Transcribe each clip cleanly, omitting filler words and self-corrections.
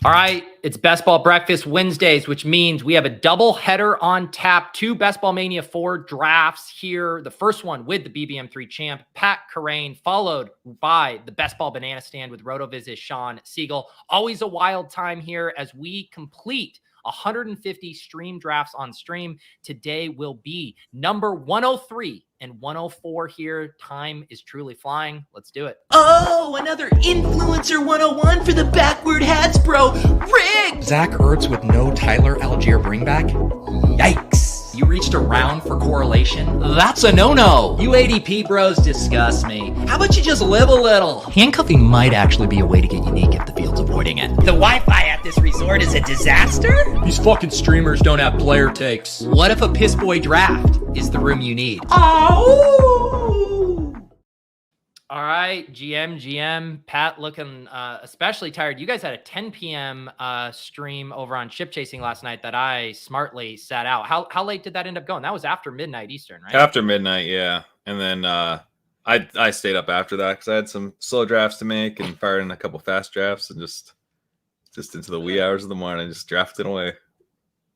All right, it's Best Ball Breakfast Wednesdays, which means we have a double header on tap. 2 Best Ball Mania 4 drafts here. The first one with the BBM3 champ, Pat Carrain, followed by the Best Ball Banana Stand with RotoViz's Shawn Siegel. Always a wild time here as we complete 150 stream drafts on stream. Today will be number 103 and 104 here. Time is truly flying. Let's do it. Oh, another Influencer 101 for the backward hats, bro. Rigged! Zach Ertz with no Tyler Algier bringback? Yikes. You reached around for correlation? That's a no-no. You ADP bros disgust me. How about you just live a little? Handcuffing might actually be a way to get unique if the field's avoiding it. The Wi-Fi at this resort is a disaster? These fucking streamers don't have player takes. What if a piss boy draft is the room you need? Oh! All right, GM, Pat looking especially tired. You guys had a 10 p.m. Stream over on Ship Chasing last night that I smartly sat out. How late did that end up going? That was after midnight Eastern, right? After midnight, yeah. And then I stayed up after that because I had some slow drafts to make and fired in a couple fast drafts and just into the wee hours of the morning, just drafting away.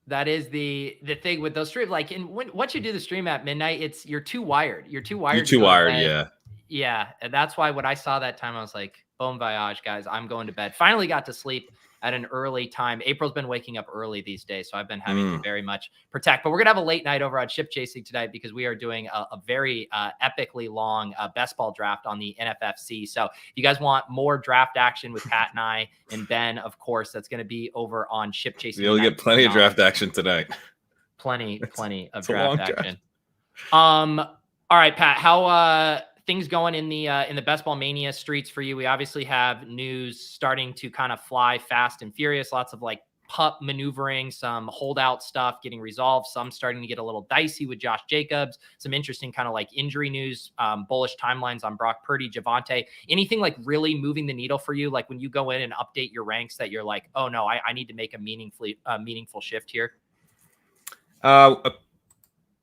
That is the thing with those streams. Like, once you do the stream at midnight, you're too wired. You're too wired, yeah. Yeah, and that's why when I saw that time, I was like, bon voyage, guys. I'm going to bed. Finally got to sleep at an early time. April's been waking up early these days, so I've been having to very much protect. But we're going to have a late night over on Ship Chasing tonight because we are doing a very epically long best ball draft on the NFFC. So if you guys want more draft action with Pat and I and Ben, of course, that's going to be over on Ship Chasing. You'll get plenty of draft action tonight. Plenty of draft action. All right, Pat, how things going in the Best Ball Mania streets for you? We obviously have news starting to kind of fly fast and furious. Lots of like pup maneuvering, some holdout stuff getting resolved, some starting to get a little dicey with Josh Jacobs, some interesting kind of like injury news, bullish timelines on Brock Purdy, Javonte. Anything like really moving the needle for you? Like when you go in and update your ranks that you're like, oh no, I need to make a meaningful shift here?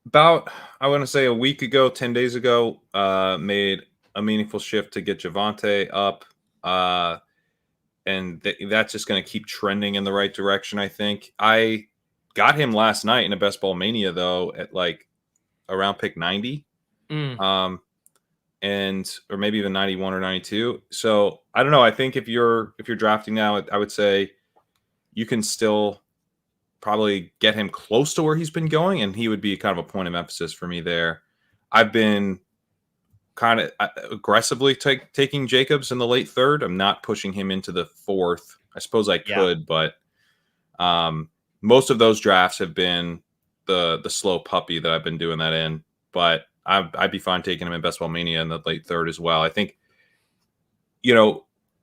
About, I want to say a week ago, 10 days ago, made a meaningful shift to get Javonte up. And that's just going to keep trending in the right direction, I think. I got him last night in a Best Ball Mania, though, at like around pick 90. Or maybe even 91 or 92. So I don't know. I think if you're drafting now, I would say you can still probably get him close to where he's been going, and he would be kind of a point of emphasis for me there. I've been kind of aggressively taking Jacobs in the late third. I'm not pushing him into the fourth. I suppose I could, but most of those drafts have been the slow puppy that I've been doing that in. But I'd be fine taking him in Best Ball Mania in the late third as well. I think,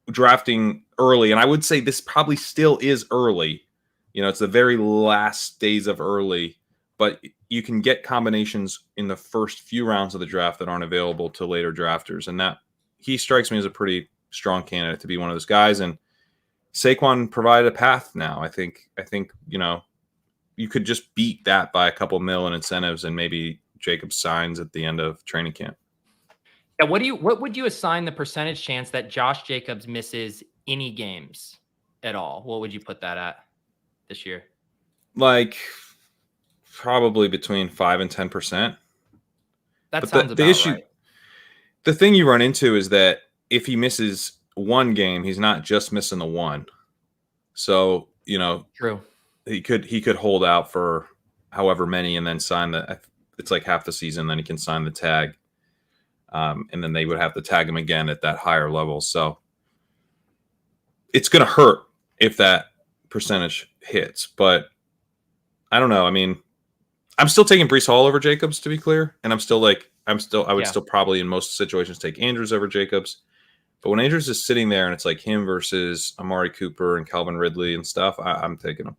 drafting early, and I would say this probably still is early. It's the very last days of early, but you can get combinations in the first few rounds of the draft that aren't available to later drafters. And that he strikes me as a pretty strong candidate to be one of those guys. And Saquon provided a path now. I think, you could just beat that by a couple mil in incentives and maybe Jacobs signs at the end of training camp. Yeah, what would you assign the percentage chance that Josh Jacobs misses any games at all? What would you put that at this year? Like probably between 5 and 10%. That sounds about right. The thing you run into is that if he misses one game, he's not just missing the one. So, true. He could hold out for however many and then sign it's like half the season, then he can sign the tag. And then they would have to tag him again at that higher level. So it's going to hurt if that percentage hits, but I don't know. I mean, I'm still taking Breece Hall over Jacobs, to be clear. And I would still probably in most situations take Andrews over Jacobs. But when Andrews is sitting there and it's like him versus Amari Cooper and Calvin Ridley and stuff, I'm taking him.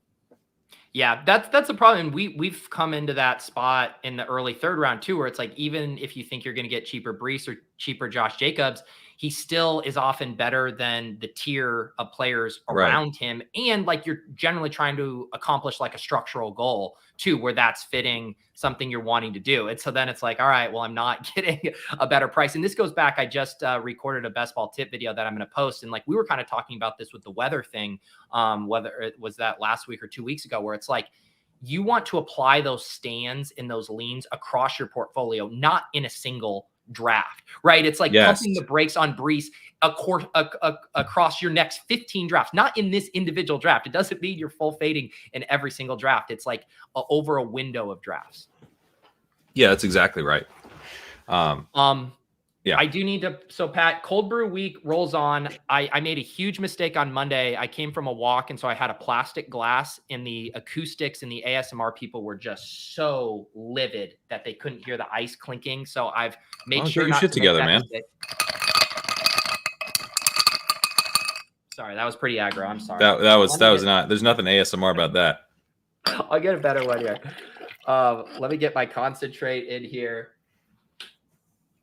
Yeah, that's the problem. We've come into that spot in the early third round too, where it's like, even if you think you're going to get cheaper Breece or cheaper Josh Jacobs, he still is often better than the tier of players around him. And like, you're generally trying to accomplish like a structural goal too, where that's fitting something you're wanting to do. And so then it's like, all right, well, I'm not getting a better price. And this goes back, I just recorded a best ball tip video that I'm going to post. And like, we were kind of talking about this with the weather thing, whether it was that last week or 2 weeks ago, where it's like, you want to apply those stands and those leans across your portfolio, not in a single draft, right? It's like pumping the brakes on Brees across your next 15 drafts, not in this individual draft. It doesn't mean you're full fading in every single draft. It's like over a window of drafts. Yeah, that's exactly right. Yeah, I do need to. So Pat, cold brew week rolls on. I made a huge mistake on Monday. I came from a walk, and so I had a plastic glass, and the acoustics and the ASMR people were just so livid that they couldn't hear the ice clinking. So I've made sure get your shit together, man. Mistake. Sorry, that was pretty aggro. I'm sorry. That was not. There's nothing ASMR about that. I'll get a better one here. Let me get my concentrate in here.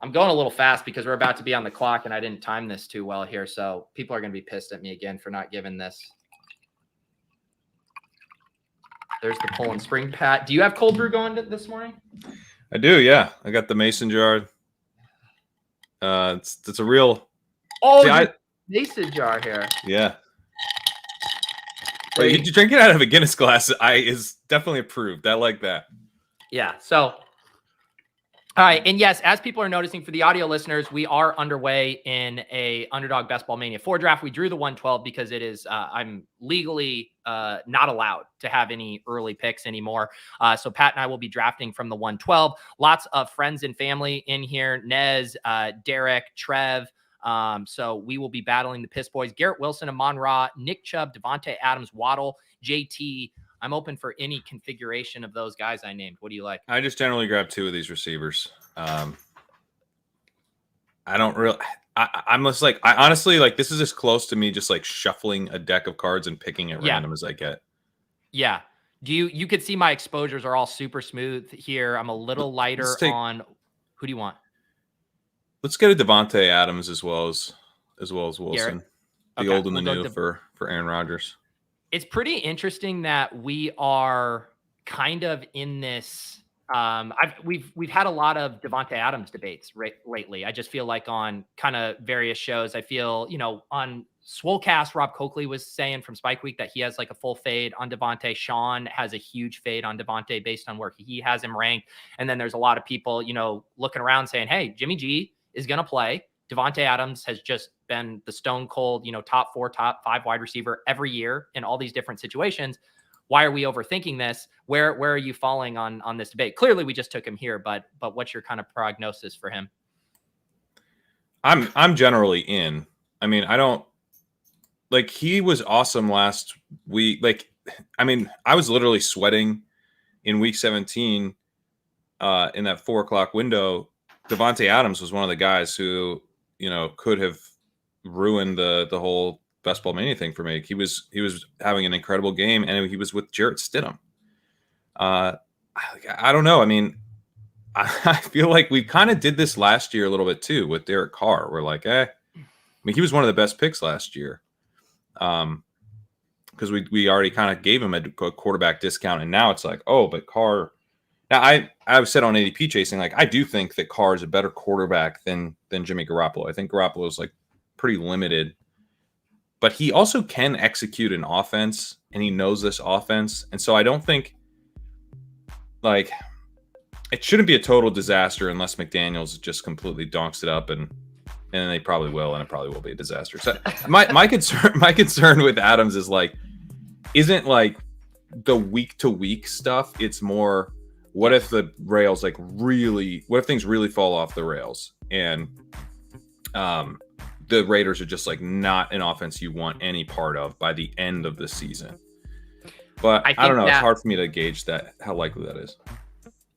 I'm going a little fast because we're about to be on the clock and I didn't time this too well here. So people are going to be pissed at me again for not giving this. There's the Poland Spring, Pat. Do you have cold brew going this morning? I do. Yeah. I got the mason jar. It's a real. Oh, mason jar here. Yeah. But you drink it out of a Guinness glass is definitely approved. I like that. Yeah. So, all right. And yes, as people are noticing for the audio listeners, we are underway in a Underdog Best Ball Mania 4 draft. We drew the 112 because it is, I'm legally not allowed to have any early picks anymore. So Pat and I will be drafting from the 112. Lots of friends and family in here. Nez, Derek, Trev. So we will be battling the Piss Boys, Garrett Wilson, Amon Ra, Nick Chubb, Davante Adams, Waddle, JT. I'm open for any configuration of those guys I named. What do you like? I just generally grab two of these receivers. I don't really. I'm just like, I honestly like, this is as close to me just like shuffling a deck of cards and picking at random as I get. Yeah. You could see my exposures are all super smooth here. I'm a little lighter on. Who do you want? Let's get a Davante Adams as well as Wilson. Garrett? The old and the new for Aaron Rodgers. It's pretty interesting that we are kind of in this. We've had a lot of Davante Adams debates lately. I just feel like on kind of various shows, I feel, on Swolecast, Rob Coakley was saying from Spike Week that he has like a full fade on Davante. Shawn has a huge fade on Davante based on where he has him ranked. And then there's a lot of people, looking around saying, hey, Jimmy G is going to play. Davante Adams has just been the stone cold, top 4, top 5 wide receiver every year in all these different situations. Why are we overthinking this? Where are you falling on this debate? Clearly we just took him here, but what's your kind of prognosis for him? I'm generally in. I mean, I don't like, he was awesome last week. Like, I mean, I was literally sweating in week 17 in that 4:00 window. Davante Adams was one of the guys who, could have ruined the whole Best Ball Mania thing for me. He was having an incredible game, and he was with Jarrett Stidham. I don't know. I mean, I feel like we kind of did this last year a little bit too with Derek Carr. We're like, I mean, he was one of the best picks last year, because we already kind of gave him a quarterback discount, and now it's like, oh, but Carr. Now, I've said on ADP chasing, like, I do think that Carr is a better quarterback than Jimmy Garoppolo. I think Garoppolo is like pretty limited, but he also can execute an offense, and he knows this offense. And so I don't think, like, it shouldn't be a total disaster unless McDaniels just completely donks it up, and they probably will, and it probably will be a disaster. So my concern with Adams is like, isn't like the week to week stuff. It's more, what if the rails what if things really fall off the rails and the Raiders are just like not an offense you want any part of by the end of the season? But I don't know. It's hard for me to gauge how likely that is.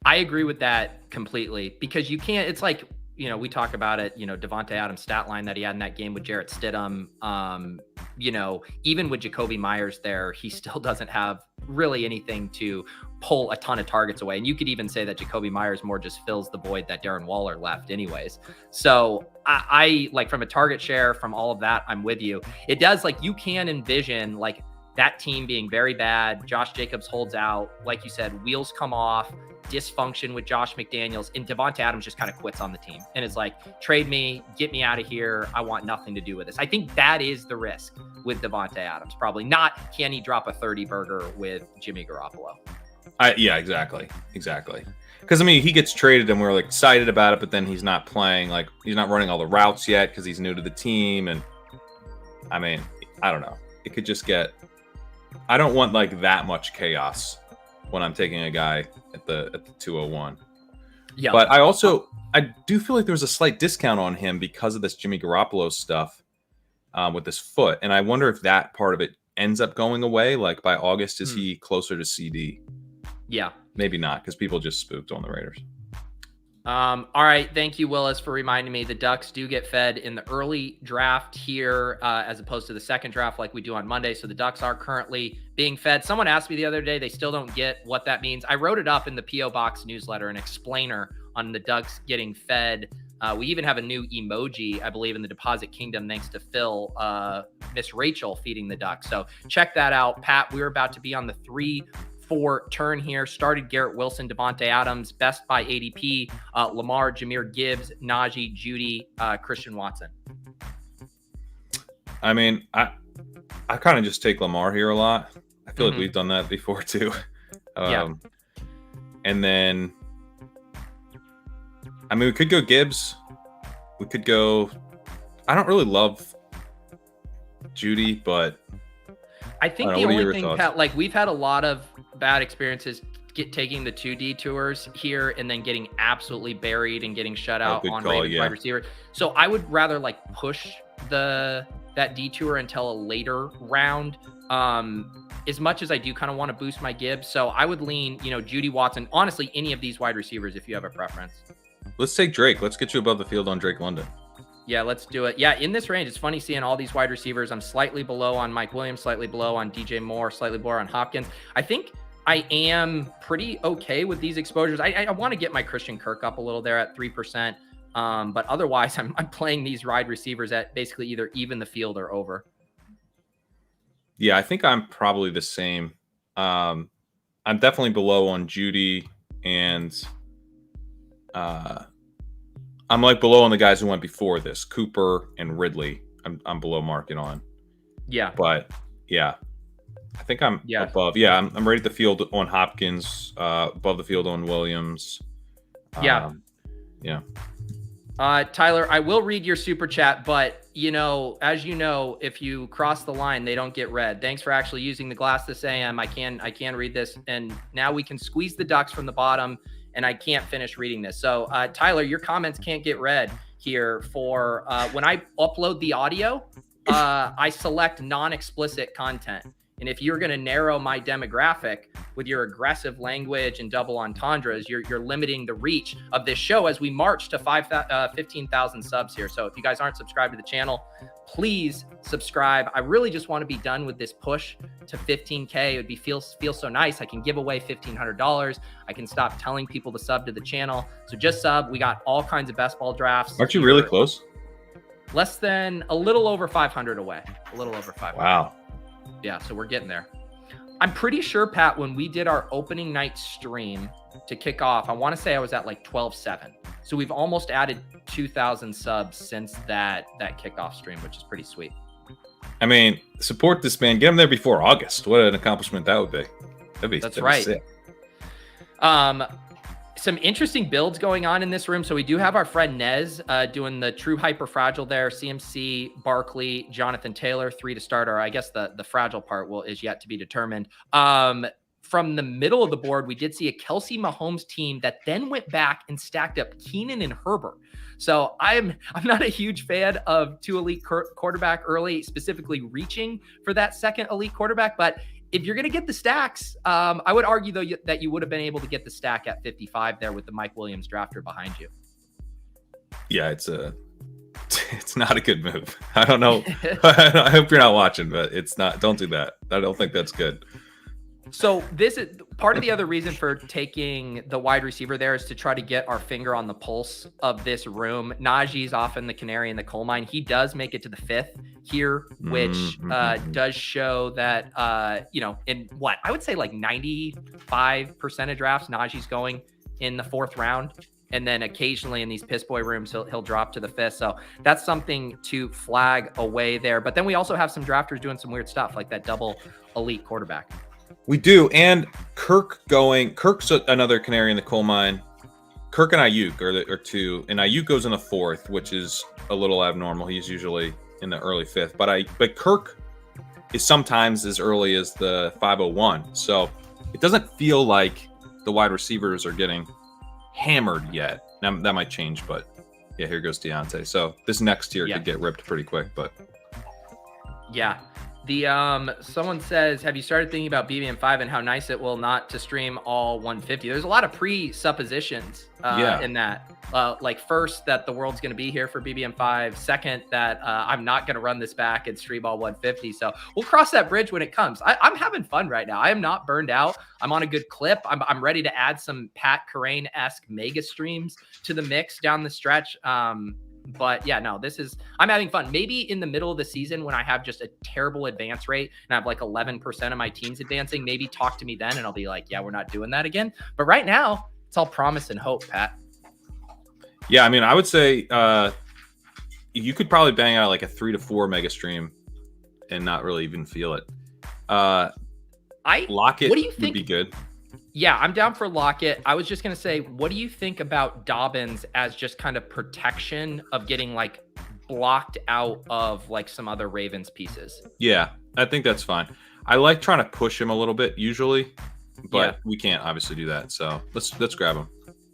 I agree with that completely, because you can't, it's like we talk about it, Davante Adams stat line that he had in that game with Jarrett Stidham. Even with Jacoby Myers there, he still doesn't have really anything to pull a ton of targets away. And you could even say that Jacoby Myers more just fills the void that Darren Waller left anyways. So I like, from a target share, from all of that, I'm with you. It does, like, you can envision like that team being very bad. Josh Jacobs holds out. Like you said, wheels come off, dysfunction with Josh McDaniels, and Davante Adams just kind of quits on the team and is like, trade me, get me out of here. I want nothing to do with this. I think that is the risk with Davante Adams. Probably not, can he drop a 30 burger with Jimmy Garoppolo? Yeah, exactly. Because, I mean, he gets traded and we're like excited about it, but then he's not playing. Like, he's not running all the routes yet because he's new to the team. And, I mean, I don't know. It could just get... I don't want like that much chaos when I'm taking a guy at the 201. Yeah. But I do feel like there was a slight discount on him because of this Jimmy Garoppolo stuff with his foot. And I wonder if that part of it ends up going away. Like, by August, is he closer to CD? Yeah. Maybe not, because people just spooked on the Raiders. All right. Thank you, Willis, for reminding me. The Ducks do get fed in the early draft here as opposed to the second draft like we do on Monday. So the Ducks are currently being fed. Someone asked me the other day, they still don't get what that means. I wrote it up in the P.O. Box newsletter, an explainer on the Ducks getting fed. We even have a new emoji, I believe, in the Deposit Kingdom, thanks to Phil, Miss Rachel feeding the Ducks. So check that out. Pat, we're about to be on the 3-4 turn here. Started Garrett Wilson, Davante Adams, best by ADP, Lamar, Jahmyr Gibbs, Najee, Judy, Christian Watson. I mean, I kind of just take Lamar here a lot. I feel like we've done that before too. And then, I mean, we could go Gibbs. We could go... I don't really love Judy, but... I think the only thing, Pat, like, we've had a lot of bad experiences taking the 2 detours here and then getting absolutely buried and getting shut out on wide receiver. So I would rather like push that detour until a later round. As much as I do kind of want to boost my Gibbs. So I would lean, Judy, Watson, honestly, any of these wide receivers if you have a preference. Let's take Drake. Let's get you above the field on Drake London. Yeah, let's do it. Yeah, in this range, it's funny seeing all these wide receivers. I'm slightly below on Mike Williams, slightly below on DJ Moore, slightly below on Hopkins. I think I am pretty okay with these exposures. I want to get my Christian Kirk up a little there at 3%. But otherwise, I'm playing these wide receivers at basically either even the field or over. Yeah, I think I'm probably the same. I'm definitely below on Judy, and I'm like below on the guys who went before this, Cooper and Ridley. I'm below market on. Yeah. But yeah, I think I'm above. Yeah, I'm right at the field on Hopkins, above the field on Williams. Yeah. Tyler, I will read your super chat, but as you know, if you cross the line, they don't get read. Thanks for actually using the glass this AM. I can read this, and now we can squeeze the Ducks from the bottom, and I can't finish reading this. So, Tyler, your comments can't get read here for when I upload the audio. I select non-explicit content. And if you're going to narrow my demographic with your aggressive language and double entendres, you're limiting the reach of this show as we march to 15,000 subs here. So if you guys aren't subscribed to the channel, please subscribe. I really just want to be done with this push to 15K. It would feel so nice. I can give away $1,500. I can stop telling people to sub to the channel. So just sub. We got all kinds of best ball drafts. Aren't you really close? Less than a little over 500 away. A little over 500. Wow. Yeah, so we're getting there. I'm pretty sure, Pat, when we did our opening night stream to kick off, I want to say I was at like 12.7. So we've almost added 2,000 subs since that kickoff stream, which is pretty sweet. I mean, support this man. Get him there before August. What an accomplishment that would be. That'd right. Be sick. Some interesting builds going on in this room. So we do have our friend Nez doing the true hyper fragile there. CMC, Barkley, Jonathan Taylor, 3 to start. Or I guess the fragile part is yet to be determined. From the middle of the board, we did see a Kelsey Mahomes team that then went back and stacked up Keenan and Herbert. So I'm not a huge fan of 2 elite quarterback early, specifically reaching for that second elite quarterback. But if you're going to get the stacks, I would argue, though, that you would have been able to get the stack at 55 there with the Mike Williams drafter behind you. Yeah, it's not a good move. I don't know. I hope you're not watching, but it's not. Don't do that. I don't think that's good. So this is part of the other reason for taking the wide receiver there is to try to get our finger on the pulse of this room. Najee's often the canary in the coal mine. He does make it to the 5th here, which does show that, in what I would say like 95% of drafts, Najee's going in the 4th round. And then occasionally in these piss boy rooms, he'll drop to the 5th. So that's something to flag away there. But then we also have some drafters doing some weird stuff like that double elite quarterback. We do. And Kirk's another canary in the coal mine. Kirk and Ayuk are two. And Ayuk goes in the 4th, which is a little abnormal. He's usually in the early 5th. But Kirk is sometimes as early as the 501. So it doesn't feel like the wide receivers are getting hammered yet. Now that might change, but yeah, here goes Deontay. So this next tier could get ripped pretty quick, but yeah. The someone says, have you started thinking about BBM5 and how nice it will not to stream all 150? There's a lot of presuppositions in that. Like first, that the world's going to be here for BBM5. Second, that I'm not going to run this back and stream all 150. So we'll cross that bridge when it comes. I'm having fun right now. I am not burned out. I'm on a good clip. I'm ready to add some Pat Carane-esque mega streams to the mix down the stretch. But yeah, no, I'm having fun. Maybe in the middle of the season when I have just a terrible advance rate and I have like 11% of my teams advancing, maybe talk to me then and I'll be like, yeah, we're not doing that again. But right now it's all promise and hope, Pat. Yeah. I mean, I would say you could probably bang out like a 3 to 4 mega stream and not really even feel it. Lockett what do you think would be good. Yeah, I'm down for Lockett. I was just going to say, what do you think about Dobbins as just kind of protection of getting like blocked out of like some other Ravens pieces? Yeah, I think that's fine. I like trying to push him a little bit usually, but we can't obviously do that. So let's grab him.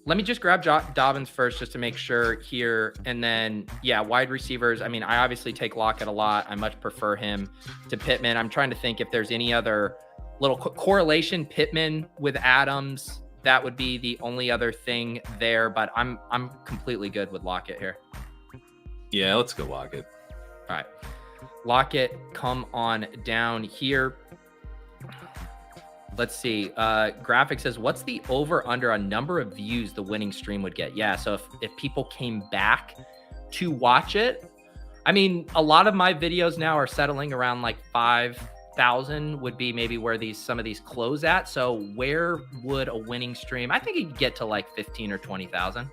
Let me just grab Dobbins first just to make sure here. And then, wide receivers. I mean, I obviously take Lockett a lot. I much prefer him to Pittman. I'm trying to think if there's any other little correlation. Pittman with Adams, that would be the only other thing there, but I'm completely good with Lockett here. Yeah, let's go Lockett. All right. Lockett, come on down here. Let's see. Graphic says, what's the over under on number of views the winning stream would get? Yeah, so if people came back to watch it, I mean, a lot of my videos now are settling around like 5,000 would be maybe where some of these close at. So where would a winning stream? I think it could get to like 15 or 20,000.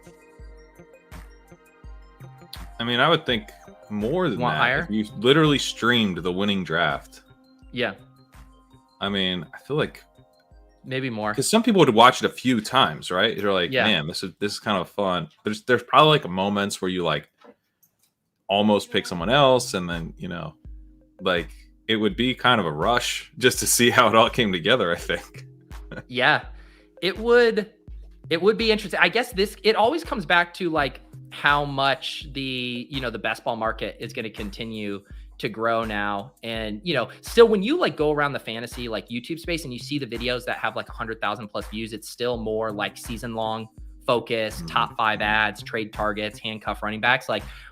I mean, I would think more than that. Higher? If you literally streamed the winning draft. Yeah. I mean, I feel like maybe more, because some people would watch it a few times, right? You're like, man, this is kind of fun. There's probably like moments where you like almost pick someone else, and then like it would be kind of a rush just to see how it all came together, I think. Yeah, it would be interesting. I guess it always comes back to like how much the best ball market is going to continue to grow now. And, still when you like go around the fantasy, like YouTube space and you see the videos that have like 100,000 plus views, it's still more like season long focus, top 5 ads, trade targets, handcuff running backs.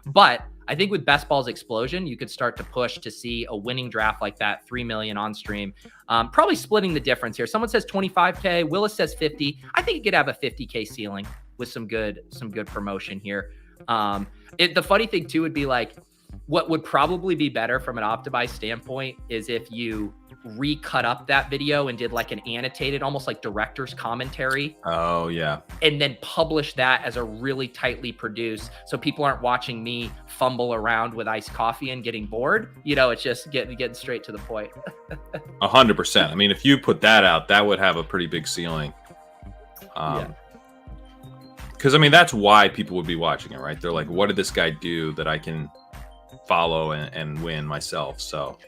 But I think with best ball's explosion, you could start to push to see a winning draft like that, 3 million on stream, probably splitting the difference here. Someone says 25K, Willis says 50. I think it could have a 50K ceiling with some good promotion here. The funny thing too would be like, what would probably be better from an Optimize standpoint is if you recut up that video and did like an annotated, almost like director's commentary. Oh yeah. And then publish that as a really tightly produced, so people aren't watching me fumble around with iced coffee and getting bored. It's just getting straight to the point. 100%. I mean, if you put that out, that would have a pretty big ceiling. Because I mean, that's why people would be watching it, right? They're like, what did this guy do that I can follow and win myself? So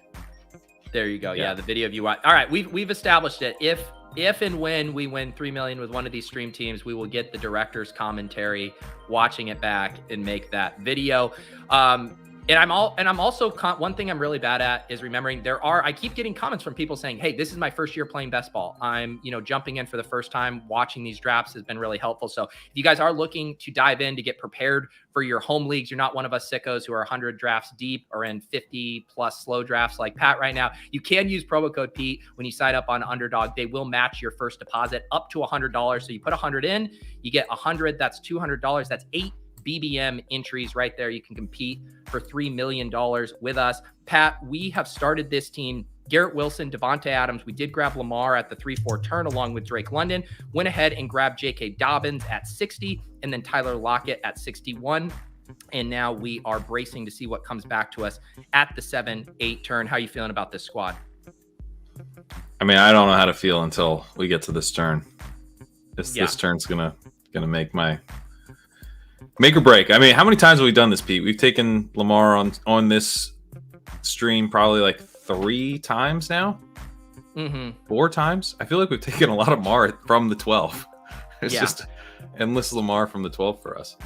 there you go. Yeah, the video of you watch. All right, we've established it. If and when we win 3 million with one of these stream teams, we will get the director's commentary, watching it back and make that video. And I'm also one thing I'm really bad at is remembering I keep getting comments from people saying, hey, this is my first year playing best ball. I'm, jumping in for the first time. Watching these drafts has been really helpful. So if you guys are looking to dive in to get prepared for your home leagues, you're not one of us sickos who are 100 drafts deep or in 50 plus slow drafts like Pat right now. You can use promo code Pete when you sign up on Underdog. They will match your first deposit up to $100. So you put 100 in, you get 100. That's $200. That's 8 BBM entries right there. You can compete for $3 million with us. Pat, we have started this team. Garrett Wilson, Davante Adams. We did grab Lamar at the 3-4 turn along with Drake London. Went ahead and grabbed J.K. Dobbins at 60 and then Tyler Lockett at 61. And now we are bracing to see what comes back to us at the 7-8 turn. How are you feeling about this squad? I mean, I don't know how to feel until we get to this turn. This turn's gonna make or break. I mean, how many times have we done this, Pete? We've taken Lamar on this stream probably like 3 times now. 4 times. I feel like we've taken a lot of Lamar from the 12. It's just endless Lamar from the 12 for us.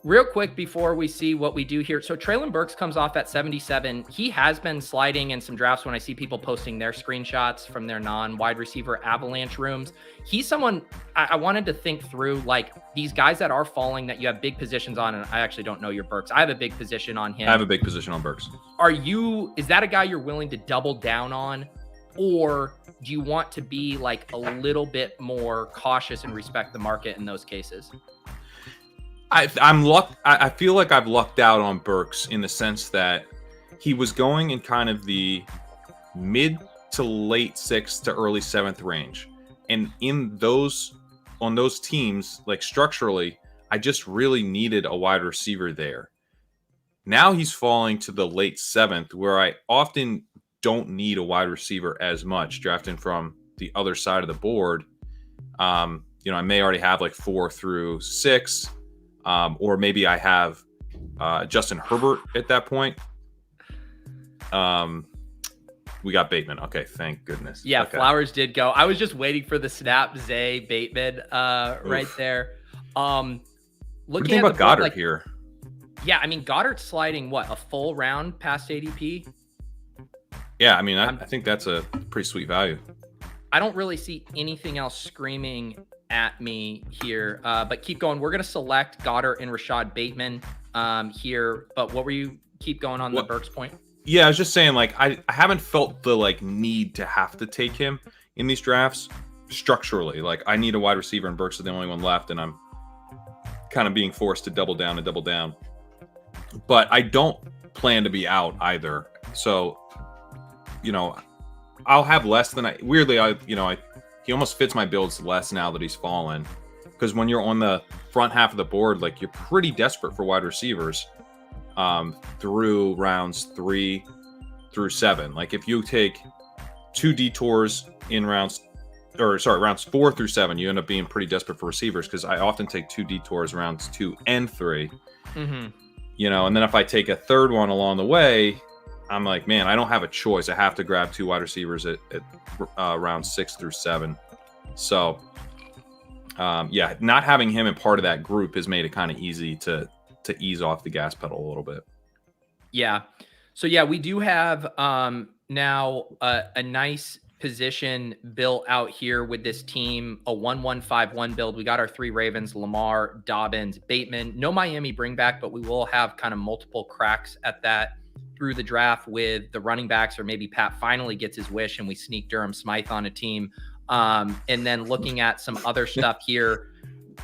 Real quick before we see what we do here. So Treylon Burks comes off at 77. He has been sliding in some drafts when I see people posting their screenshots from their non-wide receiver avalanche rooms. He's someone I wanted to think through, like these guys that are falling that you have big positions on. And I actually don't know your Burks. I have a big position on him. I have a big position on Burks. Is that a guy you're willing to double down on? Or do you want to be like a little bit more cautious and respect the market in those cases? I feel like I've lucked out on Burks in the sense that he was going in kind of the mid to late 6th to early 7th range. And on those teams, like structurally, I just really needed a wide receiver there. Now he's falling to the late 7th, where I often don't need a wide receiver as much, drafting from the other side of the board. I may already have like 4 through 6. Or maybe I have Justin Herbert at that point. We got Bateman. Okay, thank goodness. Yeah, okay. Flowers did go. I was just waiting for the snap, Zay, Bateman right there. What do you think about Goddard here? Yeah, I mean, Goddard's sliding, a full round past ADP? Yeah, I mean, I think that's a pretty sweet value. I don't really see anything else screaming at me here, but keep going. We're going to select Goddard and Rashad Bateman here, but what were you keep going on the Burks point? Yeah, I was just saying, like, I haven't felt the need to have to take him in these drafts structurally. Like, I need a wide receiver and Burks is the only one left, and I'm kind of being forced to double down. But I don't plan to be out either. So, I'll have less than he almost fits my builds less now that he's fallen, because when you're on the front half of the board, like, you're pretty desperate for wide receivers through rounds 3 through 7. Like, if you take 2 detours in rounds 4 through 7, you end up being pretty desperate for receivers, because I often take 2 detours rounds 2 and 3. And then if I take a third one along the way, I'm like, man, I don't have a choice. I have to grab 2 wide receivers at round 6 through 7. So, not having him in part of that group has made it kind of easy to ease off the gas pedal a little bit. Yeah. So, yeah, we do have now a nice position built out here with this team, a 1-1-5-1 build. We got our 3 Ravens, Lamar, Dobbins, Bateman. No Miami bring back, but we will have kind of multiple cracks at that through the draft with the running backs, or maybe Pat finally gets his wish and we sneak Durham Smythe on a team. And then looking at some other stuff here,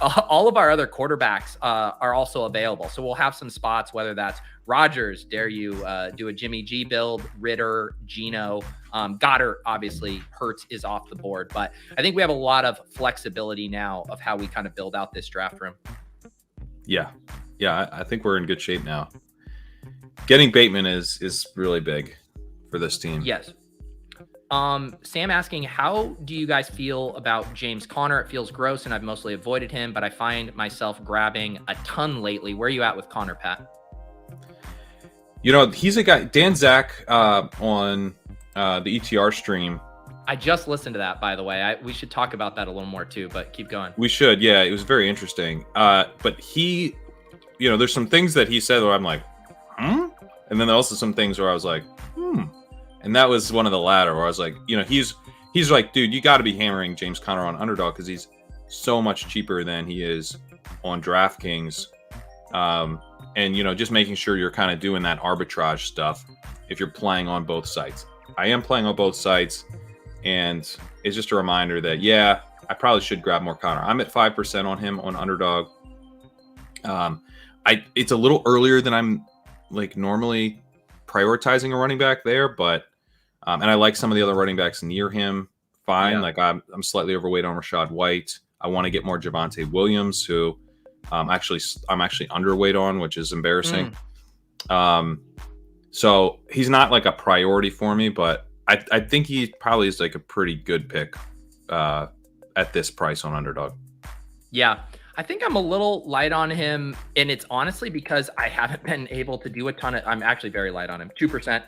all of our other quarterbacks are also available. So we'll have some spots, whether that's Rodgers, dare you do a Jimmy G build, Ritter, Geno, Goddard, obviously Hurts is off the board, but I think we have a lot of flexibility now of how we kind of build out this draft room. Yeah. I think we're in good shape now. Getting Bateman is really big for this team. Yes. Sam asking, how do you guys feel about James Conner? It feels gross, and I've mostly avoided him, but I find myself grabbing a ton lately. Where are you at with Conner, Pat? He's a guy, Dan Zack on the ETR stream. I just listened to that, by the way. We should talk about that a little more too, but keep going. We should, yeah. It was very interesting. But he, there's some things that he said where I'm like, And then also some things where I was like, and that was one of the latter where I was like, he's like, dude, you got to be hammering James Conner on underdog because he's so much cheaper than he is on DraftKings. And, just making sure you're kind of doing that arbitrage stuff if you're playing on both sites. I am playing on both sites, and it's just a reminder that, yeah, I probably should grab more Conner. I'm at 5% on him on underdog. It's a little earlier than I'm like normally prioritizing a running back there, but and I like some of the other running backs near him. Fine. Yeah. Like I'm slightly overweight on Rachaad White. I want to get more Javonte Williams, who I'm actually underweight on, which is embarrassing. So he's not like a priority for me, but I think he probably is like a pretty good pick at this price on underdog. Yeah. I think I'm a little light on him, and it's honestly because I haven't been able to do a ton of. I'm actually very light on him, 2%.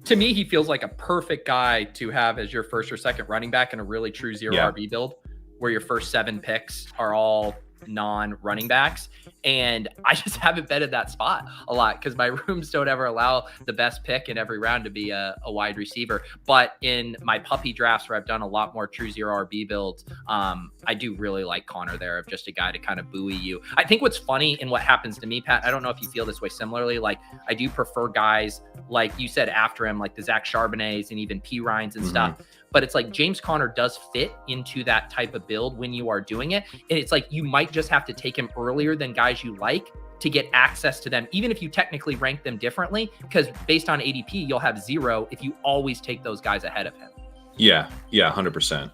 To me, he feels like a perfect guy to have as your first or second running back in a really true zero RB build, where your first 7 picks are all non-running backs. And I just haven't betted that spot a lot because my rooms don't ever allow the best pick in every round to be a wide receiver. But in my puppy drafts where I've done a lot more true zero RB builds, I do really like Conner there, of just a guy to kind of buoy you. I think what's funny and what happens to me, Pat, I don't know if you feel this way similarly. Like, I do prefer guys like you said after him, like the Zach Charbonnets and even P. Ryans and stuff. But it's like James Conner does fit into that type of build when you are doing it. And it's like you might just have to take him earlier than guys you like to get access to them, even if you technically rank them differently, because based on ADP, you'll have 0 if you always take those guys ahead of him. Yeah, 100%.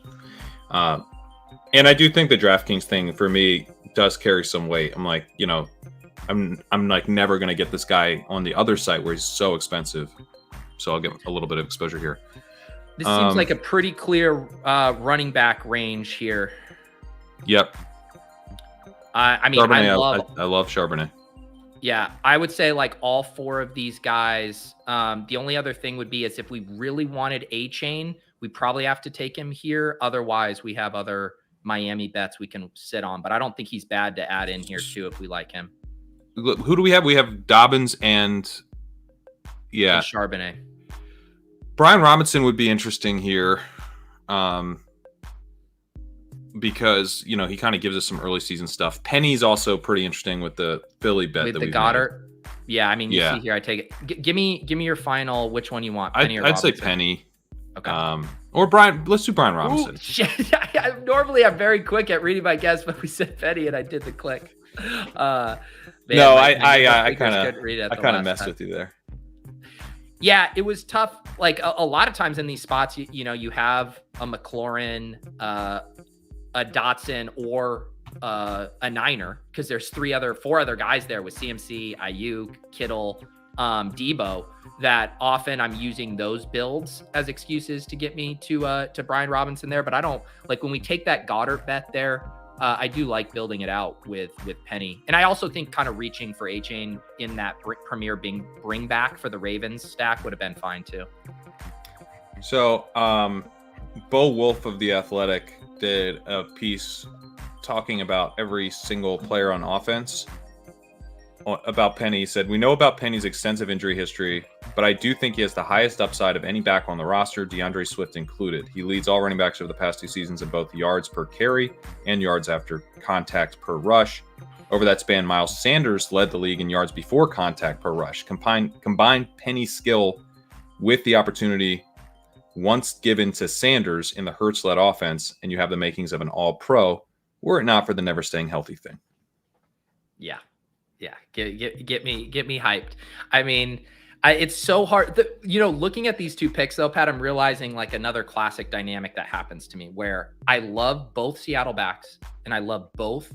And I do think the DraftKings thing for me does carry some weight. I'm like, I'm like never going to get this guy on the other side where he's so expensive. So I'll get a little bit of exposure here. This seems like a pretty clear running back range here. Yep. I mean, I love Charbonnet. Yeah, I would say like all 4 of these guys. The only other thing would be is if we really wanted A-Chain, we probably have to take him here. Otherwise, we have other Miami bets we can sit on. But I don't think he's bad to add in here too if we like him. Who do we have? We have Dobbins and Charbonnet. Brian Robinson would be interesting here because, he kind of gives us some early season stuff. Penny's also pretty interesting with the Philly bet. With the Goddard. Made. Yeah, I mean, you see here, I take it. Give me your final, which one you want, Penny or Robinson? I'd say Penny. Okay. Or Brian. Let's do Brian Robinson. Normally, I'm very quick at reading my guess, but we said Penny and I did the click. I kind of messed with you there. Yeah, it was tough. Like a lot of times in these spots, you have a McLaurin, a Dotson, or a Niner, because there's 4 other guys there with CMC, Ayuk, Kittle, Debo, that often I'm using those builds as excuses to get me to Brian Robinson there. But I don't like when we take that Goddard bet there. I do like building it out with Penny. And I also think kind of reaching for A-Chain in that premier bring back for the Ravens stack would have been fine too. So Bo Wolf of The Athletic did a piece talking about every single player on offense. About Penny, he said, "We know about Penny's extensive injury history, but I do think he has the highest upside of any back on the roster, DeAndre Swift included. He leads all running backs over the past 2 seasons in both yards per carry and yards after contact per rush. Over that span, Miles Sanders led the league in yards before contact per rush. Combine Penny's skill with the opportunity once given to Sanders in the Hurts-led offense, and you have the makings of an all-pro, were it not for the never staying healthy thing." Yeah. Yeah, get me hyped. I mean, it's so hard. Looking at these 2 picks, though, Pat, I'm realizing like another classic dynamic that happens to me where I love both Seattle backs and I love both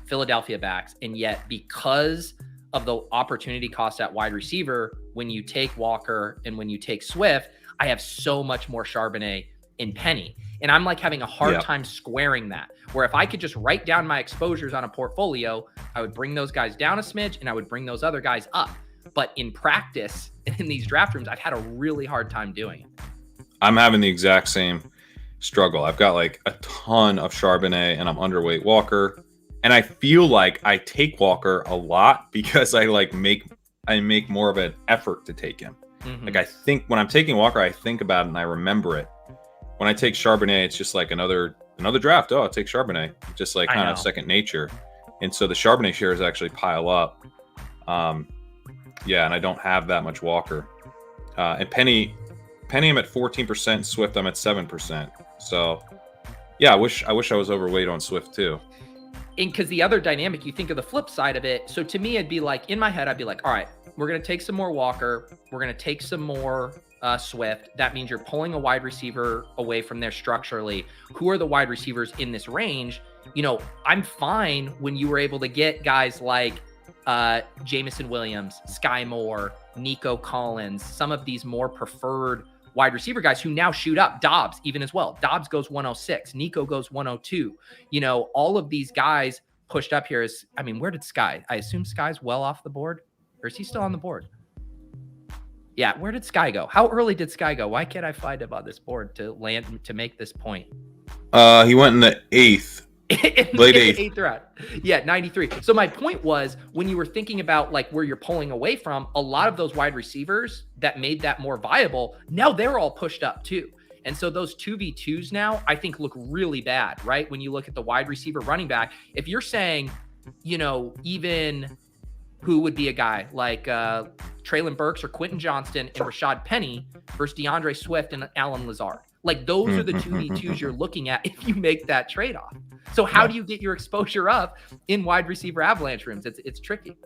Philadelphia backs. And yet, because of the opportunity cost at wide receiver, when you take Walker and when you take Swift, I have so much more Charbonnet and Penny. And I'm like having a hard time squaring that, where if I could just write down my exposures on a portfolio, I would bring those guys down a smidge and I would bring those other guys up. But in practice, in these draft rooms, I've had a really hard time doing it. I'm having the exact same struggle. I've got like a ton of Charbonnet and I'm underweight Walker. And I feel like I take Walker a lot because I like make I make more of an effort to take him. Mm-hmm. Like I think when I'm taking Walker, I think about it and I remember it. When I take Charbonnet, it's just like another draft. Oh, I'll take Charbonnet. Just like kind of second nature. And so the Charbonnet shares actually pile up. Yeah, and I don't have that much Walker. And Penny, I'm at 14%. Swift, I'm at 7%. So, yeah, I wish I was overweight on Swift too. And because the other dynamic, you think of the flip side of it. So to me, it'd be like, in my head, I'd be like, all right, we're going to take some more Walker. We're going to take some more Swift. That means you're pulling a wide receiver away from there structurally. Who are the wide receivers in this range? You know, I'm fine when you were able to get guys like Jamison Williams, Sky Moore, Nico Collins, some of these more preferred wide receiver guys who now shoot up. Dobbs even as well. Dobbs goes 106. Nico goes 102. You know, all of these guys pushed up here is, I mean, where did Sky? I assume Sky's well off the board, or is he still on the board? Yeah, where did Sky go? How early did Sky go? Why can't I find him on this board to make this point? He went in the 8th. Late 8th round. Yeah, 93. So my point was, when you were thinking about like where you're pulling away from, a lot of those wide receivers that made that more viable, now they're all pushed up too. And so those 2v2s now, I think, look really bad, right? When you look at the wide receiver running back, if you're saying, you know, even who would be a guy like Treylon Burks or Quentin Johnston and Rashad Penny versus DeAndre Swift and Alan Lazard. Like those are the 2v2s you're looking at if you make that trade-off. So how do you get your exposure up in wide receiver avalanche rooms? It's tricky.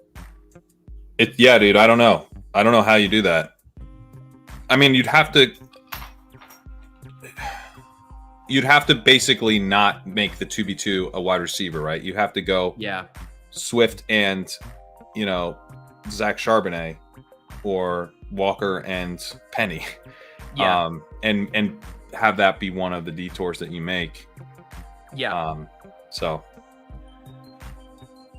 Yeah, dude, I don't know. I don't know how you do that. I mean, you'd have to basically not make the 2v2 a wide receiver, right? You have to go Swift and, you know, Zach Charbonnet or Walker and Penny. Yeah. And have that be one of the detours that you make. Yeah. So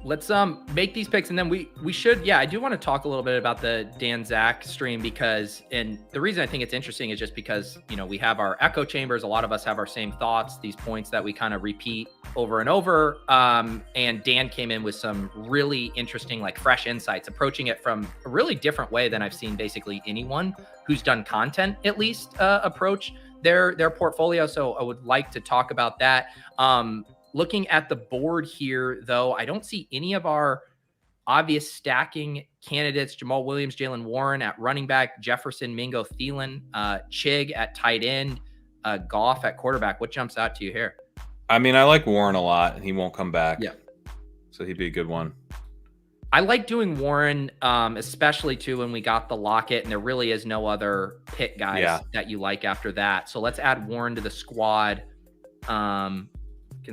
let's make these picks, and then we should, I do want to talk a little bit about the Dan Zack stream, because, and the reason I think it's interesting is just because, you know, we have our echo chambers. A lot of us have our same thoughts, these points that we kind of repeat over and over. And Dan came in with some really interesting, like fresh insights, approaching it from a really different way than I've seen basically anyone who's done content at least approach their portfolio. So I would like to talk about that. Looking at the board here, though, I don't see any of our obvious stacking candidates. Jamal Williams, Jalen Warren at running back, Jefferson, Mingo, Thielen, Chig at tight end, Goff at quarterback. What jumps out to you here? I mean, I like Warren a lot. He won't come back. Yeah. So he'd be a good one. I like doing Warren, especially too when we got the Lockett, and there really is no other pick guys that you like after that. So let's add Warren to the squad.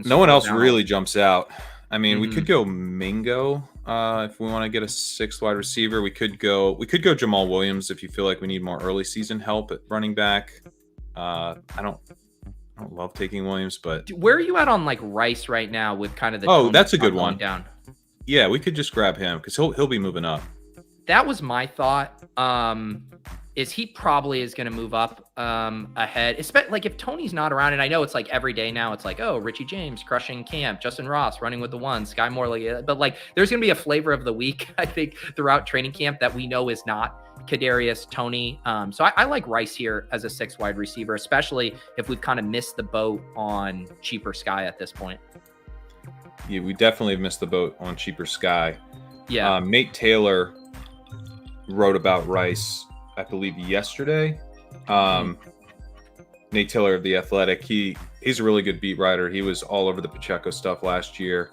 No one else really jumps out. I mean, we could go Mingo if we want to get a sixth wide receiver. We could go Jamal Williams if you feel like we need more early season help at running back. I don't love taking Williams, but where are you at on like Rice right now with kind of the that's a good one down? Yeah, we could just grab him because he'll be moving up. That was my thought. Is he probably is going to move up ahead, especially like if Tony's not around. And I know it's like every day now it's like, oh, Richie James crushing camp, Justin Ross running with the one, Sky Moore, but like there's going to be a flavor of the week, I think, throughout training camp that we know is not Kadarius Toney. So I like Rice here as a 6 wide receiver, especially if we've kind of missed the boat on cheaper Sky at this point. Yeah, we definitely have missed the boat on cheaper Sky. Yeah. Nate Taylor wrote about Rice, I believe, yesterday. Nate Taylor of The Athletic. He's a really good beat writer. He was all over the Pacheco stuff last year.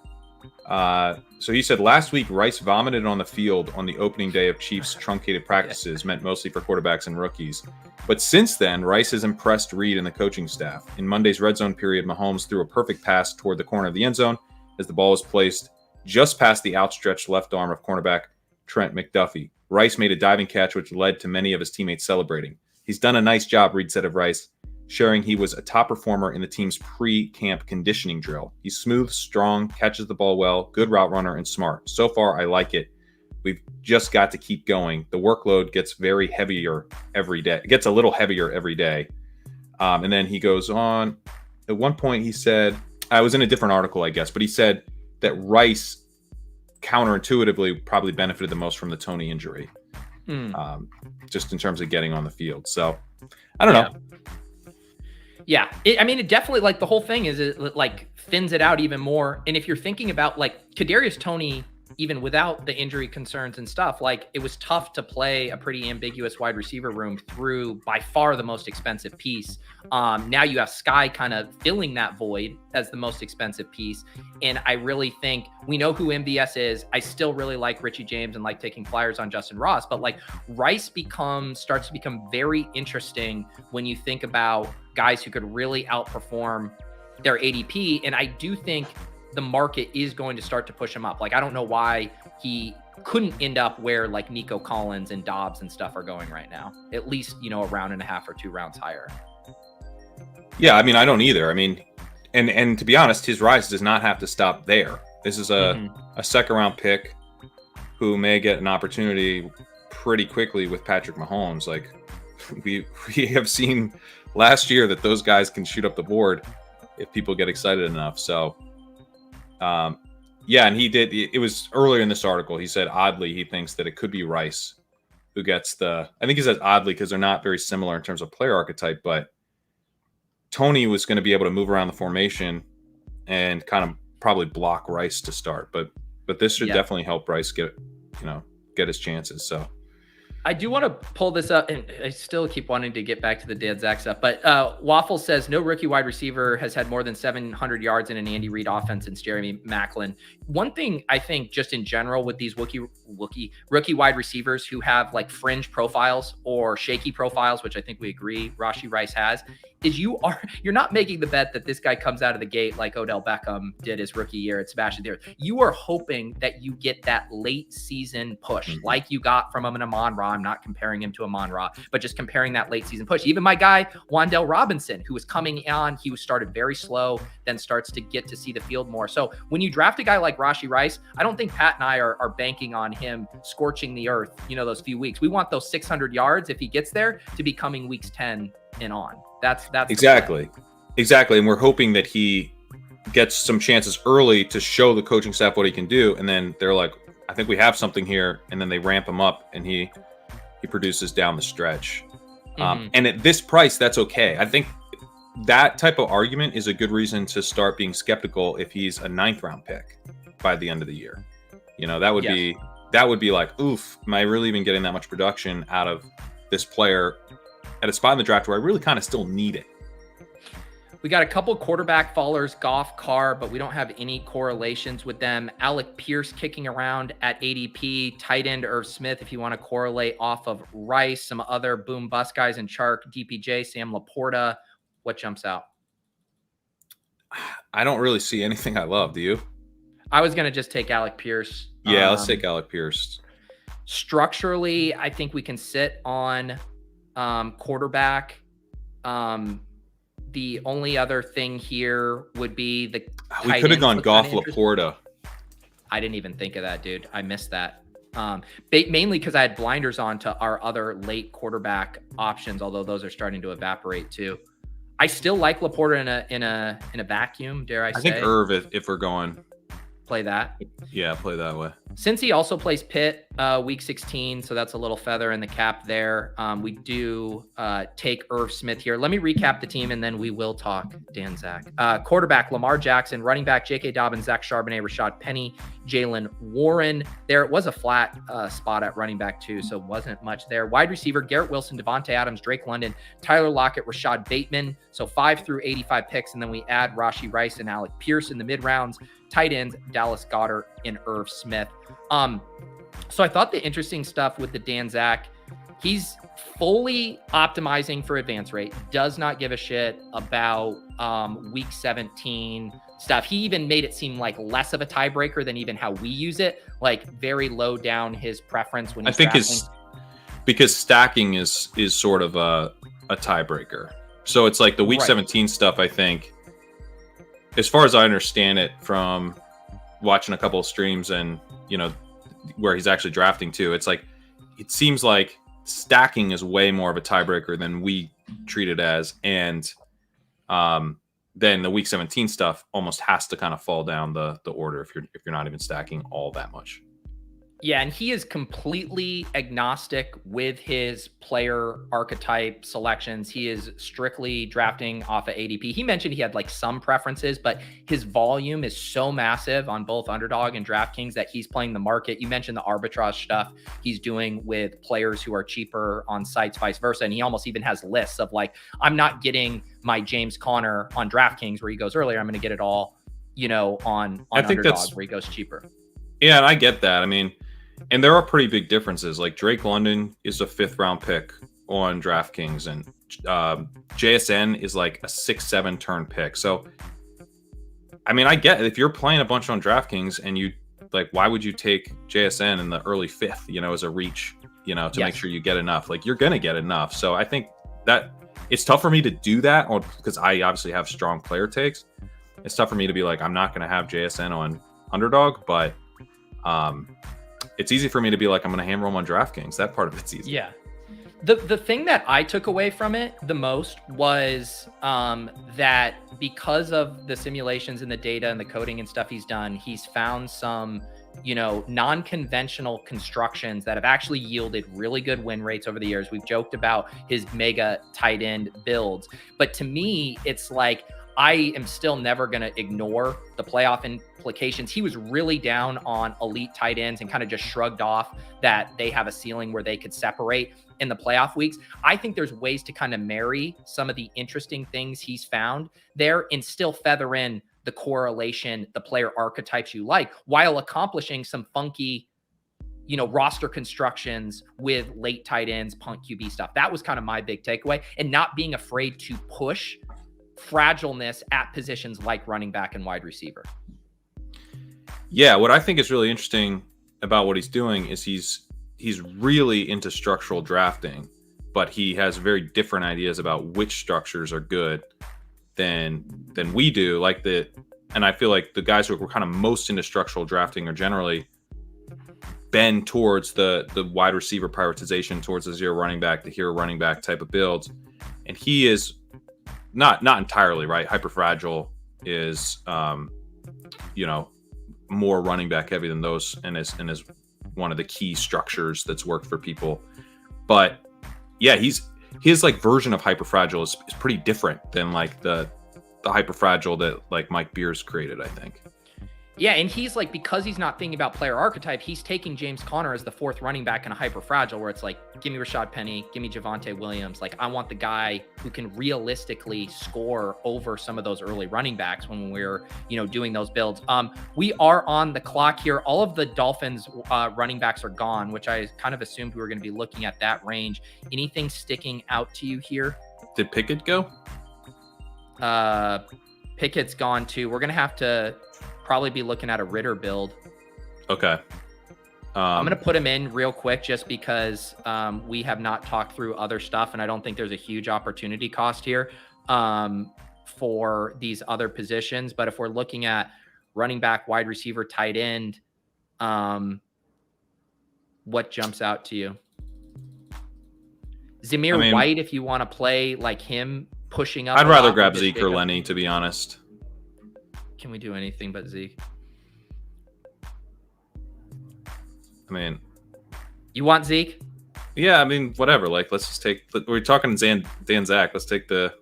So he said last week Rice vomited on the field on the opening day of Chiefs truncated practices, meant mostly for quarterbacks and rookies. But since then, Rice has impressed Reed and the coaching staff. In Monday's red zone period, Mahomes threw a perfect pass toward the corner of the end zone as the ball was placed just past the outstretched left arm of cornerback Trent McDuffie. Rice made a diving catch, which led to many of his teammates celebrating. He's done a nice job, Reed said of Rice, sharing he was a top performer in the team's pre-camp conditioning drill. He's smooth, strong, catches the ball well, good route runner, and smart. So far, I like it. We've just got to keep going. The workload gets very heavier every day. It gets a little heavier every day. And then he goes on. At one point, he said, I was in a different article, I guess, but he said that Rice counterintuitively probably benefited the most from the Toney injury. just in terms of getting on the field. So I don't know. Yeah. It definitely, like, the whole thing is it like thins it out even more. And if you're thinking about like Kadarius Toney, even without the injury concerns and stuff, like, it was tough to play a pretty ambiguous wide receiver room through by far the most expensive piece. Now you have Sky kind of filling that void as the most expensive piece. And I really think we know who MVS is. I still really like Richie James and like taking flyers on Justin Ross, but like Rice starts to become very interesting when you think about guys who could really outperform their ADP. And I do think the market is going to start to push him up. Like, I don't know why he couldn't end up where like Nico Collins and Dobbs and stuff are going right now, at least, a round and a half or 2 rounds higher. Yeah. I mean, I don't either. I mean, and to be honest, his rise does not have to stop there. This is a second round pick who may get an opportunity pretty quickly with Patrick Mahomes. Like we have seen last year that those guys can shoot up the board if people get excited enough. So, and he did. It was earlier in this article. He said oddly he thinks that it could be Rice who gets I think he says oddly because they're not very similar in terms of player archetype, but Toney was going to be able to move around the formation and kind of probably block Rice to start. But this should definitely help Rice get his chances. So I do want to pull this up, and I still keep wanting to get back to the Dan Zack stuff, but Waffle says no rookie wide receiver has had more than 700 yards in an Andy Reid offense since Jeremy Maclin. One thing I think just in general with these rookie wide receivers who have like fringe profiles or shaky profiles, which I think we agree Rashee Rice has, is you're not making the bet that this guy comes out of the gate like Odell Beckham did his rookie year at Sebastian there. You are hoping that you get that late season push like you got from him in Amon-Ra. I'm not comparing him to Amon-Ra, but just comparing that late season push. Even my guy, Wan'Dale Robinson, who was coming on, he was started very slow, then starts to get to see the field more. So when you draft a guy like Rashee Rice, I don't think Pat and I are banking on him scorching the earth, those few weeks. We want those 600 yards if he gets there to be coming weeks 10 and on. That's exactly. And we're hoping that he gets some chances early to show the coaching staff what he can do. And then they're like, I think we have something here. And then they ramp him up and he produces down the stretch. And at this price, that's okay. I think that type of argument is a good reason to start being skeptical if he's a 9th round pick by the end of the year. That would be like, oof, am I really even getting that much production out of this player at a spot in the draft where I really kind of still need it? We got a couple quarterback fallers, Goff, Carr, but we don't have any correlations with them. Alec Pierce kicking around at ADP, tight end Irv Smith, if you want to correlate off of Rice, some other boom bust guys in Chark, DPJ, Sam Laporta. What jumps out? I don't really see anything I love. Do you? I was going to just take Alec Pierce. Yeah, let's take Alec Pierce. Structurally, I think we can sit on quarterback. The only other thing here would be we could have gone Goff Laporta. I didn't even think of that, dude. I missed that. Mainly because I had blinders on to our other late quarterback options, although those are starting to evaporate too. I still like Laporta in a vacuum, dare I say. I think Irv, if we're going play that. Yeah, play that way. Since he also plays Pitt week 16, so that's a little feather in the cap there. We do take Irv Smith here. Let me recap the team, and then we will talk Dan Zack. Quarterback, Lamar Jackson. Running back, J.K. Dobbins, Zach Charbonnet, Rashad Penny, Jalen Warren. There was a flat spot at running back, too, so wasn't much there. Wide receiver, Garrett Wilson, Davante Adams, Drake London, Tyler Lockett, Rashad Bateman. So 5 through 85 picks, and then we add Rashee Rice and Alec Pierce in the mid-rounds. Tight ends, Dallas Goedert and Irv Smith. So I thought the interesting stuff with the Dan Zack, he's fully optimizing for advance rate, does not give a shit about week 17 stuff. He even made it seem like less of a tiebreaker than even how we use it, like very low down his preference when he's because stacking is sort of a tiebreaker. So it's like the week 17 stuff, I think, as far as I understand it from watching a couple of streams and, where he's actually drafting too, it's like, it seems like stacking is way more of a tiebreaker than we treat it as. And then the week 17 stuff almost has to kind of fall down the order if you're not even stacking all that much. Yeah, and he is completely agnostic with his player archetype selections. He is strictly drafting off of ADP. He mentioned he had like some preferences, but his volume is so massive on both Underdog and DraftKings that he's playing the market. You mentioned the arbitrage stuff he's doing with players who are cheaper on sites, vice versa. And he almost even has lists of like, I'm not getting my James Conner on DraftKings where he goes earlier. I'm going to get it all, on Underdog where he goes cheaper. Yeah, and I get that. I mean, and there are pretty big differences. Like Drake London is a 5th round pick on DraftKings, and JSN is like a 6-7 turn pick. So, I mean, I get it. If you're playing a bunch on DraftKings and you like, why would you take JSN in the early 5th, as a reach, to make sure you get enough? Like, you're going to get enough. So I think that it's tough for me to do that because I obviously have strong player takes. It's tough for me to be like, I'm not going to have JSN on Underdog, but it's easy for me to be like, I'm going to hammer him on DraftKings. That part of it's easy. Yeah. The thing that I took away from it the most was that because of the simulations and the data and the coding and stuff he's done, he's found some, non-conventional constructions that have actually yielded really good win rates over the years. We've joked about his mega tight end builds, but to me, it's like, I am still never going to ignore the playoff implications. He was really down on elite tight ends and kind of just shrugged off that they have a ceiling where they could separate in the playoff weeks. I think there's ways to kind of marry some of the interesting things he's found there and still feather in the correlation, the player archetypes you like, while accomplishing some funky, roster constructions with late tight ends, punt QB stuff. That was kind of my big takeaway, and not being afraid to push fragileness at positions like running back and wide receiver. Yeah, what I think is really interesting about what he's doing is he's really into structural drafting, but he has very different ideas about which structures are good than we do. And I feel like the guys who are kind of most into structural drafting are generally bend towards the wide receiver prioritization, towards the zero running back, the hero running back type of builds. And he is not entirely right. Hyperfragile is, more running back heavy than those, and is one of the key structures that's worked for people. But yeah, his like version of hyperfragile is pretty different than like the hyperfragile that like Mike Beers created, I think. Yeah, and he's like, because he's not thinking about player archetype, he's taking James Conner as the 4th running back in a hyper fragile, where it's like, give me Rashad Penny, give me Javonte Williams. Like, I want the guy who can realistically score over some of those early running backs when we're, doing those builds. We are on the clock here. All of the Dolphins running backs are gone, which I kind of assumed we were going to be looking at that range. Anything sticking out to you here? Did Pickett go? Pickett's gone too. We're going to have to probably be looking at a Ritter build. Okay. I'm going to put him in real quick just because we have not talked through other stuff, and I don't think there's a huge opportunity cost here for these other positions. But if we're looking at running back, wide receiver, tight end, what jumps out to you? Zamir White, if you want to play like him pushing up. I'd rather grab Zeke or Lenny, to be honest. Can we do anything but Zeke? I mean, you want Zeke? Yeah, I mean, whatever. Like, let's just take. We're talking Dan Zack. Let's take the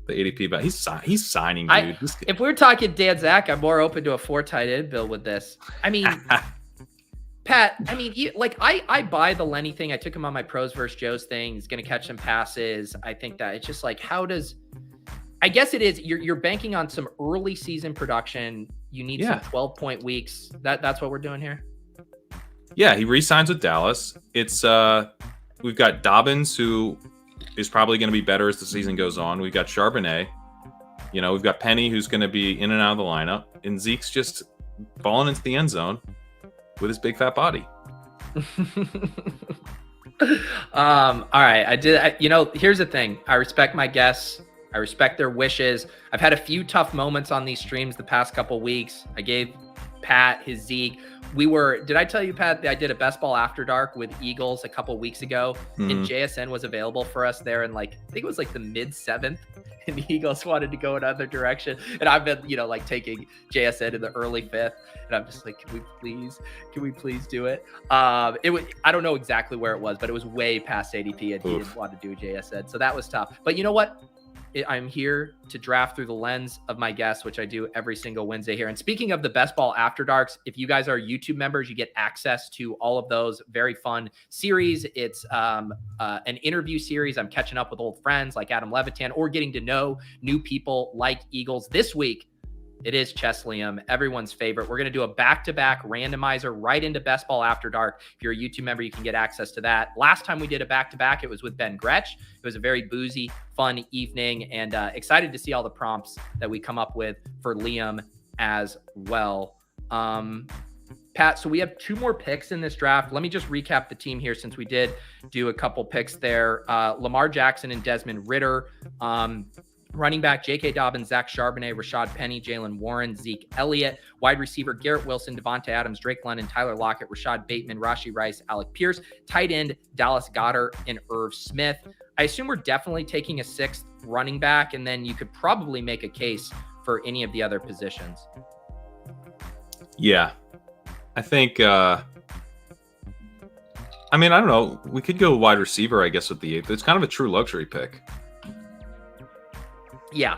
ADP back. He's signing, dude. If we're talking Dan Zack, I'm more open to a 4 tight end build with this. I mean, Pat. I mean, I buy the Lenny thing. I took him on my pros versus Joe's thing. He's going to catch some passes. I think that it's just like, how does? I guess it is. You're banking on some early season production. You need some 12-point weeks. That's what we're doing here. Yeah, he re-signs with Dallas. It's we've got Dobbins, who is probably going to be better as the season goes on. We've got Charbonnet. We've got Penny, who's going to be in and out of the lineup, and Zeke's just falling into the end zone with his big fat body. All right. Here's the thing. I respect my guests. I respect their wishes. I've had a few tough moments on these streams the past couple weeks. I gave Pat, his Zeke. Did I tell you, Pat, that I did a best ball after dark with Eagles a couple weeks ago, and JSN was available for us there in I think it was the mid 7th, and the Eagles wanted to go another direction. And I've been, taking JSN in the early 5th, and I'm just like, can we please do it? I don't know exactly where it was, but it was way past ADP, and he didn't want to do JSN. So that was tough. But you know what? I'm here to draft through the lens of my guests, which I do every single Wednesday here. And speaking of the Best Ball After Darks, if you guys are YouTube members, you get access to all of those very fun series. It's an interview series. I'm catching up with old friends like Adam Levitan or getting to know new people like Eagles. This week, it is Chesleyum, everyone's favorite. We're going to do a back-to-back randomizer right into Best Ball After Dark. If you're a YouTube member, you can get access to that. Last time we did a back-to-back, it was with Ben Gretsch. It was a very boozy, fun evening, and excited to see all the prompts that we come up with for Liam as well. Pat, so we have 2 more picks in this draft. Let me just recap the team here since we did do a couple picks there. Lamar Jackson and Desmond Ridder. Running back, J.K. Dobbins, Zach Charbonnet, Rashad Penny, Jalen Warren, Zeke Elliott. Wide receiver, Garrett Wilson, Davante Adams, Drake London, Tyler Lockett, Rashad Bateman, Rashee Rice, Alec Pierce. Tight end, Dallas Goedert, and Irv Smith. I assume we're definitely taking a 6th running back, and then you could probably make a case for any of the other positions. Yeah. I think, I don't know. We could go wide receiver, I guess, with the 8th. It's kind of a true luxury pick. Yeah.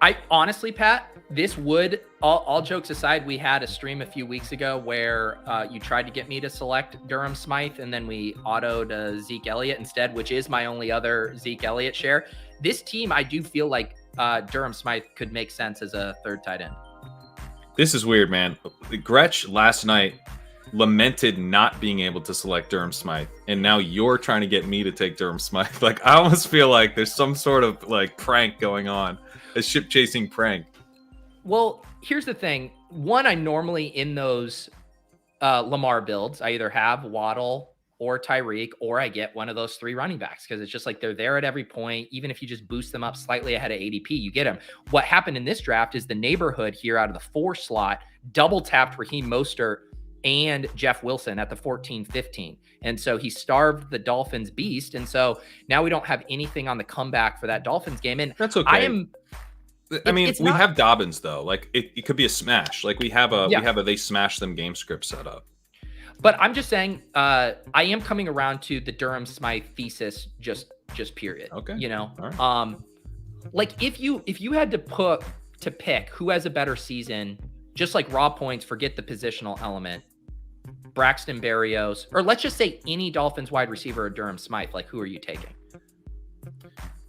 I honestly, Pat, this would, all jokes aside, we had a stream a few weeks ago where you tried to get me to select Durham Smythe, and then we autoed Zeke Elliott instead, which is my only other Zeke Elliott share. This team, I do feel like Durham Smythe could make sense as a 3rd tight end. This is weird, man. Gretsch last night lamented not being able to select Durham Smythe, and now you're trying to get me to take Durham Smythe. I almost feel like there's some sort of prank going on, a ship chasing prank. Well, here's the thing. One, I normally in those Lamar builds, I either have Waddle or Tyreek, or I get one of those 3 running backs because it's just they're there at every point. Even if you just boost them up slightly ahead of ADP, you get them. What happened in this draft is the neighborhood here out of the 4 slot double tapped Raheem Mostert and Jeff Wilson at the 14-15. And so he starved the Dolphins beast. And so now we don't have anything on the comeback for that Dolphins game. And that's okay. We have Dobbins though. It could be a smash. We have a they smash them game script set up. But I'm just saying, I am coming around to the Durham Smythe thesis just period. Okay. All right. If you had to pick who has a better season, just like raw points, forget the positional element. Braxton Berrios, or let's just say any Dolphins wide receiver or Durham Smythe, who are you taking?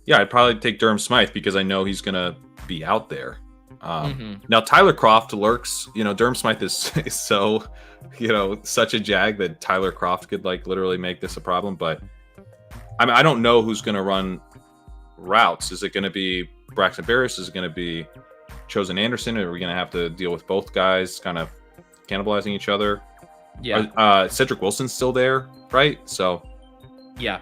Yeah, I'd probably take Durham Smythe because I know he's going to be out there. Now, Tyler Kroft lurks. Durham Smythe is so, such a jag that Tyler Kroft could literally make this a problem. But I don't know who's going to run routes. Is it going to be Braxton Berrios? Is it going to be Chosen Anderson? Are we going to have to deal with both guys kind of cannibalizing each other? Yeah. Cedric Wilson's still there, right? So, yeah.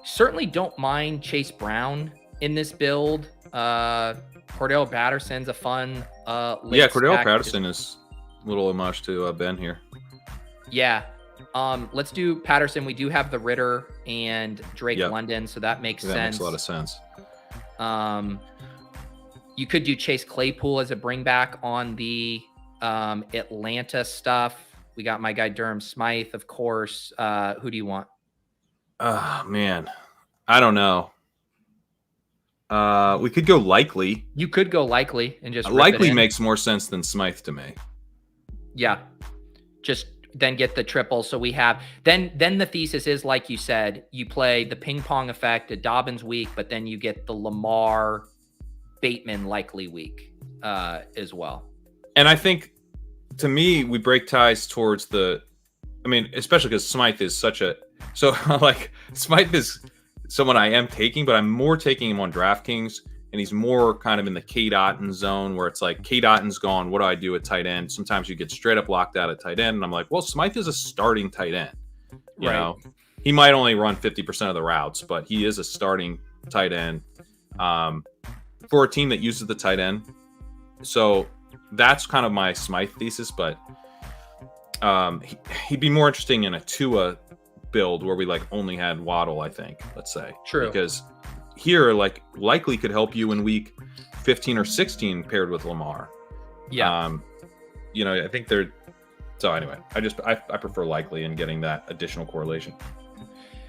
Certainly don't mind Chase Brown in this build. Cordell Patterson's a fun Cordell Patterson is a little homage to Ben here. Yeah. Let's do Patterson. We do have the Ridder and Drake London, so that makes sense. That makes a lot of sense. You could do Chase Claypool as a bring back on the Atlanta stuff. We got my guy Durham Smythe, of course. Who do you want? Oh, man. I don't know. We could go Likely. You could go Likely and just Likely makes more sense than Smythe to me. Yeah. Just then get the triple. So we have then the thesis is, like you said, you play the ping pong effect, a Dobbins week, but then you get the Lamar Bateman Likely week as well. And I think to me, we break ties towards especially because Smythe is Smythe is someone I am taking, but I'm more taking him on DraftKings, and he's more kind of in the Cade Otton zone where it's Cade Otton's gone. What do I do at tight end? Sometimes you get straight up locked out at tight end, and I'm like, well, Smythe is a starting tight end. You know, he might only run 50% of the routes, but he is a starting tight end for a team that uses the tight end. So that's kind of my Smythe thesis, but he'd be more interesting in a Tua build where we like only had Waddle, I think, let's say. True. Because here, like, likely could help you in week 15 or 16 paired with Lamar. Yeah. You know, I think they're, so anyway, I prefer likely in getting that additional correlation.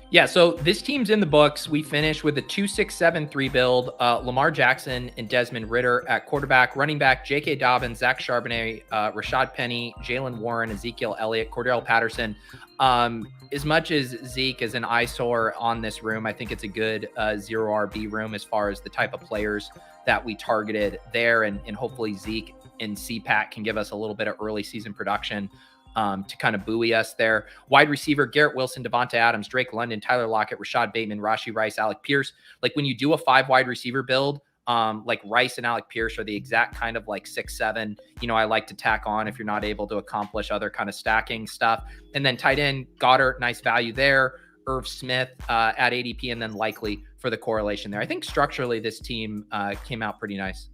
Yeah, so this team's in the books. We finished with a 2-6-7-3 build. Lamar Jackson and Desmond Ridder at quarterback, running back, J.K. Dobbins, Zach Charbonnet, Rashad Penny, Jalen Warren, Ezekiel Elliott, Cordell Patterson. As much as Zeke is an eyesore on this room, I think it's a good zero RB room as far as the type of players that we targeted there. And hopefully Zeke and CPAC can give us a little bit of early season production to kind of buoy us there. Wide receiver, Garrett Wilson, Davante Adams, Drake London, Tyler Lockett, Rashad Bateman, Rashee Rice, Alec Pierce. Like when you do a 5 wide receiver build, like Rice and Alec Pierce are the exact kind of like 6-7, you know, I like to tack on if you're not able to accomplish other kind of stacking stuff. And then tight end, Goddard, nice value there. Irv Smith at ADP, and then likely for the correlation there. I think structurally this team came out pretty nice.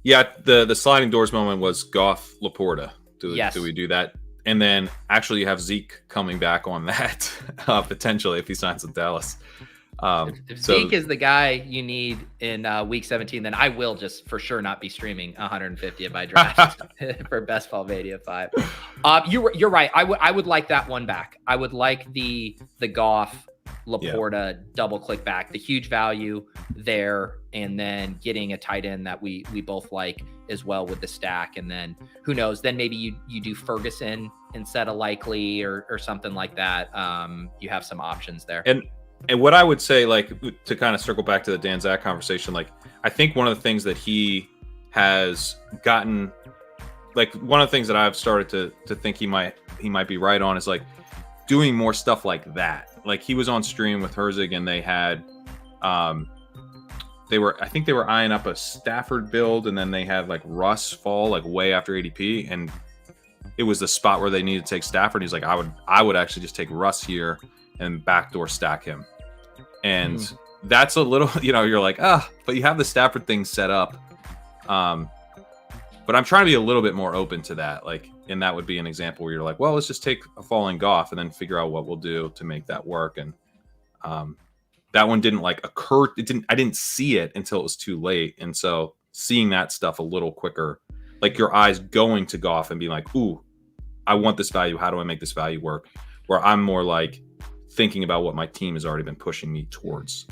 Yeah, the sliding doors moment was Goff Laporta. Yes. Do we do that? And then actually you have Zeke coming back on that potentially if he signs with Dallas. If Zeke is the guy you need in week 17, then I will just for sure not be streaming 150 of my draft for Best Ball Mania 5. You're right. I would like that one back. I would like the Goff Laporta double click back, the huge value there, and then getting a tight end that we both like as well with the stack. And then who knows, then maybe you do Ferguson instead of likely or something like that. You have some options there. And what I would say, like, to kind of circle back to the Dan Zack conversation, like, I think one of the things that he has gotten, like, one of the things that I've started to think he might be right on is like doing more stuff like that. Like he was on stream with Herzig and they had, I think they were eyeing up a Stafford build, and then they had like Russ fall like way after ADP, and it was the spot where they needed to take Stafford. He's like, I would actually just take Russ here and backdoor stack him. And that's a little, you know, you're like, but you have the Stafford thing set up. But I'm trying to be a little bit more open to that. Like, and that would be an example where you're like, well, let's just take a falling Goff and then figure out what we'll do to make that work. And that one didn't like occur. I didn't see it until it was too late. And so seeing that stuff a little quicker, like your eyes going to Goff and being like, ooh, I want this value. How do I make this value work? Where I'm more like thinking about what my team has already been pushing me towards.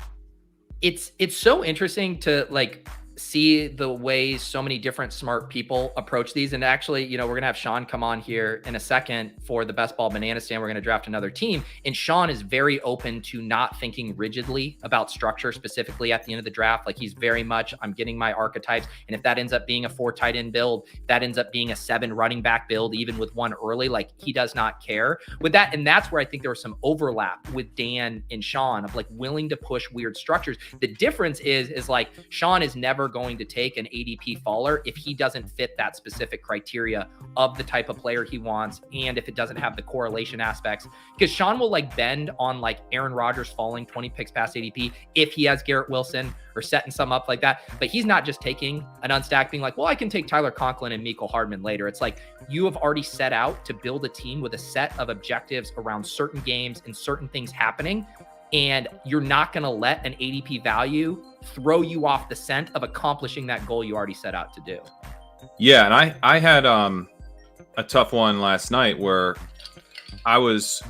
It's so interesting to like see the ways so many different smart people approach these. And actually, you know, we're going to have Shawn come on here in a second for the Best Ball Banana Stand. We're going to draft another team. And Shawn is very open to not thinking rigidly about structure specifically at the end of the draft. Like he's very much, I'm getting my archetypes. And if that ends up being a 4 tight end build, that ends up being a 7 running back build, even with 1 early, like he does not care with that. And that's where I think there was some overlap with Dan and Shawn of like willing to push weird structures. The difference is like Shawn is never going to take an ADP faller if he doesn't fit that specific criteria of the type of player he wants, and if it doesn't have the correlation aspects, because Shawn will like bend on like Aaron Rodgers falling 20 picks past ADP if he has Garrett Wilson or setting some up like that. But he's not just taking an unstack being like, well, I can take Tyler Conklin and Mecole Hardman later. It's like you have already set out to build a team with a set of objectives around certain games and certain things happening. And you're not going to let an ADP value throw you off the scent of accomplishing that goal you already set out to do. Yeah, and I had a tough one last night where I was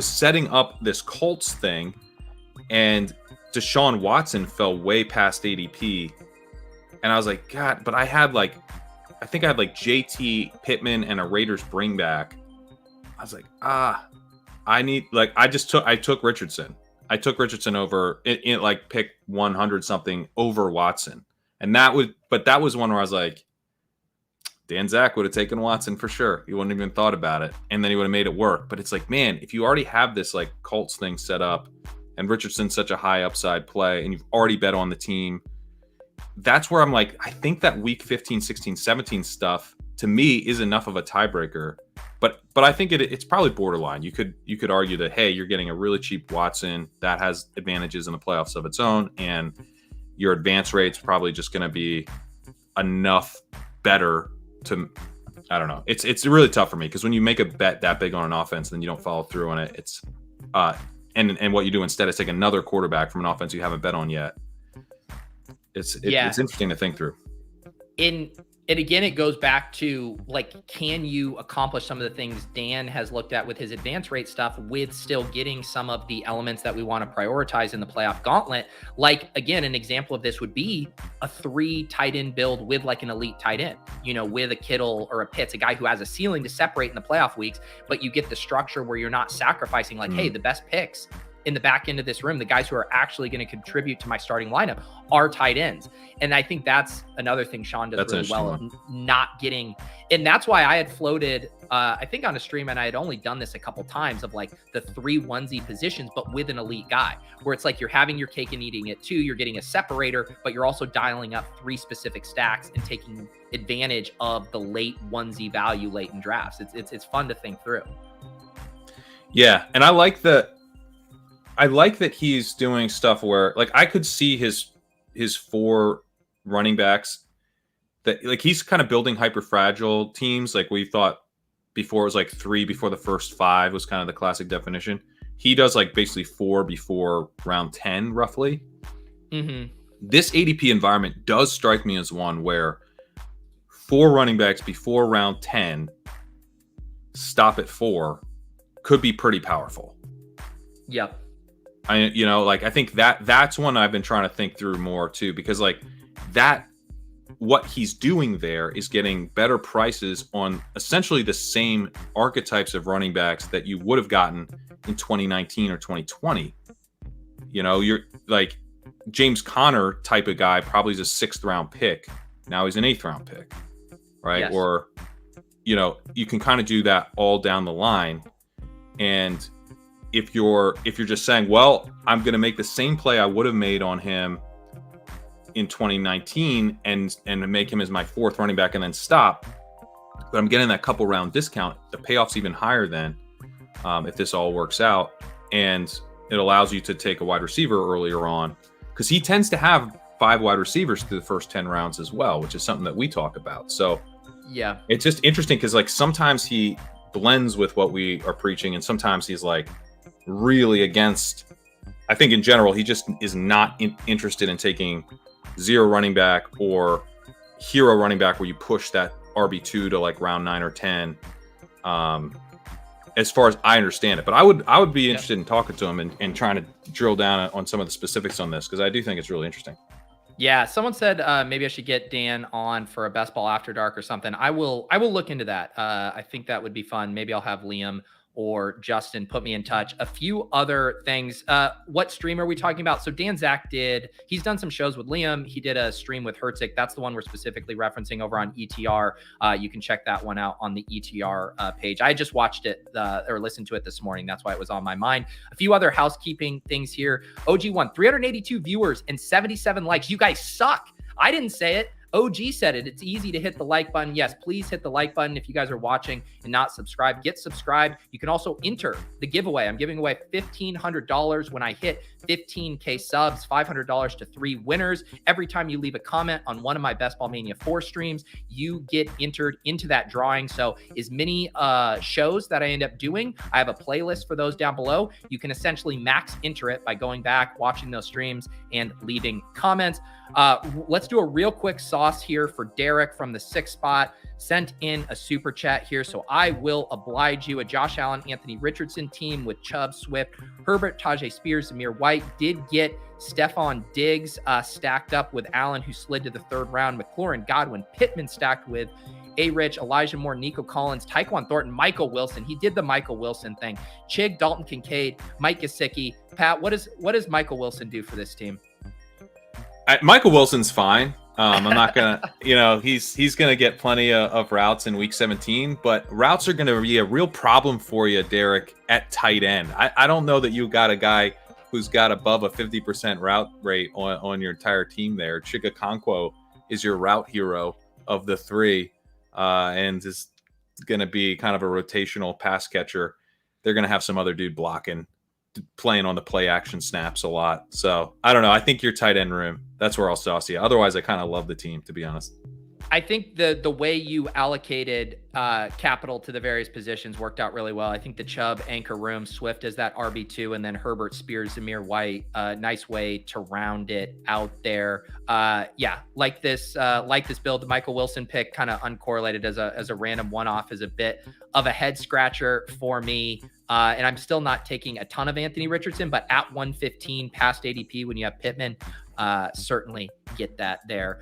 setting up this Colts thing, and Deshaun Watson fell way past ADP, and I was like, God, but I think I had like JT Pittman and a Raiders bring back. I was like, I took Richardson. I took Richardson over in like pick 100 something over Watson. And that was one where I was like, Dan Zack would have taken Watson for sure. He wouldn't even thought about it. And then he would have made it work. But it's like, man, if you already have this like Colts thing set up and Richardson's such a high upside play and you've already bet on the team, that's where I'm like, I think that week 15, 16, 17 stuff to me is enough of a tiebreaker. But I think it's probably borderline. You could argue that, hey, you're getting a really cheap Watson that has advantages in the playoffs of its own, and your advance rate's probably just going to be enough better to, I don't know. It's really tough for me because when you make a bet that big on an offense, then you don't follow through on it. It's and what you do instead is take another quarterback from an offense you haven't bet on yet. It's interesting to think through. And again, it goes back to, like, can you accomplish some of the things Dan has looked at with his advance rate stuff with still getting some of the elements that we want to prioritize in the playoff gauntlet? Like, again, an example of this would be a 3 tight end build with like an elite tight end, with a Kittle or a Pitts, a guy who has a ceiling to separate in the playoff weeks, but you get the structure where you're not sacrificing hey, the best picks in the back end of this room, the guys who are actually going to contribute to my starting lineup are tight ends. And I think that's another thing Shawn does really well of not getting, and that's why I had floated, I think on a stream, and I had only done this a couple times, of like the 3 onesie positions, but with an elite guy, where it's like you're having your cake and eating it too. You're getting a separator, but you're also dialing up 3 specific stacks and taking advantage of the late onesie value late in drafts. It's fun to think through. Yeah. And I like that he's doing stuff where, like, I could see his 4 running backs that, like, he's kind of building hyper fragile teams. Like we thought before, it was like 3 before the first 5 was kind of the classic definition. He does like basically 4 before round 10, roughly. Mm-hmm. This ADP environment does strike me as one where 4 running backs before round 10, stop at 4, could be pretty powerful. Yep. I think that's one I've been trying to think through more too, because like that, what he's doing there is getting better prices on essentially the same archetypes of running backs that you would have gotten in 2019 or 2020. You're like James Conner type of guy, probably is a 6th round pick. Now he's an 8th round pick, right? Yes. Or, you can kind of do that all down the line. And if you're just saying, well, I'm going to make the same play I would have made on him in 2019 and make him as my 4th running back and then stop, but I'm getting that couple round discount, the payoff's even higher then if this all works out. And it allows you to take a wide receiver earlier on, because he tends to have 5 wide receivers through the first 10 rounds as well, which is something that we talk about. So yeah, it's just interesting because like sometimes he blends with what we are preaching, and sometimes he's like really against. I think in general he just is not interested in taking 0 running back or hero running back where you push that RB2 to like round 9 or 10, as far as I understand it. But I would be interested in talking to him and trying to drill down on some of the specifics on this, because I do think it's really interesting. Yeah, someone said maybe I should get Dan on for a Best Ball After Dark or something. I will look into that. I think that would be fun. Maybe I'll have Liam or Justin put me in touch. A few other things. What stream are we talking about? So Dan Zack he's done some shows with Liam. He did a stream with Hertzik. That's the one we're specifically referencing over on ETR. You can check that one out on the ETR page. I just watched it or listened to it this morning. That's why it was on my mind. A few other housekeeping things here. OG1, 382 viewers and 77 likes. You guys suck. I didn't say it. OG said it. It's easy to hit the like button. Yes, please hit the like button if you guys are watching and not subscribed. Get subscribed. You can also enter the giveaway. I'm giving away $1,500 when I hit 15K subs, $500 to 3 winners. Every time you leave a comment on one of my Best Ball Mania 4 streams, you get entered into that drawing. So as many shows that I end up doing, I have a playlist for those down below. You can essentially max enter it by going back, watching those streams, and leaving comments. Let's do a real quick sauce here for Derek from the 6th spot. Sent in a super chat here, so I will oblige you. A Josh Allen, Anthony Richardson team with Chubb, Swift, Herbert, Tajay Spears, Zamir White. Did get Stephon Diggs stacked up with Allen, who slid to the 3rd round. McLaurin, Godwin, Pittman stacked with A-Rich, Elijah Moore, Nico Collins, Tyquan Thornton, Michael Wilson. He did the Michael Wilson thing. Chig, Dalton Kincaid, Mike Gesicki. Pat, what does Michael Wilson do for this team? Michael Wilson's fine. I'm not gonna, he's gonna get plenty of routes in week 17, but routes are gonna be a real problem for you, Derek, at tight end. I don't know that you got a guy who's got above a 50% route rate on your entire team there. Chig Okonkwo is your route hero of the 3, and is gonna be kind of a rotational pass catcher. They're gonna have some other dude blocking, playing on the play action snaps a lot. So I don't know. I think your tight end room, that's where I'll sauce you. Otherwise, I kind of love the team, to be honest. I think the way you allocated capital to the various positions worked out really well. I think the Chubb anchor room, Swift as that RB2, and then Herbert, Spears, Zamir White. Nice way to round it out there. Yeah, like this build. The Michael Wilson pick, kind of uncorrelated as a random one-off, is a bit of a head scratcher for me. And I'm still not taking a ton of Anthony Richardson, but at 115 past ADP when you have Pittman, certainly get that there.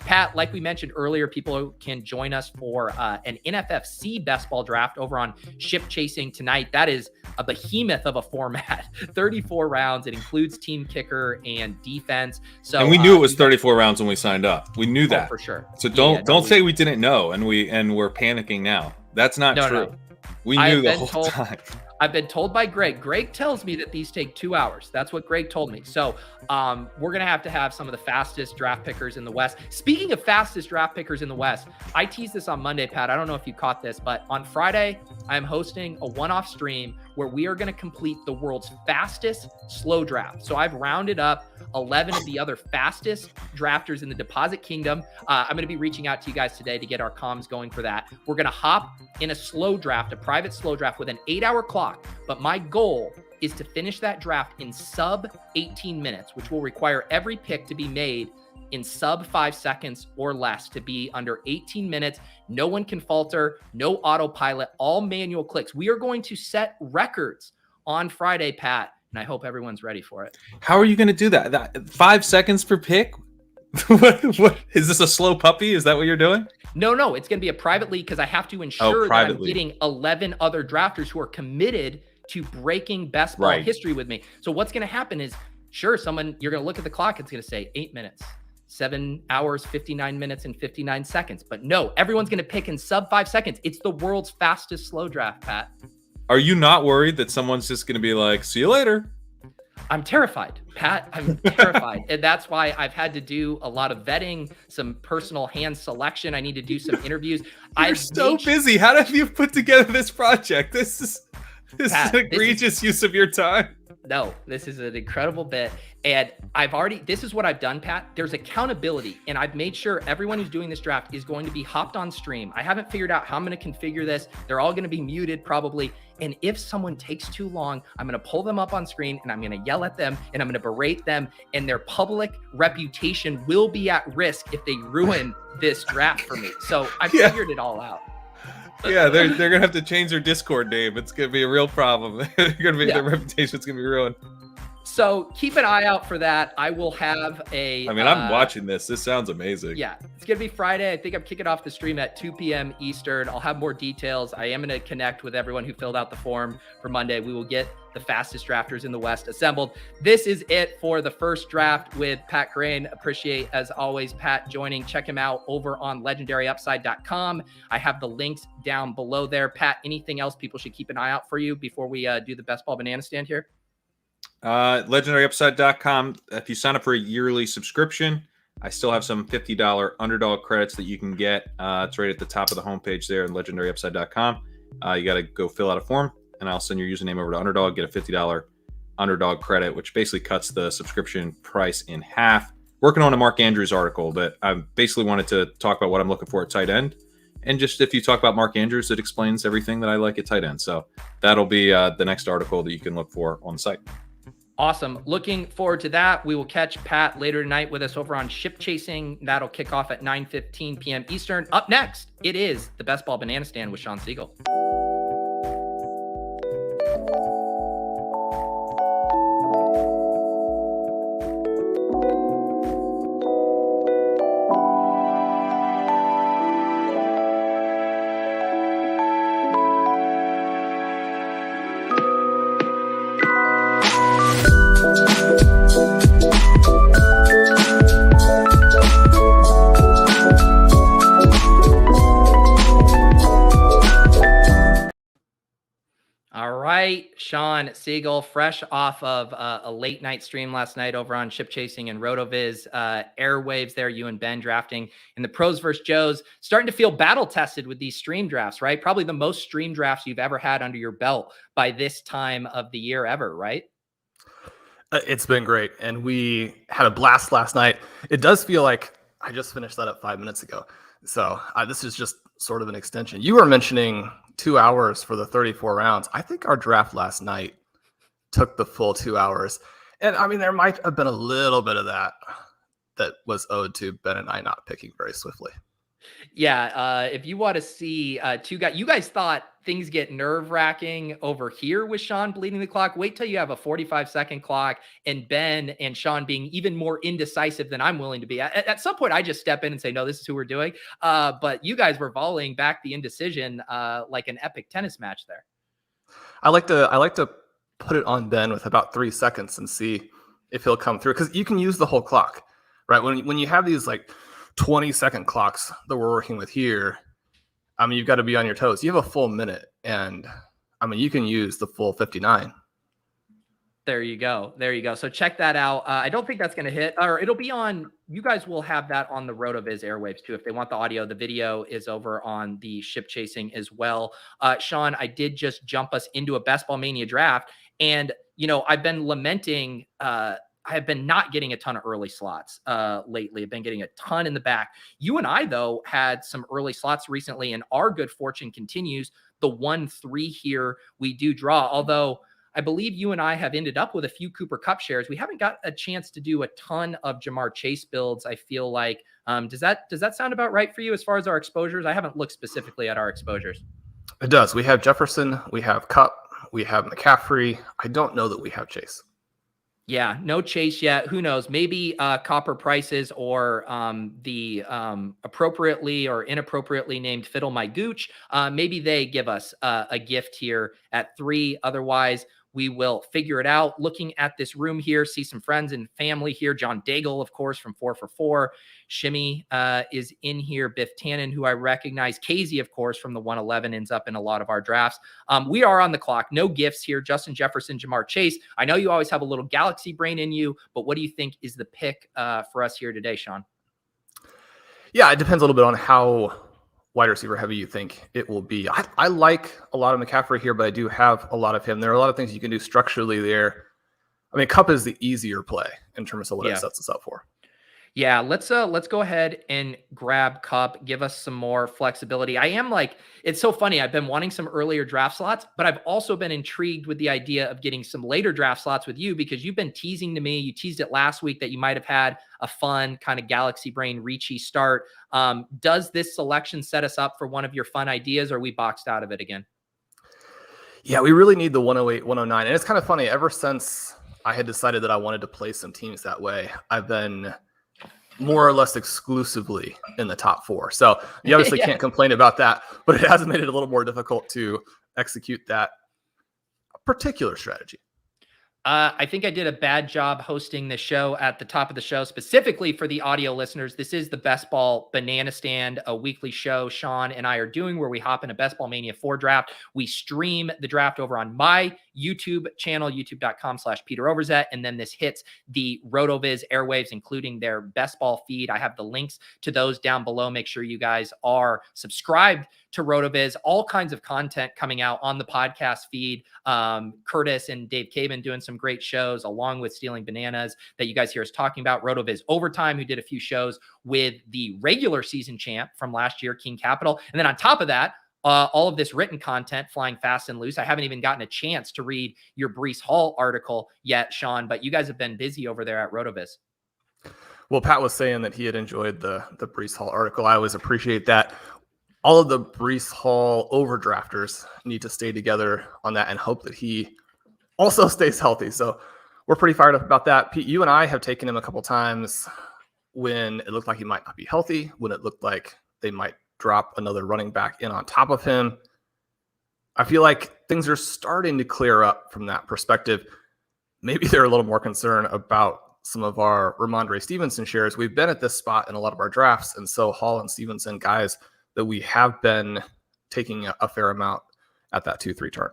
Pat, like we mentioned earlier, people can join us for an NFFC best ball draft over on Ship Chasing tonight. That is a behemoth of a format, 34 rounds. It includes team kicker and defense. So, and we knew it was 34 rounds when we signed up. We knew that for sure. So don't say we didn't know and we're panicking now. That's not true. No. We knew the whole time. I've been told by Greg. Greg tells me that these take 2 hours. That's what Greg told me. So we're going to have some of the fastest draft pickers in the West. Speaking of fastest draft pickers in the West, I teased this on Monday, Pat. I don't know if you caught this, but on Friday, I'm hosting a one-off stream where we are going to complete the world's fastest slow draft. So I've rounded up 11 of the other fastest drafters in the Deposit Kingdom. I'm going to be reaching out to you guys today to get our comms going for that. We're going to hop in a slow draft, a private slow draft with an 8-hour clock. But my goal is to finish that draft in sub 18 minutes, which will require every pick to be made in sub 5 seconds or less, to be under 18 minutes. No one can falter, no autopilot, all manual clicks. We are going to set records on Friday, Pat, and I hope everyone's ready for it. How are you going to do that? 5 seconds per pick? What is this, a slow puppy? Is that what you're doing? No, it's going to be a private league because I have to ensure that I'm getting 11 other drafters who are committed to breaking best ball history with me. So what's going to happen is, sure, you're going to look at the clock. It's going to say 8 minutes, 7 hours, 59 minutes, and 59 seconds. But no, everyone's going to pick in sub 5 seconds. It's the world's fastest slow draft, Pat. Are you not worried that someone's just going to be like, see you later? I'm terrified, Pat. I'm terrified. And that's why I've had to do a lot of vetting, some personal hand selection. I need to do some interviews. You're so busy. How have you put together this project? This is an egregious use of your time. No, this is an incredible bit. And this is what I've done, Pat. There's accountability. And I've made sure everyone who's doing this draft is going to be hopped on stream. I haven't figured out how I'm going to configure this. They're all going to be muted probably. And if someone takes too long, I'm going to pull them up on screen and I'm going to yell at them and I'm going to berate them. And their public reputation will be at risk if they ruin this draft for me. So I figured it all out. Yeah, they're gonna have to change their Discord name. It's gonna be a real problem. Their reputation's gonna be ruined. So keep an eye out for that. I will have I'm watching this. This sounds amazing. Yeah, it's going to be Friday. I think I'm kicking off the stream at 2 p.m. Eastern. I'll have more details. I am going to connect with everyone who filled out the form for Monday. We will get the fastest drafters in the West assembled. This is it for the first draft with Pat Crane. Appreciate, as always, Pat joining. Check him out over on legendaryupside.com. I have the links down below there. Pat, anything else people should keep an eye out for you before we do the best ball banana stand here? Legendaryupside.com. If you sign up for a yearly subscription, I still have some $50 underdog credits that you can get. It's right at the top of the homepage there in legendaryupside.com. You got to go fill out a form, and I'll send your username over to Underdog, get a $50 underdog credit, which basically cuts the subscription price in half. Working on a Mark Andrews article, but I basically wanted to talk about what I'm looking for at tight end. And just if you talk about Mark Andrews, it explains everything that I like at tight end. So that'll be the next article that you can look for on the site. Awesome. Looking forward to that. We will catch Pat later tonight with us over on Ship Chasing. That'll kick off at 9:15 p.m. Eastern. Up next, it is the Best Ball Banana Stand with Shawn Siegel. Shawn Siegel, fresh off of a late night stream last night over on Ship Chasing and RotoViz airwaves there, you and Ben drafting in the Pros vs. Joes, starting to feel battle tested with these stream drafts, right? Probably the most stream drafts you've ever had under your belt by this time of the year ever, right? It's been great. And we had a blast last night. It does feel like I just finished that up 5 minutes ago. So this is just sort of an extension. You were mentioning 2 hours for the 34 rounds. I think our draft last night took the full 2 hours. And I mean, there might have been a little bit of that was owed to Ben and I not picking very swiftly. Yeah, if you want to see two guys, you guys thought things get nerve-wracking over here with Shawn bleeding the clock. Wait till you have a 45-second clock and Ben and Shawn being even more indecisive than I'm willing to be. At some point, I just step in and say, no, this is who we're doing. But you guys were volleying back the indecision like an epic tennis match there. I like to put it on Ben with about 3 seconds and see if he'll come through, because you can use the whole clock, right? When you have these like 20-second clocks that we're working with here, I mean, you've got to be on your toes. You have a full minute, and I mean, you can use the full 59. There you go. So check that out. I don't think that's going to hit, or it'll be on. You guys will have that on the RotoViz airwaves too. If they want the audio, the video is over on the Ship Chasing as well. Shawn, I did just jump us into a Best Ball Mania draft, and I've been lamenting. I have been not getting a ton of early slots lately. I've been getting a ton in the back. You and I, though, had some early slots recently, and our good fortune continues. The 1-3 here we do draw, although I believe you and I have ended up with a few Cooper Kupp shares. We haven't got a chance to do a ton of Jamar Chase builds, I feel like. Does that sound about right for you as far as our exposures? I haven't looked specifically at our exposures. It does. We have Jefferson, we have Kupp, we have McCaffrey. I don't know that we have Chase. Yeah, no Chase yet. Who knows? Maybe copper prices or the appropriately or inappropriately named Fiddle My Gooch. Maybe they give us a gift here at 3. Otherwise, we will figure it out. Looking at this room here, see some friends and family here. John Daigle, of course, from 4 for 4. Shimmy is in here. Biff Tannen, who I recognize. Casey, of course, from the 111, ends up in a lot of our drafts. We are on the clock. No gifts here. Justin Jefferson, Jamar Chase. I know you always have a little galaxy brain in you, but what do you think is the pick for us here today, Shawn? Yeah, it depends a little bit on how wide receiver heavy you think it will be. I like a lot of McCaffrey here, but I do have a lot of him. There are a lot of things you can do structurally there. I mean, Kupp is the easier play in terms of what it sets us up for. Yeah, let's go ahead and grab Kupp, give us some more flexibility. It's so funny. I've been wanting some earlier draft slots, but I've also been intrigued with the idea of getting some later draft slots with you, because you've been teasing to me. You teased it last week that you might have had a fun kind of galaxy brain reachy start. Does this selection set us up for one of your fun ideas, or are we boxed out of it again? Yeah, we really need the 108, 109. And it's kind of funny. Ever since I had decided that I wanted to play some teams that way, I've been more or less exclusively in the top 4. So you obviously can't complain about that, but it has made it a little more difficult to execute that particular strategy. I think I did a bad job hosting the show at the top of the show, specifically for the audio listeners. This is the Best Ball Banana Stand, a weekly show Shawn and I are doing where we hop in a Best Ball Mania 4 draft. We stream the draft over on my YouTube channel, youtube.com/Peter Overzet. And then this hits the RotoViz airwaves, including their Best Ball feed. I have the links to those down below. Make sure you guys are subscribed to RotoViz. All kinds of content coming out on the podcast feed. Curtis and Dave Caban doing some great shows, along with Stealing Bananas that you guys hear us talking about. RotoViz Overtime, who did a few shows with the regular season champ from last year, King Capital. And then on top of that, all of this written content flying fast and loose. I haven't even gotten a chance to read your Breece Hall article yet, Shawn, but you guys have been busy over there at RotoViz. Well, Pat was saying that he had enjoyed the Breece Hall article. I always appreciate that. All of the Breece Hall overdrafters need to stay together on that and hope that he also stays healthy. So we're pretty fired up about that. Pete, you and I have taken him a couple times when it looked like he might not be healthy, when it looked like they might drop another running back in on top of him. I feel like things are starting to clear up from that perspective. Maybe they're a little more concerned about some of our Ramondre Stevenson shares. We've been at this spot in a lot of our drafts, and so Hall and Stevenson, guys that we have been taking a fair amount at that 2-3 turn.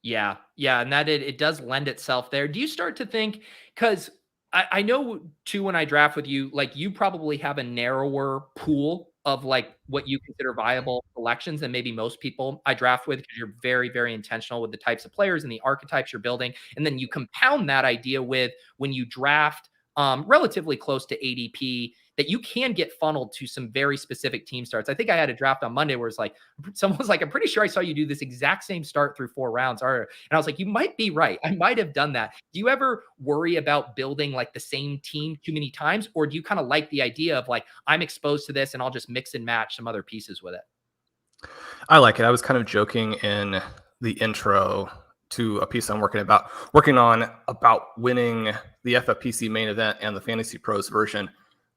Yeah. And that it does lend itself there. Do you start to think, because I know too, when I draft with you, like you probably have a narrower pool of like what you consider viable selections than maybe most people I draft with, because you're very, very intentional with the types of players and the archetypes you're building. And then you compound that idea with when you draft relatively close to ADP, that you can get funneled to some very specific team starts. I think I had a draft on Monday where it's like, someone was like, I'm pretty sure I saw you do this exact same start through 4 rounds. And I was like, you might be right. I might have done that. Do you ever worry about building like the same team too many times? Or do you kind of like the idea of like, I'm exposed to this and I'll just mix and match some other pieces with it? I like it. I was kind of joking in the intro to a piece I'm working on about winning the FFPC main event and the Fantasy Pros version,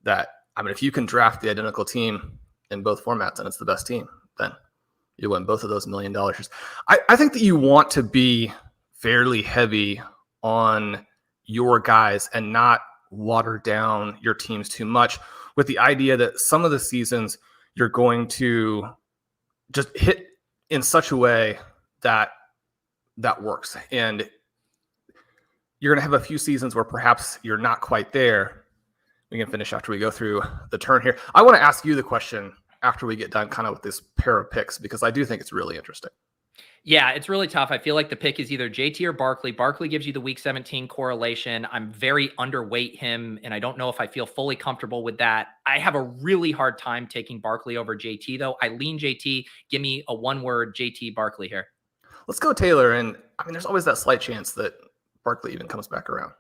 that, I mean, if you can draft the identical team in both formats and it's the best team, then you win both of those $1 million. I think that you want to be fairly heavy on your guys and not water down your teams too much, with the idea that some of the seasons you're going to just hit in such a way that works. And you're going to have a few seasons where perhaps you're not quite there. We can finish after we go through the turn here. I want to ask you the question after we get done kind of with this pair of picks, because I do think it's really interesting. Yeah, it's really tough. I feel like the pick is either JT or Barkley. Barkley gives you the week 17 correlation. I'm very underweight him, and I don't know if I feel fully comfortable with that. I have a really hard time taking Barkley over JT, though. I lean JT. Give me a one-word JT Barkley here. Let's go Taylor. And I mean, there's always that slight chance that Barkley even comes back around.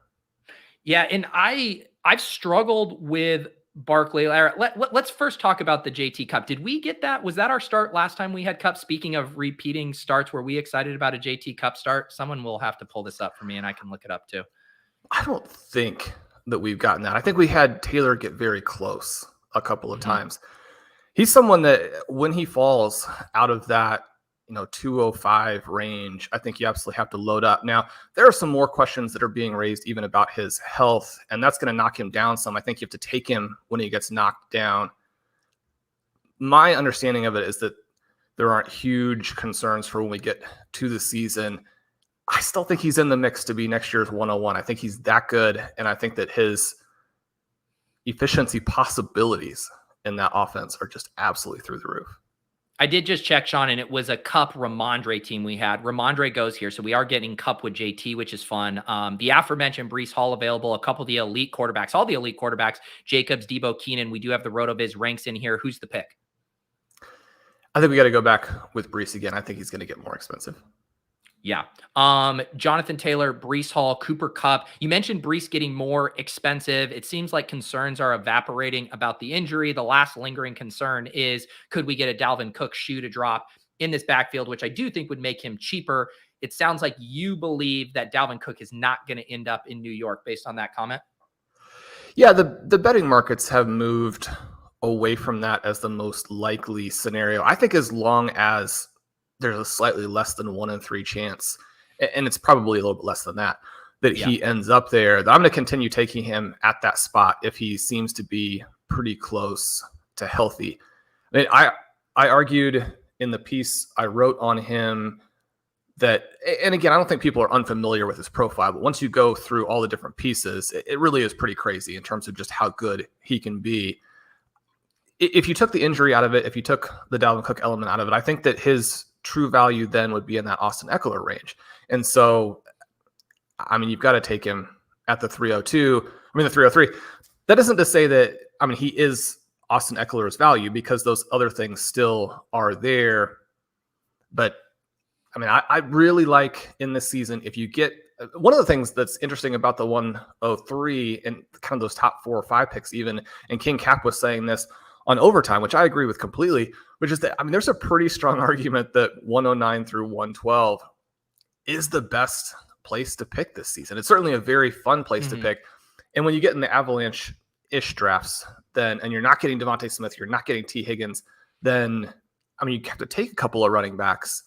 Yeah, and I've struggled with Barkley. Let's first talk about the JT Cup. Did we get that? Was that our start last time we had Cup? Speaking of repeating starts, were we excited about a JT Cup start? Someone will have to pull this up for me and I can look it up too. I don't think that we've gotten that. I think we had Taylor get very close a couple of times. He's someone that when he falls out of that 205 range, I think you absolutely have to load up. Now, there are some more questions that are being raised even about his health, and that's going to knock him down some. I think you have to take him when he gets knocked down. My understanding of it is that there aren't huge concerns for when we get to the season. I still think he's in the mix to be next year's 101. I think he's that good, and I think that his efficiency possibilities in that offense are just absolutely through the roof. I did just check, Shawn, and it was a Cup Ramondre team we had. Ramondre goes here, so we are getting Cup with JT, which is fun. The aforementioned Breece Hall available, a couple of the elite quarterbacks, all the elite quarterbacks, Jacobs, Debo, Keenan. We do have the RotoViz ranks in here. Who's the pick? I think we got to go back with Breece again. I think he's going to get more expensive. Yeah. Jonathan Taylor, Breece Hall, Cooper Kupp. You mentioned Breece getting more expensive. It seems like concerns are evaporating about the injury. The last lingering concern is, could we get a Dalvin Cook shoe to drop in this backfield, which I do think would make him cheaper. It sounds like you believe that Dalvin Cook is not going to end up in New York based on that comment. Yeah, the betting markets have moved away from that as the most likely scenario. I think as long as there's a slightly less than 1 in 3 chance, and it's probably a little bit less than that he ends up there, I'm going to continue taking him at that spot if he seems to be pretty close to healthy. I mean, I argued in the piece I wrote on him that, and again, I don't think people are unfamiliar with his profile, but once you go through all the different pieces, it really is pretty crazy in terms of just how good he can be. If you took the injury out of it, if you took the Dalvin Cook element out of it, I think that his true value then would be in that Austin Eckler range. And so, I mean, you've got to take him at the 302. I mean, the 303. That isn't to say that, I mean, he is Austin Eckler's value, because those other things still are there. But I mean, I really like in this season, if you get one of the things that's interesting about the 103 and kind of those top 4 or 5 picks even, and King Cap was saying this on Overtime, which I agree with completely, which is that, I mean, there's a pretty strong argument that 109 through 112 is the best place to pick this season. It's certainly a very fun place to pick. And when you get in the avalanche-ish drafts, then, and you're not getting Davante Smith, you're not getting T. Higgins, then, I mean, you have to take a couple of running backs.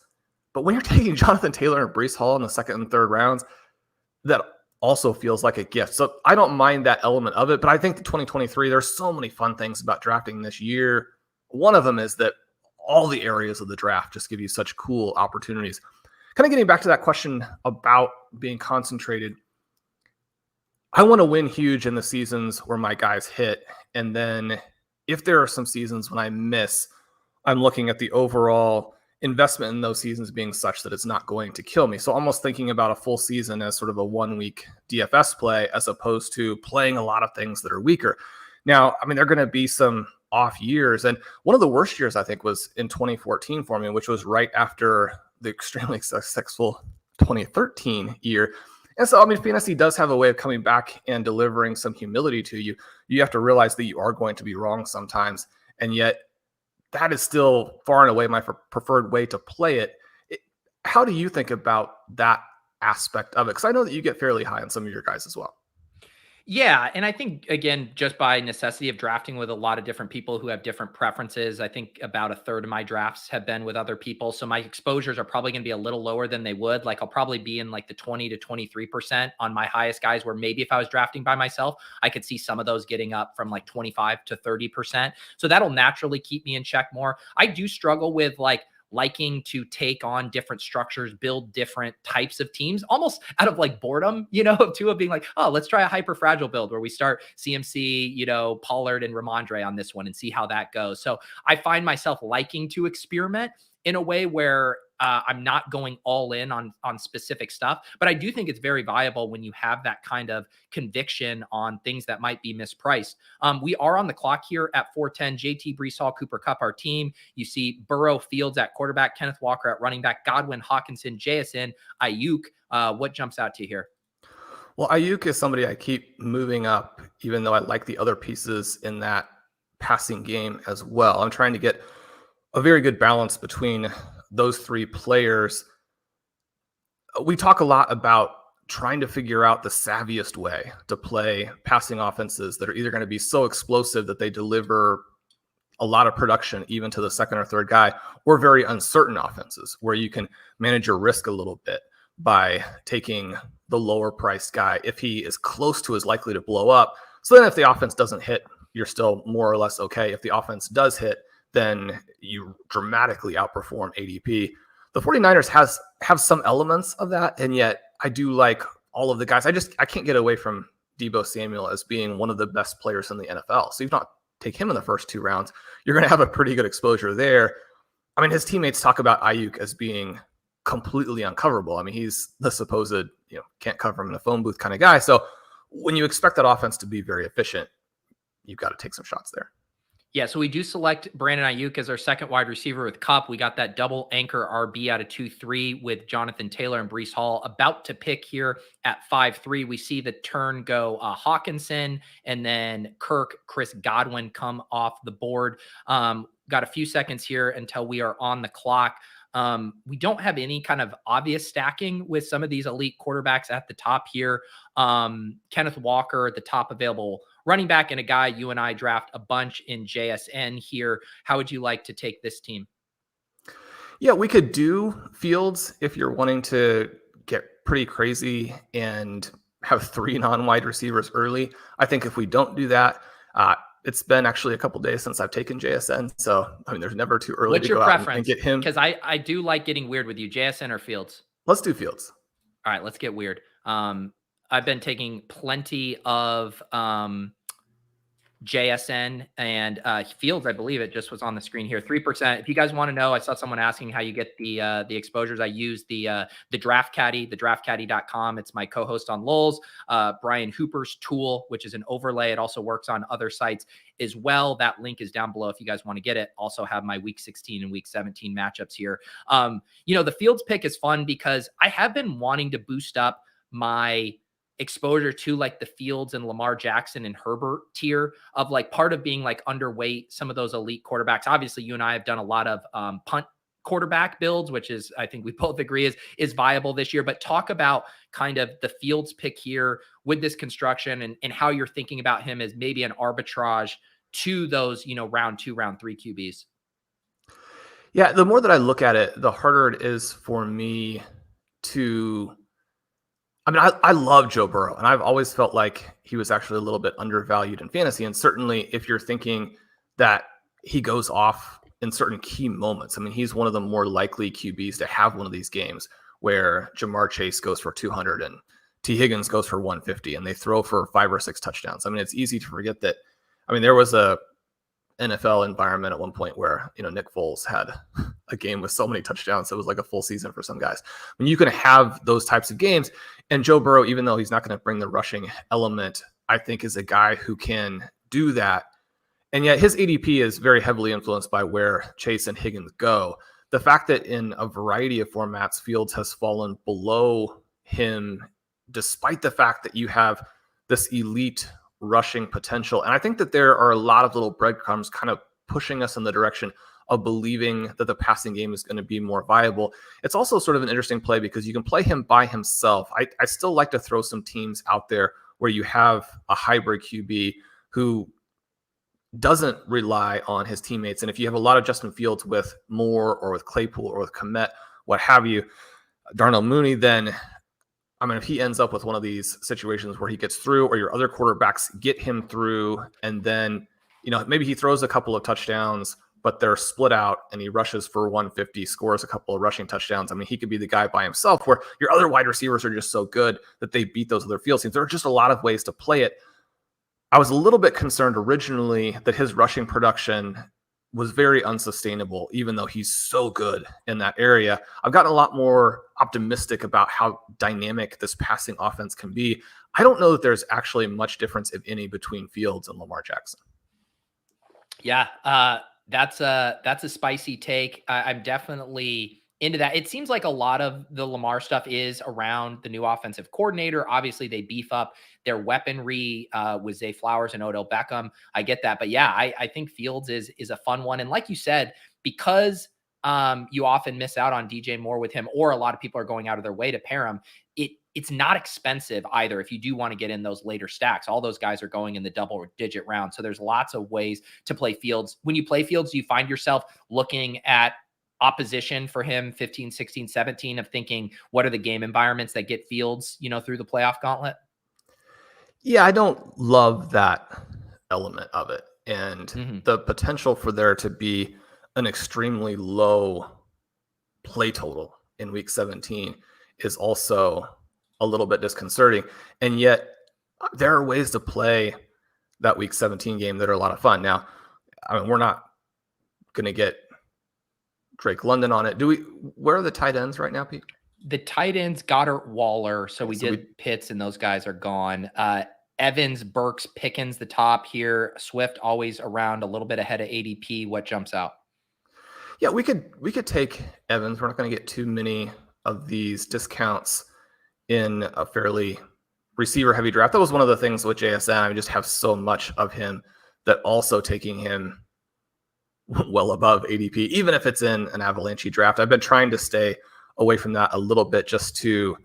But when you're taking Jonathan Taylor and Breece Hall in the 2nd and 3rd rounds, that also feels like a gift. So I don't mind that element of it, but I think the 2023, there's so many fun things about drafting this year. One of them is that all the areas of the draft just give you such cool opportunities. Kind of getting back to that question about being concentrated, I want to win huge in the seasons where my guys hit. And then if there are some seasons when I miss, I'm looking at the overall investment in those seasons being such that it's not going to kill me. So almost thinking about a full season as sort of a 1 week DFS play, as opposed to playing a lot of things that are weaker. Now, I mean, there are going to be some off years. And one of the worst years, I think, was in 2014 for me, which was right after the extremely successful 2013 year. And so, I mean, fantasy does have a way of coming back and delivering some humility to you. You have to realize that you are going to be wrong sometimes. And yet that is still far and away my preferred way to play it. How do you think about that aspect of it? Because I know that you get fairly high on some of your guys as well. Yeah. And I think, again, just by necessity of drafting with a lot of different people who have different preferences, I think about a third of my drafts have been with other people. So my exposures are probably going to be a little lower than they would. Like I'll probably be in like the 20 to 23% on my highest guys, where maybe if I was drafting by myself, I could see some of those getting up from like 25 to 30%. So that'll naturally keep me in check more. I do struggle with liking to take on different structures, build different types of teams, almost out of like boredom, of being like, oh, let's try a hyper fragile build where we start CMC, Pollard and Ramondre on this one and see how that goes. So I find myself liking to experiment in a way where I'm not going all in on specific stuff, but I do think it's very viable when you have that kind of conviction on things that might be mispriced. We are on the clock here at 4:10. JT, Breece Hall, Cooper Kupp, our team. You see Burrow, Fields at quarterback, Kenneth Walker at running back, Godwin, Hawkinson, JSN, Ayuk. What jumps out to you here? Well, Ayuk is somebody I keep moving up, even though I like the other pieces in that passing game as well. I'm trying to get a very good balance between those three players. We talk a lot about trying to figure out the savviest way to play passing offenses that are either going to be so explosive that they deliver a lot of production even to the second or third guy, or very uncertain offenses where you can manage your risk a little bit by taking the lower priced guy if he is close to as likely to blow up. So then if the offense doesn't hit, you're still more or less okay. If the offense does hit, then you dramatically outperform ADP. The 49ers have some elements of that, and yet I do like all of the guys. I can't get away from Deebo Samuel as being one of the best players in the NFL. So if you not take him in the first 2 rounds, you're going to have a pretty good exposure there. I mean, his teammates talk about Ayuk as being completely uncoverable. I mean, he's the supposed, can't cover him in a phone booth kind of guy. So when you expect that offense to be very efficient, you've got to take some shots there. Yeah, so we do select Brandon Ayuk as our second wide receiver with Kupp. We got that double anchor RB out of 2-3 with Jonathan Taylor and Breece Hall about to pick here at 5-3. We see the turn go Hawkinson and then Kirk, Chris Godwin come off the board. Got a few seconds here until we are on the clock. We don't have any kind of obvious stacking with some of these elite quarterbacks at the top here. Kenneth Walker, the top available running back, and a guy you and I draft a bunch in JSN here. How would you like to take this team? Yeah, we could do Fields if you're wanting to get pretty crazy and have 3 non-wide receivers early. I think if we don't do that, it's been actually a couple days since I've taken JSN. So, I mean, there's never too early to go out and get him. Because I do like getting weird with you. JSN or Fields? Let's do Fields. All right, let's get weird. I've been taking plenty of JSN and Fields. I believe it just was on the screen here. 3%. If you guys want to know, I saw someone asking how you get the exposures. I use the Draft Caddy, the draftcaddy.com. It's my co-host on Lulz, Brian Hooper's tool, which is an overlay. It also works on other sites as well. That link is down below if you guys want to get it. Also have my week 16 and week 17 matchups here. The Fields pick is fun because I have been wanting to boost up my exposure to like the Fields and Lamar Jackson and Herbert tier of like part of being like underweight some of those elite quarterbacks. Obviously, you and I have done a lot of punt quarterback builds, which is, I think we both agree is viable this year. But talk about kind of the Fields pick here with this construction and how you're thinking about him as maybe an arbitrage to those, round 2, round 3 QBs. Yeah, the more that I look at it, the harder it is for me to. I mean, I love Joe Burrow, and I've always felt like he was actually a little bit undervalued in fantasy. And certainly if you're thinking that he goes off in certain key moments, I mean, he's one of the more likely QBs to have one of these games where Jamar Chase goes for 200 and T. Higgins goes for 150 and they throw for 5 or 6 touchdowns. I mean, it's easy to forget that. I mean, there was a NFL environment at one point where, Nick Foles had a game with so many touchdowns. So it was like a full season for some guys. When you can have those types of games, and Joe Burrow, even though he's not going to bring the rushing element, I think is a guy who can do that. And yet his ADP is very heavily influenced by where Chase and Higgins go. The fact that in a variety of formats, Fields has fallen below him, despite the fact that you have this elite rushing potential. And I think that there are a lot of little breadcrumbs kind of pushing us in the direction of believing that the passing game is going to be more viable. It's also sort of an interesting play because you can play him by himself. I still like to throw some teams out there where you have a hybrid QB who doesn't rely on his teammates. And if you have a lot of Justin Fields with Moore or with Claypool or with Kmet, what have you, Darnell Mooney, then I mean, if he ends up with one of these situations where he gets through or your other quarterbacks get him through, and then, you know, maybe he throws a couple of touchdowns, but they're split out and he rushes for 150, scores a couple of rushing touchdowns. I mean, he could be the guy by himself where your other wide receivers are just so good that they beat those other field teams. There are just a lot of ways to play it. I was a little bit concerned originally that his rushing production was very unsustainable, even though he's so good in that area. I've gotten a lot more optimistic about how dynamic this passing offense can be. I don't know that there's actually much difference, if any, between Fields and Lamar Jackson. Yeah, that's a spicy take. I'm definitely into that. It seems like a lot of the Lamar stuff is around the new offensive coordinator. Obviously, they beef up their weaponry with Zay Flowers and Odell Beckham. I get that. But yeah, I think Fields is a fun one. And like you said, because you often miss out on DJ Moore with him, or a lot of people are going out of their way to pair him, it's not expensive either if you do want to get in those later stacks. All those guys are going in the double-digit round. So there's lots of ways to play Fields. When you play Fields, you find yourself looking at opposition for him 15, 16, 17 of thinking, what are the game environments that get Fields, you know, through the playoff gauntlet? Yeah, I don't love that element of it. And the potential for there to be an extremely low play total in week 17 is also a little bit disconcerting. And yet there are ways to play that week 17 game that are a lot of fun. Now, I mean, we're not going to get Drake London on it. Where are the tight ends right now, Pete? The tight ends, Goddard, Waller. So we did Pitts, and those guys are gone. Evans, Burks, Pickens, the top here. Swift always around a little bit ahead of ADP. What jumps out? Yeah, we could take Evans. We're not going to get too many of these discounts in a fairly receiver-heavy draft. That was one of the things with JSN. I just have so much of him that also taking him well above ADP, even if it's in an avalanche draft. I've been trying to stay away from that a little bit just to,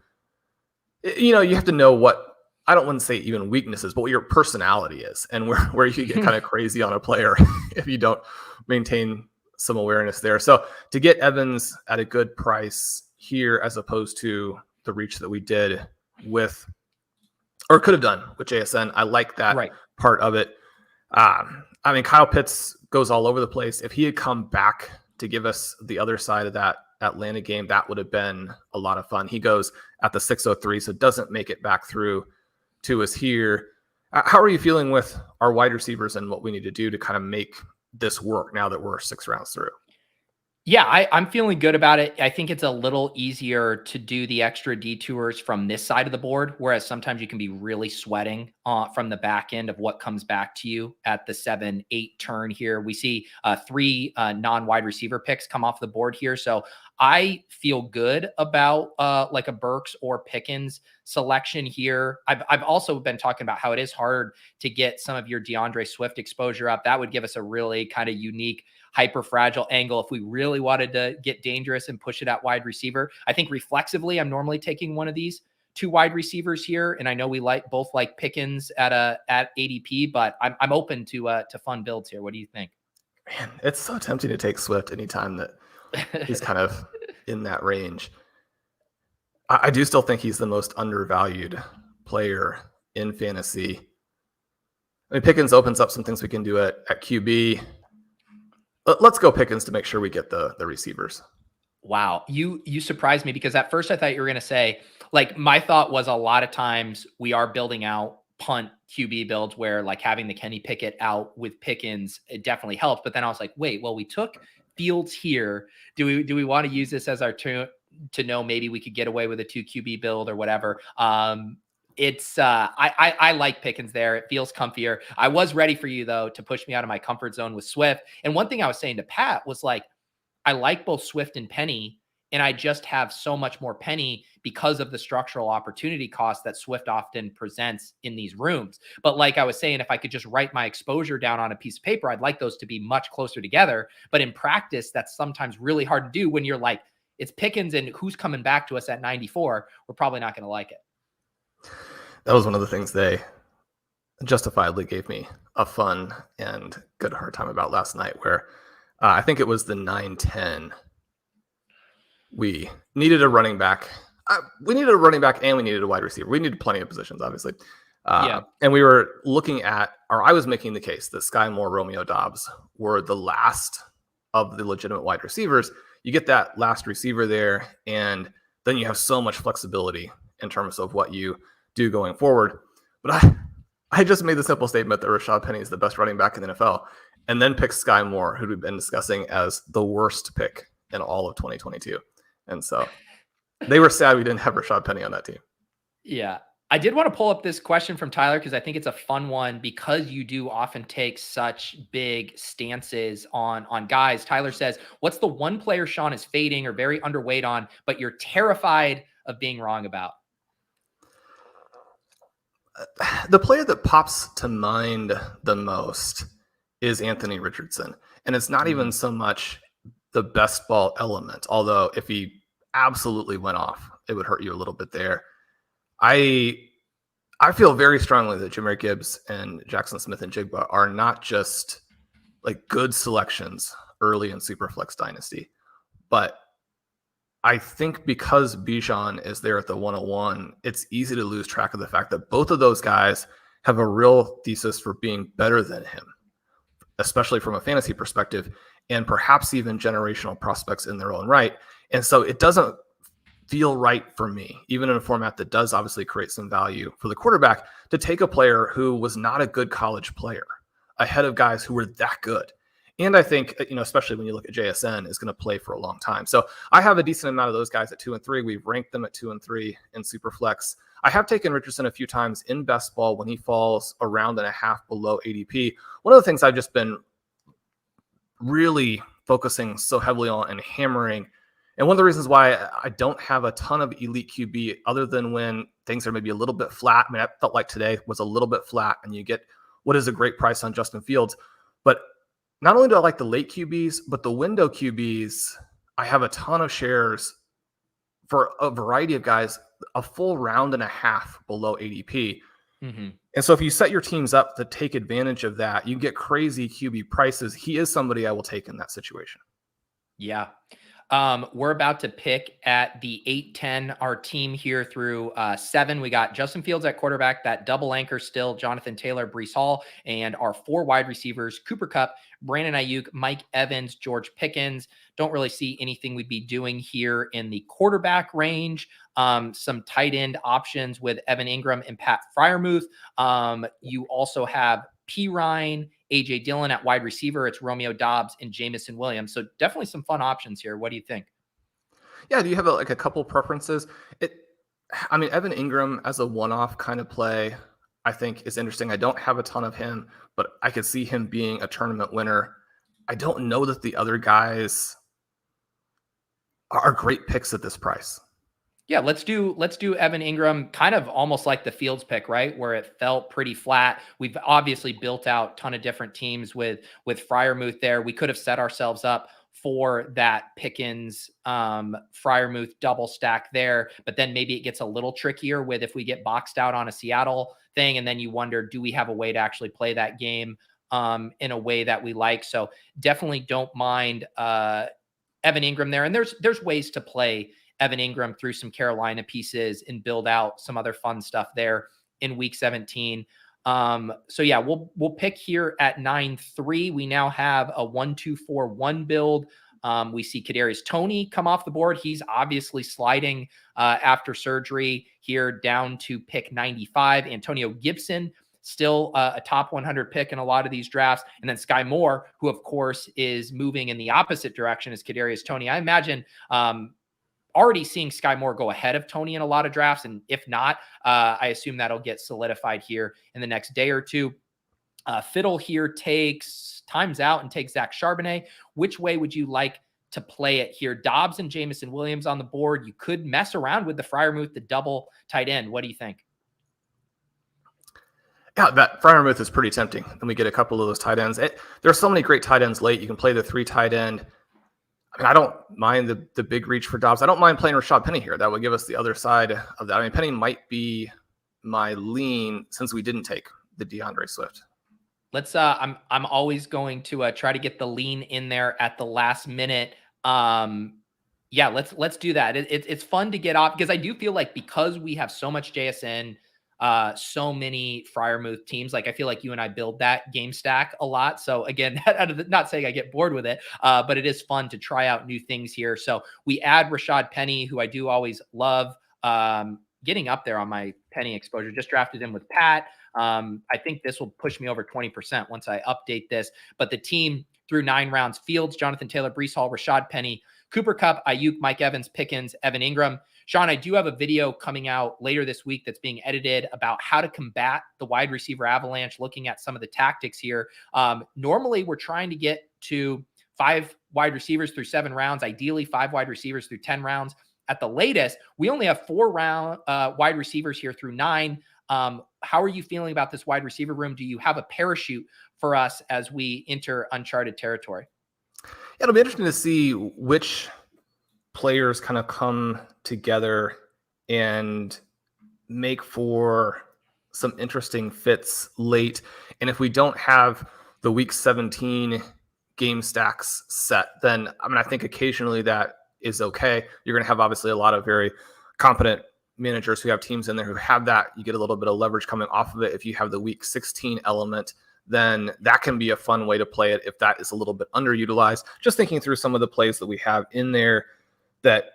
you know, you have to know what, I don't want to say even weaknesses, but what your personality is and where you get kind of crazy on a player if you don't maintain some awareness there. So to get Evans at a good price here, as opposed to the reach that we did with, or could have done with JSN, I like that part of it. I mean, Kyle Pitts goes all over the place. If he had come back to give us the other side of that Atlanta game, that would have been a lot of fun. He goes at the 603, so doesn't make it back through to us here. How are you feeling with our wide receivers and what we need to do to kind of make this work now that we're 6 rounds through? Yeah, I'm feeling good about it. I think it's a little easier to do the extra detours from this side of the board, whereas sometimes you can be really sweating from the back end of what comes back to you at the 7-8 turn here. We see 3 non-wide receiver picks come off the board here. So I feel good about like a Burks or Pickens selection here. I've also been talking about how it is hard to get some of your DeAndre Swift exposure up. That would give us a really kind of unique hyper fragile angle if we really wanted to get dangerous and push it at wide receiver. I think reflexively, I'm normally taking one of these 2 wide receivers here, and I know we both like Pickens at ADP, but I'm open to fun builds here. What do you think? Man, it's so tempting to take Swift anytime that he's kind of in that range. I do still think he's the most undervalued player in fantasy. I mean, Pickens opens up some things we can do at QB. Let's go Pickens to make sure we get the receivers. Wow. You surprised me, because at first I thought you were going to say, like, my thought was a lot of times we are building out punt QB builds where like having the Kenny Pickett out with Pickens, it definitely helps. But then I was like, wait, well, we took Fields here. Do we want to use this as our turn to know maybe we could get away with a 2 QB build or whatever? It's I like Pickens there. It feels comfier. I was ready for you though to push me out of my comfort zone with Swift. And one thing I was saying to Pat was like, I like both Swift and Penny, and I just have so much more Penny because of the structural opportunity cost that Swift often presents in these rooms. But like I was saying, if I could just write my exposure down on a piece of paper, I'd like those to be much closer together. But in practice, that's sometimes really hard to do when you're like, it's Pickens and who's coming back to us at 94. We're probably not going to like it. That was one of the things they justifiably gave me a fun and good hard time about last night, where I think it was the 9-10. We needed a running back. We needed a running back and we needed a wide receiver. We needed plenty of positions, obviously. And we were looking at, or I was making the case that Sky Moore, Romeo Doubs were the last of the legitimate wide receivers. You get that last receiver there, and then you have so much flexibility in terms of what you do going forward. But I just made the simple statement that Rashad Penny is the best running back in the NFL, and then picked Sky Moore, who we've been discussing as the worst pick in all of 2022. And so they were sad we didn't have Rashad Penny on that team. Yeah. I did want to pull up this question from Tyler because I think it's a fun one because you do often take such big stances on guys. Tyler says, what's the one player Shawn is fading or very underweight on, but you're terrified of being wrong about? The player that pops to mind the most is Anthony Richardson. And it's not even so much the best ball element, although if he absolutely went off, it would hurt you a little bit there. I feel very strongly that Jahmyr Gibbs and Jackson Smith-Njigba are not just like good selections early in Superflex Dynasty, but I think because Bijan is there at the 101, it's easy to lose track of the fact that both of those guys have a real thesis for being better than him, especially from a fantasy perspective, and perhaps even generational prospects in their own right. And so it doesn't feel right for me, even in a format that does obviously create some value for the quarterback, to take a player who was not a good college player ahead of guys who were that good. And I think, especially when you look at JSN, is going to play for a long time. So I have a decent amount of those guys at 2 and 3. We've ranked them at 2 and 3 in Superflex. I have taken Richardson a few times in best ball when he falls a round and a half below ADP. One of the things I've just been really focusing so heavily on and hammering, and one of the reasons why I don't have a ton of elite QB other than when things are maybe a little bit flat. I mean, I felt like today was a little bit flat and you get what is a great price on Justin Fields. But not only do I like the late QBs, but the window QBs, I have a ton of shares for a variety of guys, a full round and a half below ADP. Mm-hmm. And so if you set your teams up to take advantage of that, you get crazy QB prices. He is somebody I will take in that situation. Yeah. We're about to pick at the 8-10, our team here through 7. We got Justin Fields at quarterback, that double anchor still, Jonathan Taylor, Breece Hall, and our 4 wide receivers, Cooper Kupp, Brandon Ayuk, Mike Evans, George Pickens. Don't really see anything we'd be doing here in the quarterback range. Some tight end options with Evan Ingram and Pat Freiermuth. You also have P. Ryan, AJ Dillon at wide receiver. It's Romeo Doubs and Jamison Williams. So definitely some fun options here. What do you think? Yeah. Do you have a couple preferences? Evan Ingram as a one-off kind of play, I think is interesting. I don't have a ton of him, but I could see him being a tournament winner. I don't know that the other guys are great picks at this price. Yeah, let's do Evan Ingram, kind of almost like the Fields pick, right? Where it felt pretty flat. We've obviously built out a ton of different teams with Freiermuth there. We could have set ourselves up for that Pickens Freiermuth double stack there, but then maybe it gets a little trickier with if we get boxed out on a Seattle thing, and then you wonder, do we have a way to actually play that game in a way that we like? So definitely don't mind Evan Ingram there. And there's ways to play Evan Ingram through some Carolina pieces and build out some other fun stuff there in week 17. So yeah, we'll pick here at 9-3. We now have a 1-2-4-1 build. We see Kadarius Toney come off the board. He's obviously sliding after surgery here down to pick 95. Antonio Gibson still a top 100 pick in a lot of these drafts. And then Sky Moore, who of course is moving in the opposite direction as Kadarius Toney. I imagine already seeing Sky Moore go ahead of Toney in a lot of drafts. And if not, I assume that'll get solidified here in the next day or two. Fiddle here times out and takes Zach Charbonnet. Which way would you like to play it here? Dobbs and Jamison Williams on the board. You could mess around with the Freiermuth, the double tight end. What do you think? Yeah, that Freiermuth is pretty tempting. And we get a couple of those tight ends. There's so many great tight ends late. You can play the 3 tight end. I mean, I don't mind the big reach for Dobbs. I don't mind playing Rashad Penny here. That would give us the other side of that. I mean, Penny might be my lean since we didn't take the DeAndre Swift. Let's I'm always going to try to get the lean in there at the last minute. Yeah, let's do that. It's fun to get off because I do feel like because we have so much JSN, so many Freiermuth teams, like I feel like you and I build that game stack a lot. So again, not saying I get bored with it, but it is fun to try out new things here. So we add Rashad Penny, who I do always love, getting up there on my Penny exposure. Just drafted him with Pat. I think this will push me over 20% once I update this. But the team through 9 rounds: Fields, Jonathan Taylor, Breece Hall, Rashad Penny, Cooper Kupp, Ayuk, Mike Evans, Pickens, Evan Ingram. Shawn, I do have a video coming out later this week that's being edited about how to combat the wide receiver avalanche, looking at some of the tactics here. Normally, we're trying to get to 5 wide receivers through 7 rounds, ideally 5 wide receivers through 10 rounds. At the latest, we only have 4 wide receivers here through 9. How are you feeling about this wide receiver room? Do you have a parachute for us as we enter uncharted territory? It'll be interesting to see which players kind of come together and make for some interesting fits late. And if we don't have the week 17 game stacks set, then I think occasionally that is okay. You're going to have obviously a lot of very competent managers who have teams in there who have that. You get a little bit of leverage coming off of it. If you have the week 16 element, then that can be a fun way to play it if that is a little bit underutilized. Just thinking through some of the plays that we have in there that,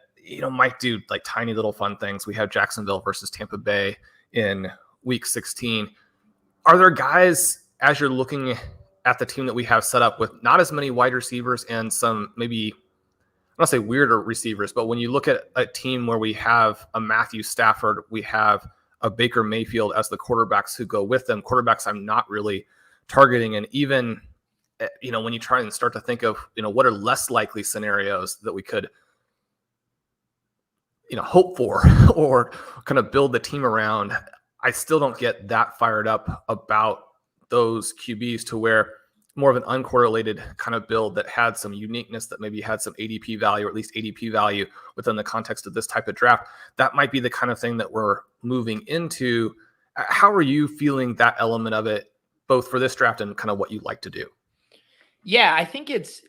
might do like tiny little fun things. We have Jacksonville versus Tampa Bay in week 16. Are there guys, as you're looking at the team that we have set up with not as many wide receivers and some maybe, I don't say weirder receivers, but when you look at a team where we have a Matthew Stafford, we have a Baker Mayfield as the quarterbacks who go with them, quarterbacks I'm not really targeting. And even, when you try and start to think of, what are less likely scenarios that we could, hope for or kind of build the team around, I still don't get that fired up about those QBs to where more of an uncorrelated kind of build that had some uniqueness, that maybe had some ADP value, or at least ADP value within the context of this type of draft. That might be the kind of thing that we're moving into. How are you feeling that element of it, both for this draft and kind of what you'd like to do? Yeah, I think it's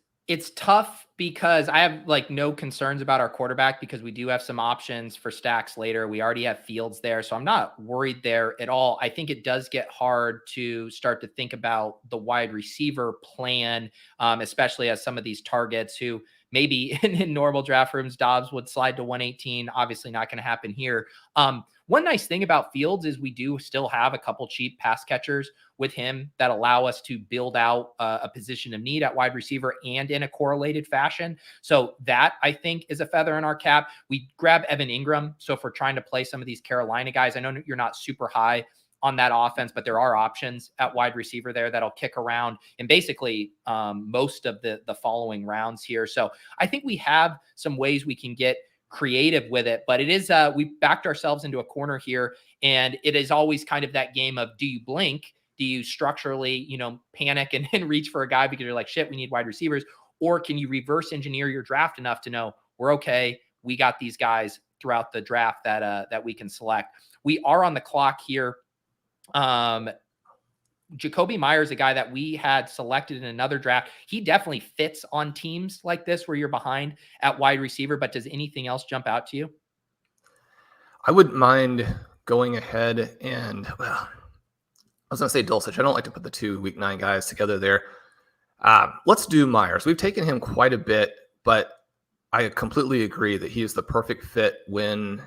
tough because I have no concerns about our quarterback because we do have some options for stacks later. We already have Fields there, so I'm not worried there at all. I think it does get hard to start to think about the wide receiver plan, especially as some of these targets who maybe in normal draft rooms, Dobbs would slide to 118. Obviously not going to happen here. One nice thing about Fields is we do still have a couple cheap pass catchers with him that allow us to build out a position of need at wide receiver and in a correlated fashion. So that, I think, is a feather in our cap. We grab Evan Ingram. So if we're trying to play some of these Carolina guys, I know you're not super high on that offense, but there are options at wide receiver there that'll kick around in basically most of the following rounds here. So I think we have some ways we can get creative with it, but it is we backed ourselves into a corner here, and it is always kind of that game of, do you blink? Do you structurally, panic and reach for a guy because you're like, shit, we need wide receivers? Or can you reverse engineer your draft enough to know we're okay, we got these guys throughout the draft that we can select. We are on the clock here. Jacoby Myers, a guy that we had selected in another draft, he definitely fits on teams like this where you're behind at wide receiver, but does anything else jump out to you? I wouldn't mind going ahead and, I was going to say Dulcich. I don't like to put the 2 week 9 guys together there. Let's do Myers. We've taken him quite a bit, but I completely agree that he is the perfect fit when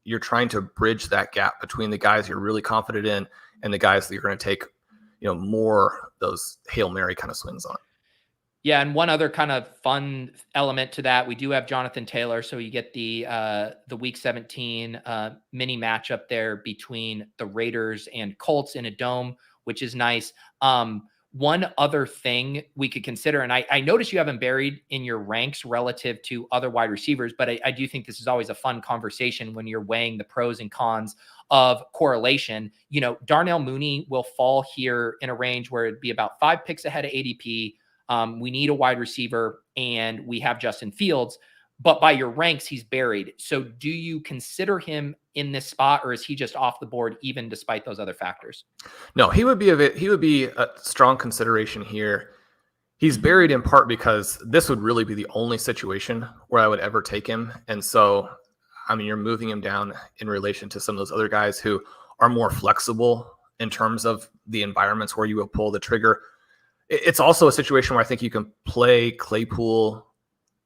you're trying to bridge that gap between the guys you're really confident in and the guys that you're going to take, more those Hail Mary kind of swings on. Yeah, and one other kind of fun element to that, we do have Jonathan Taylor, so you get the Week 17 mini matchup there between the Raiders and Colts in a dome, which is nice. One other thing we could consider, and I notice you haven't buried in your ranks relative to other wide receivers, but I do think this is always a fun conversation when you're weighing the pros and cons of correlation. Darnell Mooney will fall here in a range where it'd be about 5 picks ahead of ADP. We need a wide receiver, and we have Justin Fields, but by your ranks, he's buried. So do you consider him in this spot, or is he just off the board even despite those other factors? No, he would be a strong consideration here. He's buried in part because this would really be the only situation where I would ever take him. And so, you're moving him down in relation to some of those other guys who are more flexible in terms of the environments where you will pull the trigger. It's also a situation where I think you can play Claypool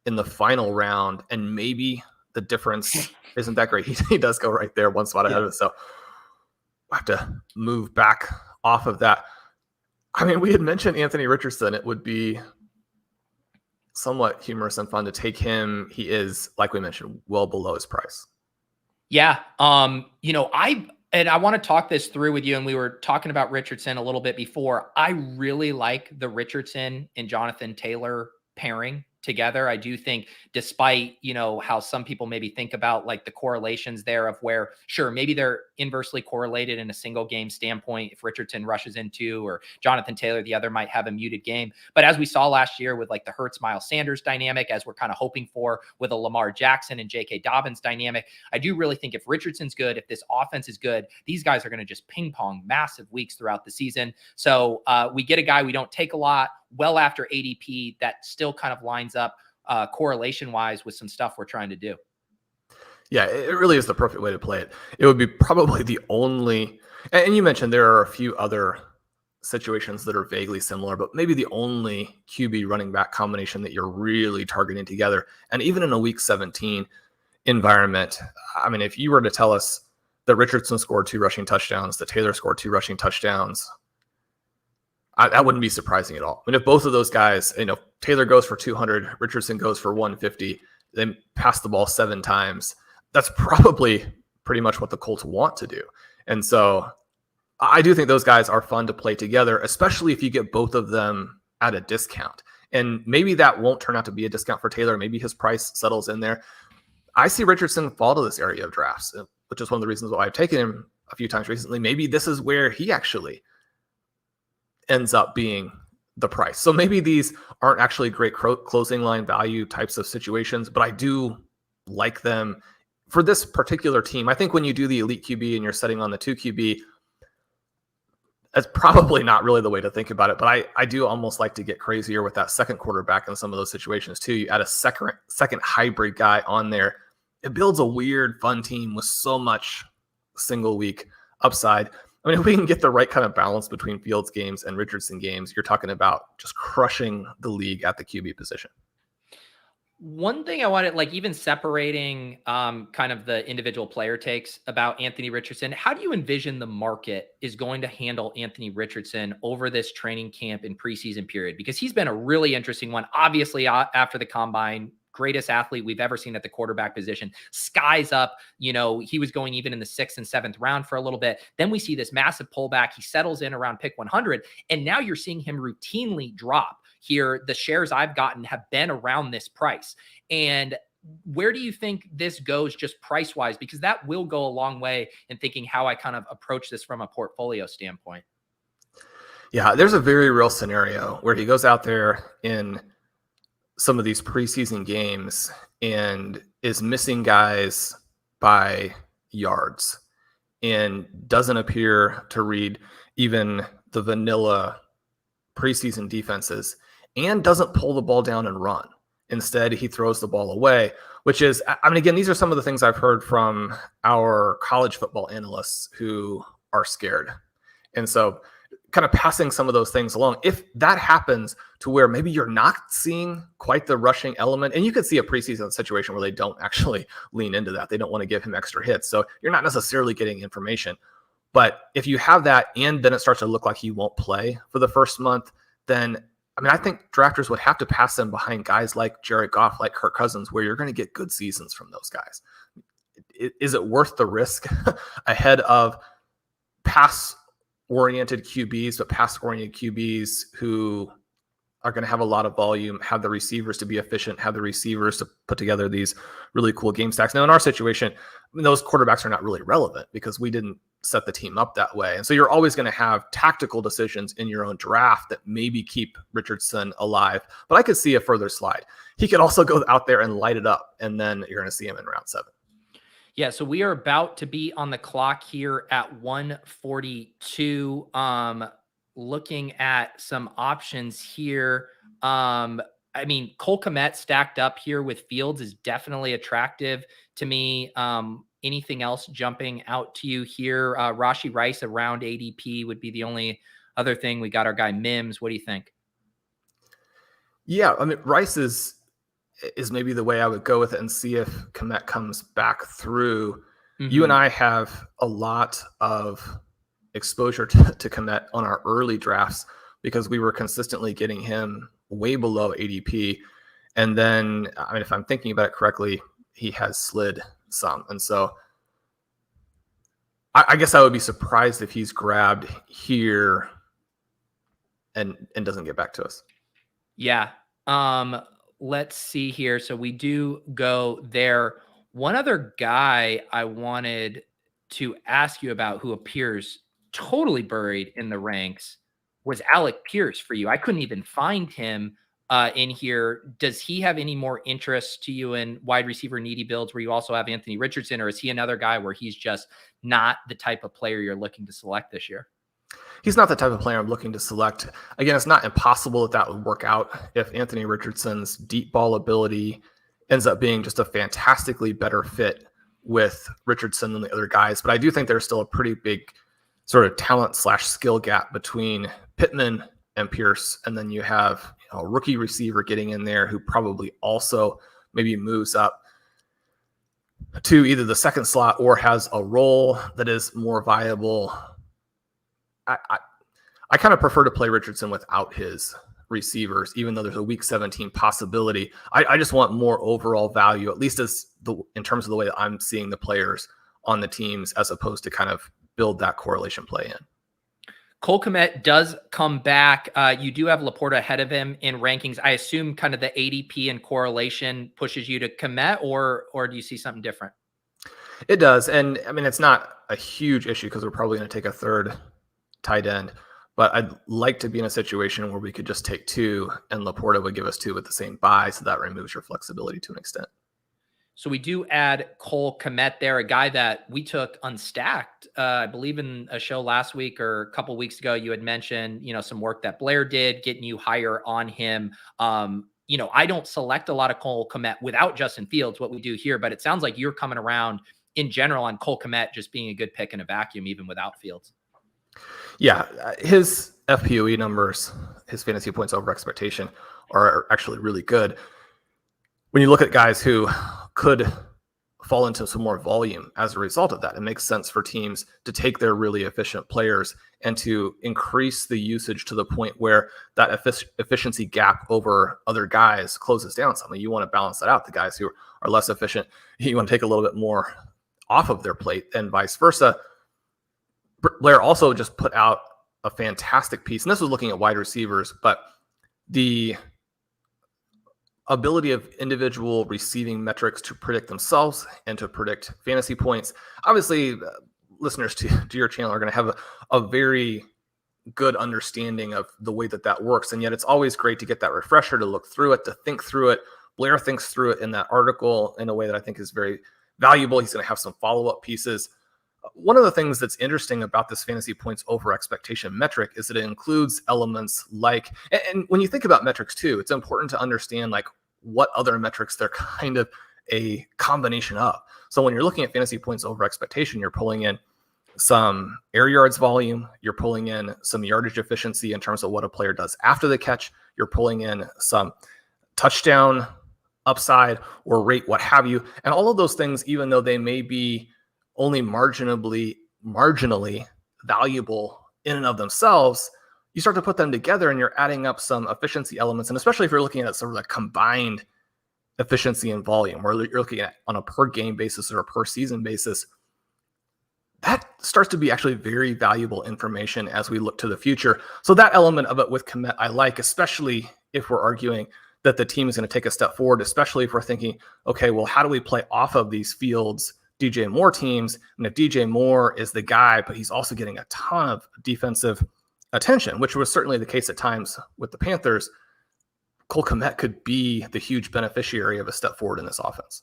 in the final round, and maybe the difference isn't that great. He does go right there, one spot ahead of it. So I have to move back off of that. We had mentioned Anthony Richardson. It would be somewhat humorous and fun to take him. He is, like we mentioned, well below his price. Yeah. I want to talk this through with you. And we were talking about Richardson a little bit before. I really like the Richardson and Jonathan Taylor pairing together. I do think, despite, how some people maybe think about like the correlations there of where, sure, maybe they're inversely correlated in a single game standpoint. If Richardson rushes into, or Jonathan Taylor, the other might have a muted game. But as we saw last year with like the Hurts Miles Sanders dynamic, as we're kind of hoping for with a Lamar Jackson and J.K. Dobbins dynamic, I do really think if Richardson's good, if this offense is good, these guys are going to just ping pong massive weeks throughout the season. So we get a guy we don't take a lot, well after ADP, that still kind of lines up correlation wise with some stuff we're trying to do. Yeah, it really is the perfect way to play it. It would be probably the only, and you mentioned there are a few other situations that are vaguely similar, but maybe the only QB running back combination that you're really targeting together. And even in a Week 17 environment, if you were to tell us that Richardson scored 2 rushing touchdowns, that Taylor scored 2 rushing touchdowns, that wouldn't be surprising at all. If both of those guys, Taylor goes for 200, Richardson goes for 150, then pass the ball 7 times, that's probably pretty much what the Colts want to do. And so I do think those guys are fun to play together, especially if you get both of them at a discount. And maybe that won't turn out to be a discount for Taylor. Maybe his price settles in there. I see Richardson fall to this area of drafts, which is one of the reasons why I've taken him a few times recently. Maybe this is where he actually ends up being the price. So maybe these aren't actually great closing line value types of situations, but I do like them for this particular team. I think when you do the elite QB and you're setting on the 2 QB, that's probably not really the way to think about it, but I do almost like to get crazier with that second quarterback in some of those situations too. You add a second hybrid guy on there. It builds a weird, fun team with so much single week upside. If we can get the right kind of balance between Fields games and Richardson games, you're talking about just crushing the league at the QB position. One thing I wanted, like even separating kind of the individual player takes about Anthony Richardson, how do you envision the market is going to handle Anthony Richardson over this training camp and preseason period? Because he's been a really interesting one. Obviously, after the combine, greatest athlete we've ever seen at the quarterback position. Skies up. He was going even in the 6th and 7th round for a little bit. Then we see this massive pullback. He settles in around pick 100. And now you're seeing him routinely drop here. The shares I've gotten have been around this price. And where do you think this goes just price wise? Because that will go a long way in thinking how I kind of approach this from a portfolio standpoint. Yeah, there's a very real scenario where he goes out there in some of these preseason games and is missing guys by yards and doesn't appear to read even the vanilla preseason defenses and doesn't pull the ball down and run. Instead, he throws the ball away, which is, again, these are some of the things I've heard from our college football analysts who are scared. And so kind of passing some of those things along. If that happens to where maybe you're not seeing quite the rushing element, and you could see a preseason situation where they don't actually lean into that. They don't want to give him extra hits. So you're not necessarily getting information. But if you have that and then it starts to look like he won't play for the first month, then I think drafters would have to pass them behind guys like Jared Goff, like Kirk Cousins, where you're going to get good seasons from those guys. Is it worth the risk ahead of pass-oriented QBs, but pass-oriented QBs who are going to have a lot of volume, have the receivers to be efficient, have the receivers to put together these really cool game stacks? Now, in our situation, those quarterbacks are not really relevant because we didn't set the team up that way. And so you're always going to have tactical decisions in your own draft that maybe keep Richardson alive. But I could see a further slide. He could also go out there and light it up, and then you're going to see him in round 7. Yeah, so we are about to be on the clock here at 1:42. Looking at some options here. Cole Kmet stacked up here with Fields is definitely attractive to me. Anything else jumping out to you here? Rashee Rice around ADP would be the only other thing. We got our guy Mims. What do you think? Yeah, Rice is maybe the way I would go with it and see if Kmet comes back through. Mm-hmm. You and I have a lot of exposure to Kmet on our early drafts because we were consistently getting him way below ADP. And then, if I'm thinking about it correctly, he has slid some. And so I guess I would be surprised if he's grabbed here and doesn't get back to us. Yeah. Let's see here. So we do go there. One other guy I wanted to ask you about who appears totally buried in the ranks was Alec Pierce for you. I couldn't even find him in here. Does he have any more interest to you in wide receiver needy builds where you also have Anthony Richardson, or is he another guy where he's just not the type of player you're looking to select this year? He's not the type of player I'm looking to select. Again, it's not impossible that would work out if Anthony Richardson's deep ball ability ends up being just a fantastically better fit with Richardson than the other guys. But I do think there's still a pretty big sort of talent/skill gap between Pittman and Pierce. And then you have a rookie receiver getting in there who probably also maybe moves up to either the second slot or has a role that is more viable. I kind of prefer to play Richardson without his receivers, even though there's a week 17 possibility. I just want more overall value, at least in terms of the way that I'm seeing the players on the teams, as opposed to kind of build that correlation play in. Cole Kmet does come back. You do have Laporta ahead of him in rankings. I assume kind of the ADP and correlation pushes you to Kmet, or do you see something different? It does. And it's not a huge issue because we're probably going to take a third tight end, but I'd like to be in a situation where we could just take 2 and Laporta would give us 2 with the same buy. So that removes your flexibility to an extent. So we do add Cole Kmet there, a guy that we took unstacked. I believe in a show last week or a couple weeks ago, you had mentioned, some work that Blair did getting you higher on him. I don't select a lot of Cole Kmet without Justin Fields, what we do here, but it sounds like you're coming around in general on Cole Kmet just being a good pick in a vacuum, even without Fields. Yeah, his FPOE numbers, his fantasy points over expectation, are actually really good. When you look at guys who could fall into some more volume as a result of that, it makes sense for teams to take their really efficient players and to increase the usage to the point where that efficiency gap over other guys closes down something. You want to balance that out. The guys who are less efficient, you want to take a little bit more off of their plate and vice versa. Blair also just put out a fantastic piece, and this was looking at wide receivers, but the ability of individual receiving metrics to predict themselves and to predict fantasy points. Obviously, listeners to your channel are going to have a very good understanding of the way that works, and yet it's always great to get that refresher, to look through it, to think through it. Blair thinks through it in that article in a way that I think is very valuable. He's going to have some follow-up pieces. One of the things that's interesting about this fantasy points over expectation metric is that it includes elements like, and when you think about metrics too, it's important to understand like what other metrics they're kind of a combination of. So when you're looking at fantasy points over expectation, you're pulling in some air yards volume, you're pulling in some yardage efficiency in terms of what a player does after the catch, you're pulling in some touchdown upside or rate, what have you. And all of those things, even though they may be only marginally valuable in and of themselves, you start to put them together and you're adding up some efficiency elements. And especially if you're looking at sort of the combined efficiency and volume, or you're looking at on a per game basis or a per season basis, that starts to be actually very valuable information as we look to the future. So that element of it with Kmet, I like, especially if we're arguing that the team is going to take a step forward, especially if we're thinking, okay, well, how do we play off of these Fields, DJ Moore teams? And if DJ Moore is the guy, but he's also getting a ton of defensive attention, which was certainly the case at times with the Panthers, Cole Kmet could be the huge beneficiary of a step forward in this offense.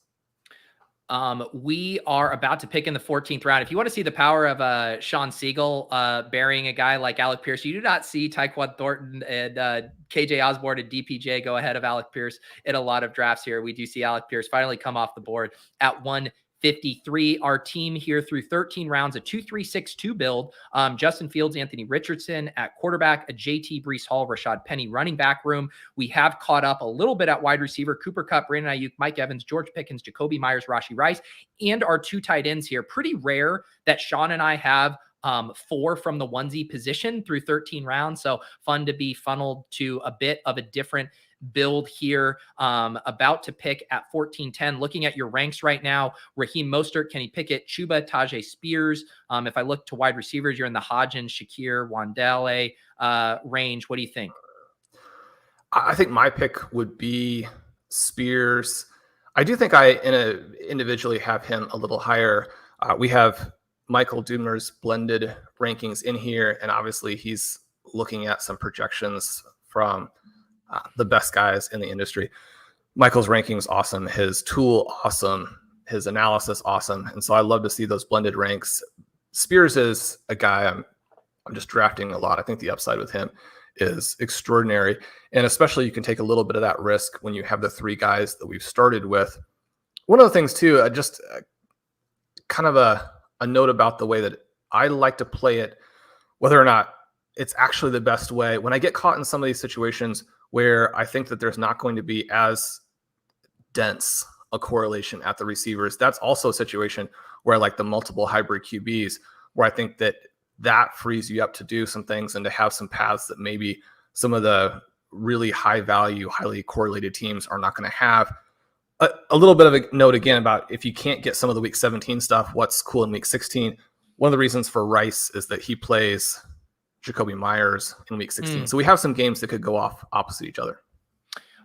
We are about to pick in the 14th round. If you want to see the power of Shawn Siegel burying a guy like Alec Pierce, you do not see Tyquan Thornton and KJ Osborne and DPJ go ahead of Alec Pierce in a lot of drafts here. We do see Alec Pierce finally come off the board at 153. Our team here through 13 rounds, a 2-3-6-2 build. Justin Fields, Anthony Richardson at quarterback, a JT Breece Hall, Rashad Penny running back room. We have caught up a little bit at wide receiver: Cooper Kupp, Brandon Ayuk, Mike Evans, George Pickens, Jacoby Myers, Rashee Rice, and our 2 tight ends here. Pretty rare that Shawn and I have 4 from the onesie position through 13 rounds. So fun to be funneled to a bit of a different build here. About to pick at 14-10. Looking at your ranks right now: Raheem Mostert, Kenny Pickett, Chuba, Tajay Spears. If I look to wide receivers, you're in the Hodgins, Shakir, Wandale range. What do you think? I think my pick would be Spears. I do think I individually have him a little higher. We have Michael Dubner's blended rankings in here, and obviously he's looking at some projections from the best guys in the industry. Michael's rankings awesome, his tool awesome, his analysis awesome, and so I love to see those blended ranks. Spears is a guy I'm just drafting a lot. I think the upside with him is extraordinary, and especially you can take a little bit of that risk when you have the 3 guys that we've started with. One of the things too, kind of a note about the way that I like to play it, whether or not it's actually the best way. When I get caught in some of these situations where I think that there's not going to be as dense a correlation at the receivers, that's also a situation where I like the multiple hybrid QBs, where I think that frees you up to do some things and to have some paths that maybe some of the really high value, highly correlated teams are not going to have. A little bit of a note again about if you can't get some of the week 17 stuff, what's cool in week 16. One of the reasons for Rice is that he plays Jacoby Myers in week 16. So we have some games that could go off opposite each other.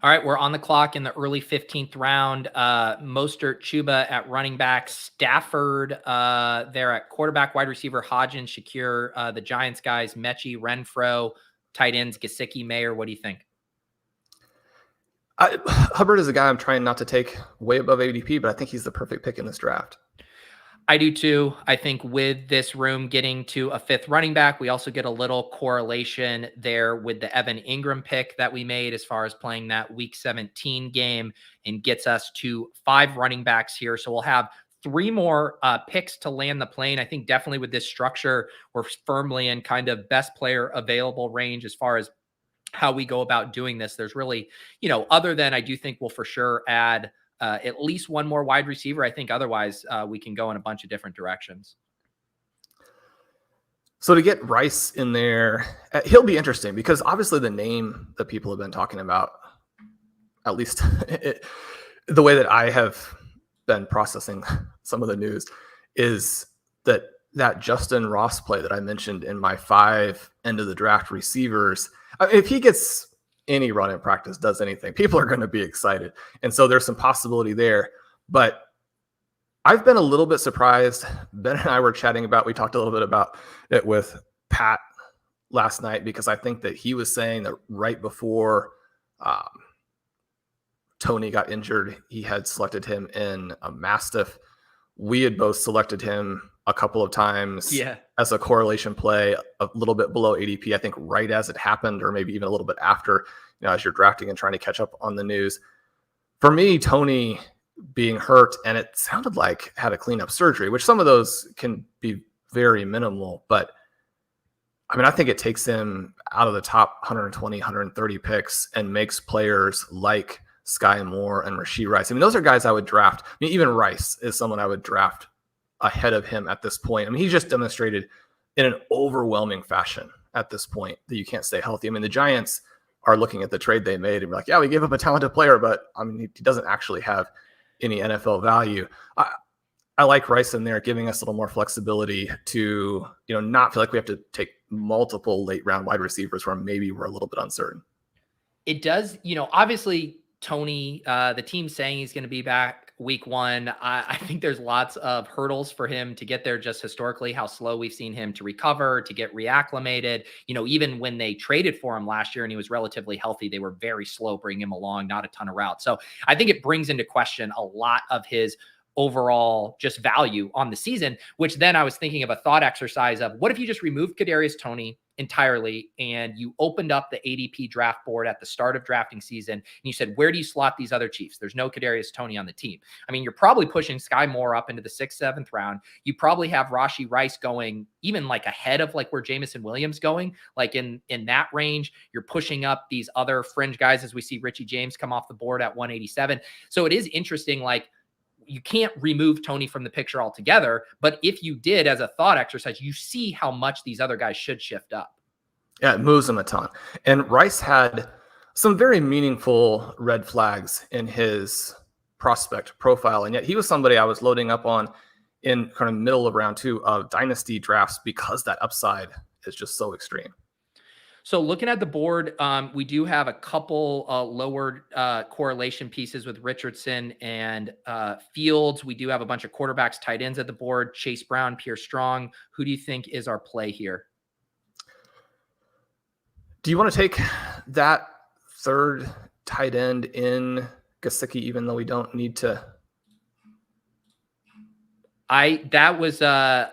All right, we're on the clock in the early 15th round. Mostert, Chuba at running back, Stafford there at quarterback, wide receiver Hodgins, Shakir, the Giants guys, Mechie, Renfro, tight ends Gesicki, Mayer. What do you think? Hubbard is a guy I'm trying not to take way above ADP, but I think he's the perfect pick in this draft. I do too. I think with this room getting to a 5th running back, we also get a little correlation there with the Evan Ingram pick that we made as far as playing that week 17 game, and gets us to 5 running backs here. So we'll have 3 more picks to land the plane. I think definitely with this structure, we're firmly in kind of best player available range as far as how we go about doing this. There's really, other than I do think we'll for sure add at least 1 more wide receiver. I think otherwise we can go in a bunch of different directions. So to get Rice in there, he'll be interesting because obviously the name that people have been talking about, at least the way that I have been processing some of the news, is that Justin Ross play that I mentioned in my 5 end of the draft receivers. If he gets any run in practice, does anything, people are going to be excited. And so there's some possibility there. But I've been a little bit surprised. Ben and I were chatting about, we talked a little bit about it with Pat last night, because I think that he was saying that right before Toney got injured, he had selected him in a Mastiff. We had both selected him a couple of times as a correlation play, a little bit below ADP, I think right as it happened, or maybe even a little bit after, as you're drafting and trying to catch up on the news. For me, Toney being hurt, and it sounded like had a cleanup surgery, which some of those can be very minimal, but I think it takes him out of the top 120, 130 picks and makes players like Sky Moore and Rashee Rice. Those are guys I would draft. Even Rice is someone I would draft ahead of him at this point. He's just demonstrated in an overwhelming fashion at this point that you can't stay healthy. I mean, the Giants are looking at the trade they made and be like, yeah, we gave up a talented player, but I mean, he doesn't actually have any NFL value. I like Rice in there, giving us a little more flexibility to, not feel like we have to take multiple late round wide receivers where maybe we're a little bit uncertain. It does, obviously Toney, the team's saying he's going to be back week 1. I think there's lots of hurdles for him to get there, just historically, how slow we've seen him to recover, to get reacclimated. Even when they traded for him last year and he was relatively healthy, they were very slow bringing him along, not a ton of routes. So I think it brings into question a lot of his overall just value on the season, which then I was thinking of a thought exercise of what if you just removed Kadarius Toney entirely and you opened up the ADP draft board at the start of drafting season and you said, where do you slot these other Chiefs? There's no Kadarius Toney on the team. I mean, you're probably pushing Sky Moore up into the 6th, 7th round. You probably have Rashee Rice going even like ahead of like where Jameson Williams going, like in that range. You're pushing up these other fringe guys as we see Richie James come off the board at 187. So it is interesting, like, you can't remove Toney from the picture altogether, but if you did as a thought exercise, you see how much these other guys should shift up. Yeah, it moves them a ton. And Rice had some very meaningful red flags in his prospect profile, and yet he was somebody I was loading up on in kind of middle of round 2 of dynasty drafts because that upside is just so extreme. So looking at the board, we do have a couple lower correlation pieces with Richardson and Fields. We do have a bunch of quarterbacks, tight ends at the board, Chase Brown, Pierre Strong. Who do you think is our play here? Do you want to take that third tight end in Gesicki, even though we don't need to? I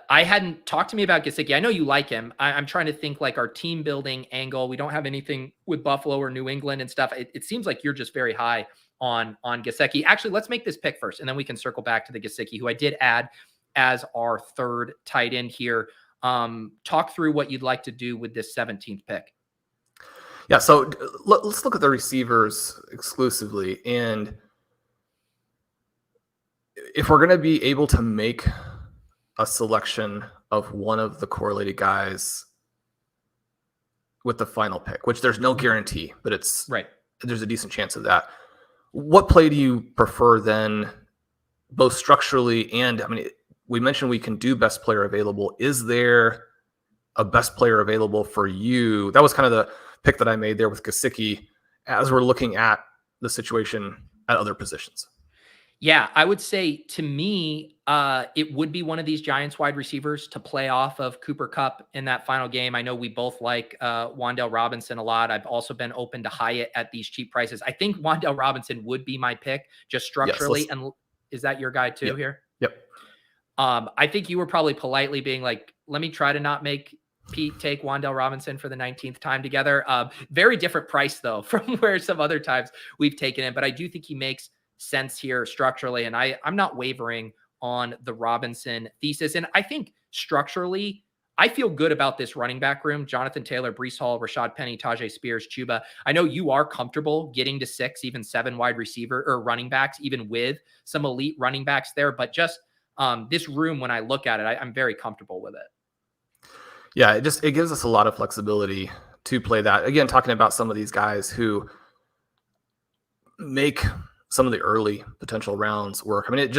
hadn't talked to me about Gesicki. I know you like him. I'm trying to think like our team building angle. We don't have anything with Buffalo or New England and stuff. It seems like you're just very high on Gesicki. Actually, let's make this pick first, and then we can circle back to the Gesicki, who I did add as our third tight end here. Talk through what you'd like to do with this 17th pick. Yeah, so let's look at the receivers exclusively. And if we're going to be able to make a selection of one of the correlated guys with the final pick, which there's no guarantee, but it's right, there's a decent chance of that. What play do you prefer then, both structurally and, I mean, we mentioned we can do best player available. Is there a best player available for you? That was kind of the pick that I made there with Gesicki as we're looking at the situation at other positions. Yeah, I would say to me, it would be one of these Giants wide receivers to play off of Cooper Kupp in that final game. I know we both like Wan'Dale Robinson a lot. I've also been open to Hyatt at these cheap prices. I think Wan'Dale Robinson would be my pick just structurally. Yes, and is that your guy too here? Yep. I think you were probably politely being like, let me try to not make Pete take Wan'Dale Robinson for the 19th time together. Very different price though from where some other times we've taken it, but I do think he makes sense here structurally. And I'm not wavering on the Robinson thesis. And I think structurally, I feel good about this running back room. Jonathan Taylor, Breece Hall, Rashad Penny, Tajay Spears, Chuba. I know you are comfortable getting to 6, even 7 wide receiver or running backs, even with some elite running backs there. But just this room, when I look at it, I'm very comfortable with it. Yeah, it gives us a lot of flexibility to play that. Again, talking about some of these guys who make some of the early potential rounds work. I mean,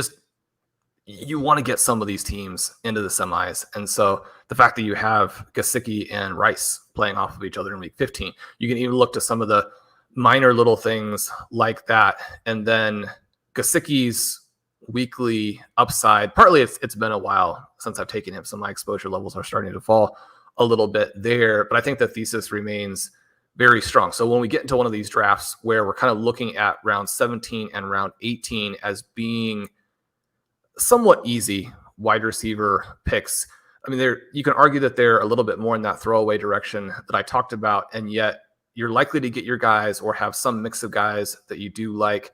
you want to get some of these teams into the semis. And so the fact that you have Gesicki and Rice playing off of each other in week 15, you can even look to some of the minor little things like that. And then Gesicki's weekly upside, partly it's been a while since I've taken him, so my exposure levels are starting to fall a little bit there, but I think the thesis remains very strong. So when we get into one of these drafts where we're kind of looking at round 17 and round 18 as being somewhat easy wide receiver picks, I mean, you can argue that they're a little bit more in that throwaway direction that I talked about, and yet you're likely to get your guys or have some mix of guys that you do like.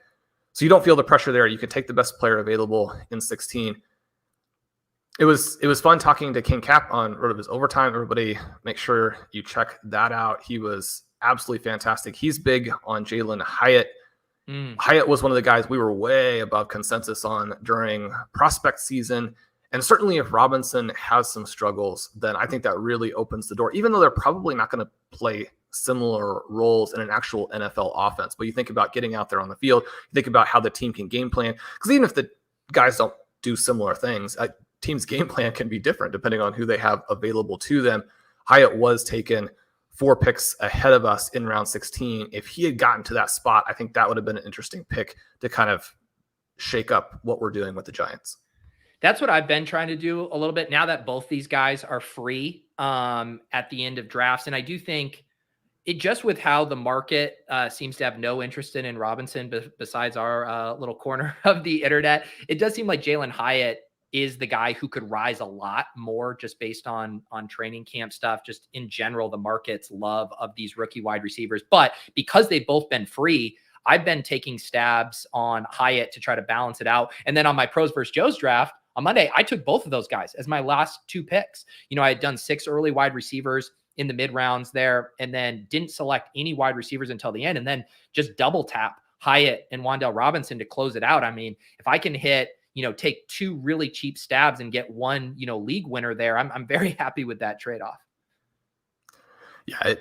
So you don't feel the pressure there. You can take the best player available in 16. It was fun talking to King Cap on Road of His Overtime. Everybody make sure you check that out. He was absolutely fantastic. He's big on Jalen Hyatt. Hyatt was one of the guys we were way above consensus on during prospect season. And certainly if Robinson has some struggles, then I think that really opens the door, even though they're probably not going to play similar roles in an actual NFL offense. But you think about getting out there on the field, you think about how the team can game plan, because even if the guys don't do similar things, a team's game plan can be different depending on who they have available to them. Hyatt was taken 4 picks ahead of us in round 16. If he had gotten to that spot, I think that would have been an interesting pick to kind of shake up what we're doing with the Giants. That's what I've been trying to do a little bit now that both these guys are free at the end of drafts. And I do think it just with how the market seems to have no interest in Robinson besides our little corner of the internet, it does seem like Jalen Hyatt is the guy who could rise a lot more just based on training camp stuff. Just in general, the market's love of these rookie wide receivers. But because they've both been free, I've been taking stabs on Hyatt to try to balance it out. And then on my Pros vs. Joe's draft on Monday, I took both of those guys as my last 2 picks. You know, I had done 6 early wide receivers in the mid rounds there, and then didn't select any wide receivers until the end, and then just double tap Hyatt and Wan'Dale Robinson to close it out. I mean, if I can hit, take 2 really cheap stabs and get 1, league winner there, I'm very happy with that trade-off. Yeah,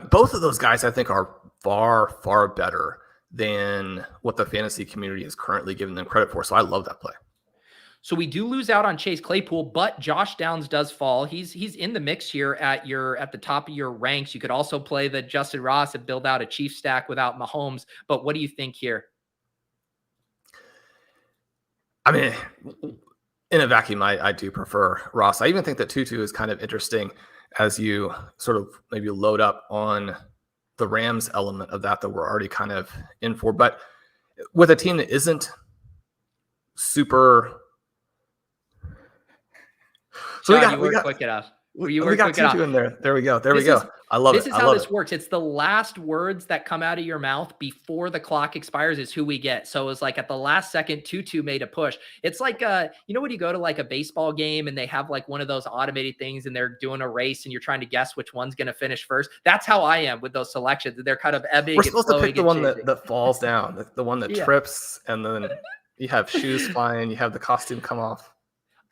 both of those guys I think are far, far better than what the fantasy community is currently giving them credit for. So I love that play. So we do lose out on Chase Claypool, but Josh Downs does fall. He's in the mix here at the top of your ranks. You could also play the Justin Ross and build out a Chief stack without Mahomes. But what do you think here? I mean, in a vacuum, I do prefer Ross. I even think that Tutu is kind of interesting as you sort of maybe load up on the Rams element of that we're already kind of in for. But with a team that isn't super... So Shawn, we got quick enough. We got Tutu in there. There we go. We go. I love it. This is how this works. It's the last words that come out of your mouth before the clock expires is who we get. So it was like at the last second, Tutu made a push. It's like, when you go to like a baseball game and they have like one of those automated things and they're doing a race and you're trying to guess which one's going to finish first. That's how I am with those selections. They're kind of ebbing. We're supposed to pick the one that falls down, the one that trips, and then you have shoes flying, you have the costume come off.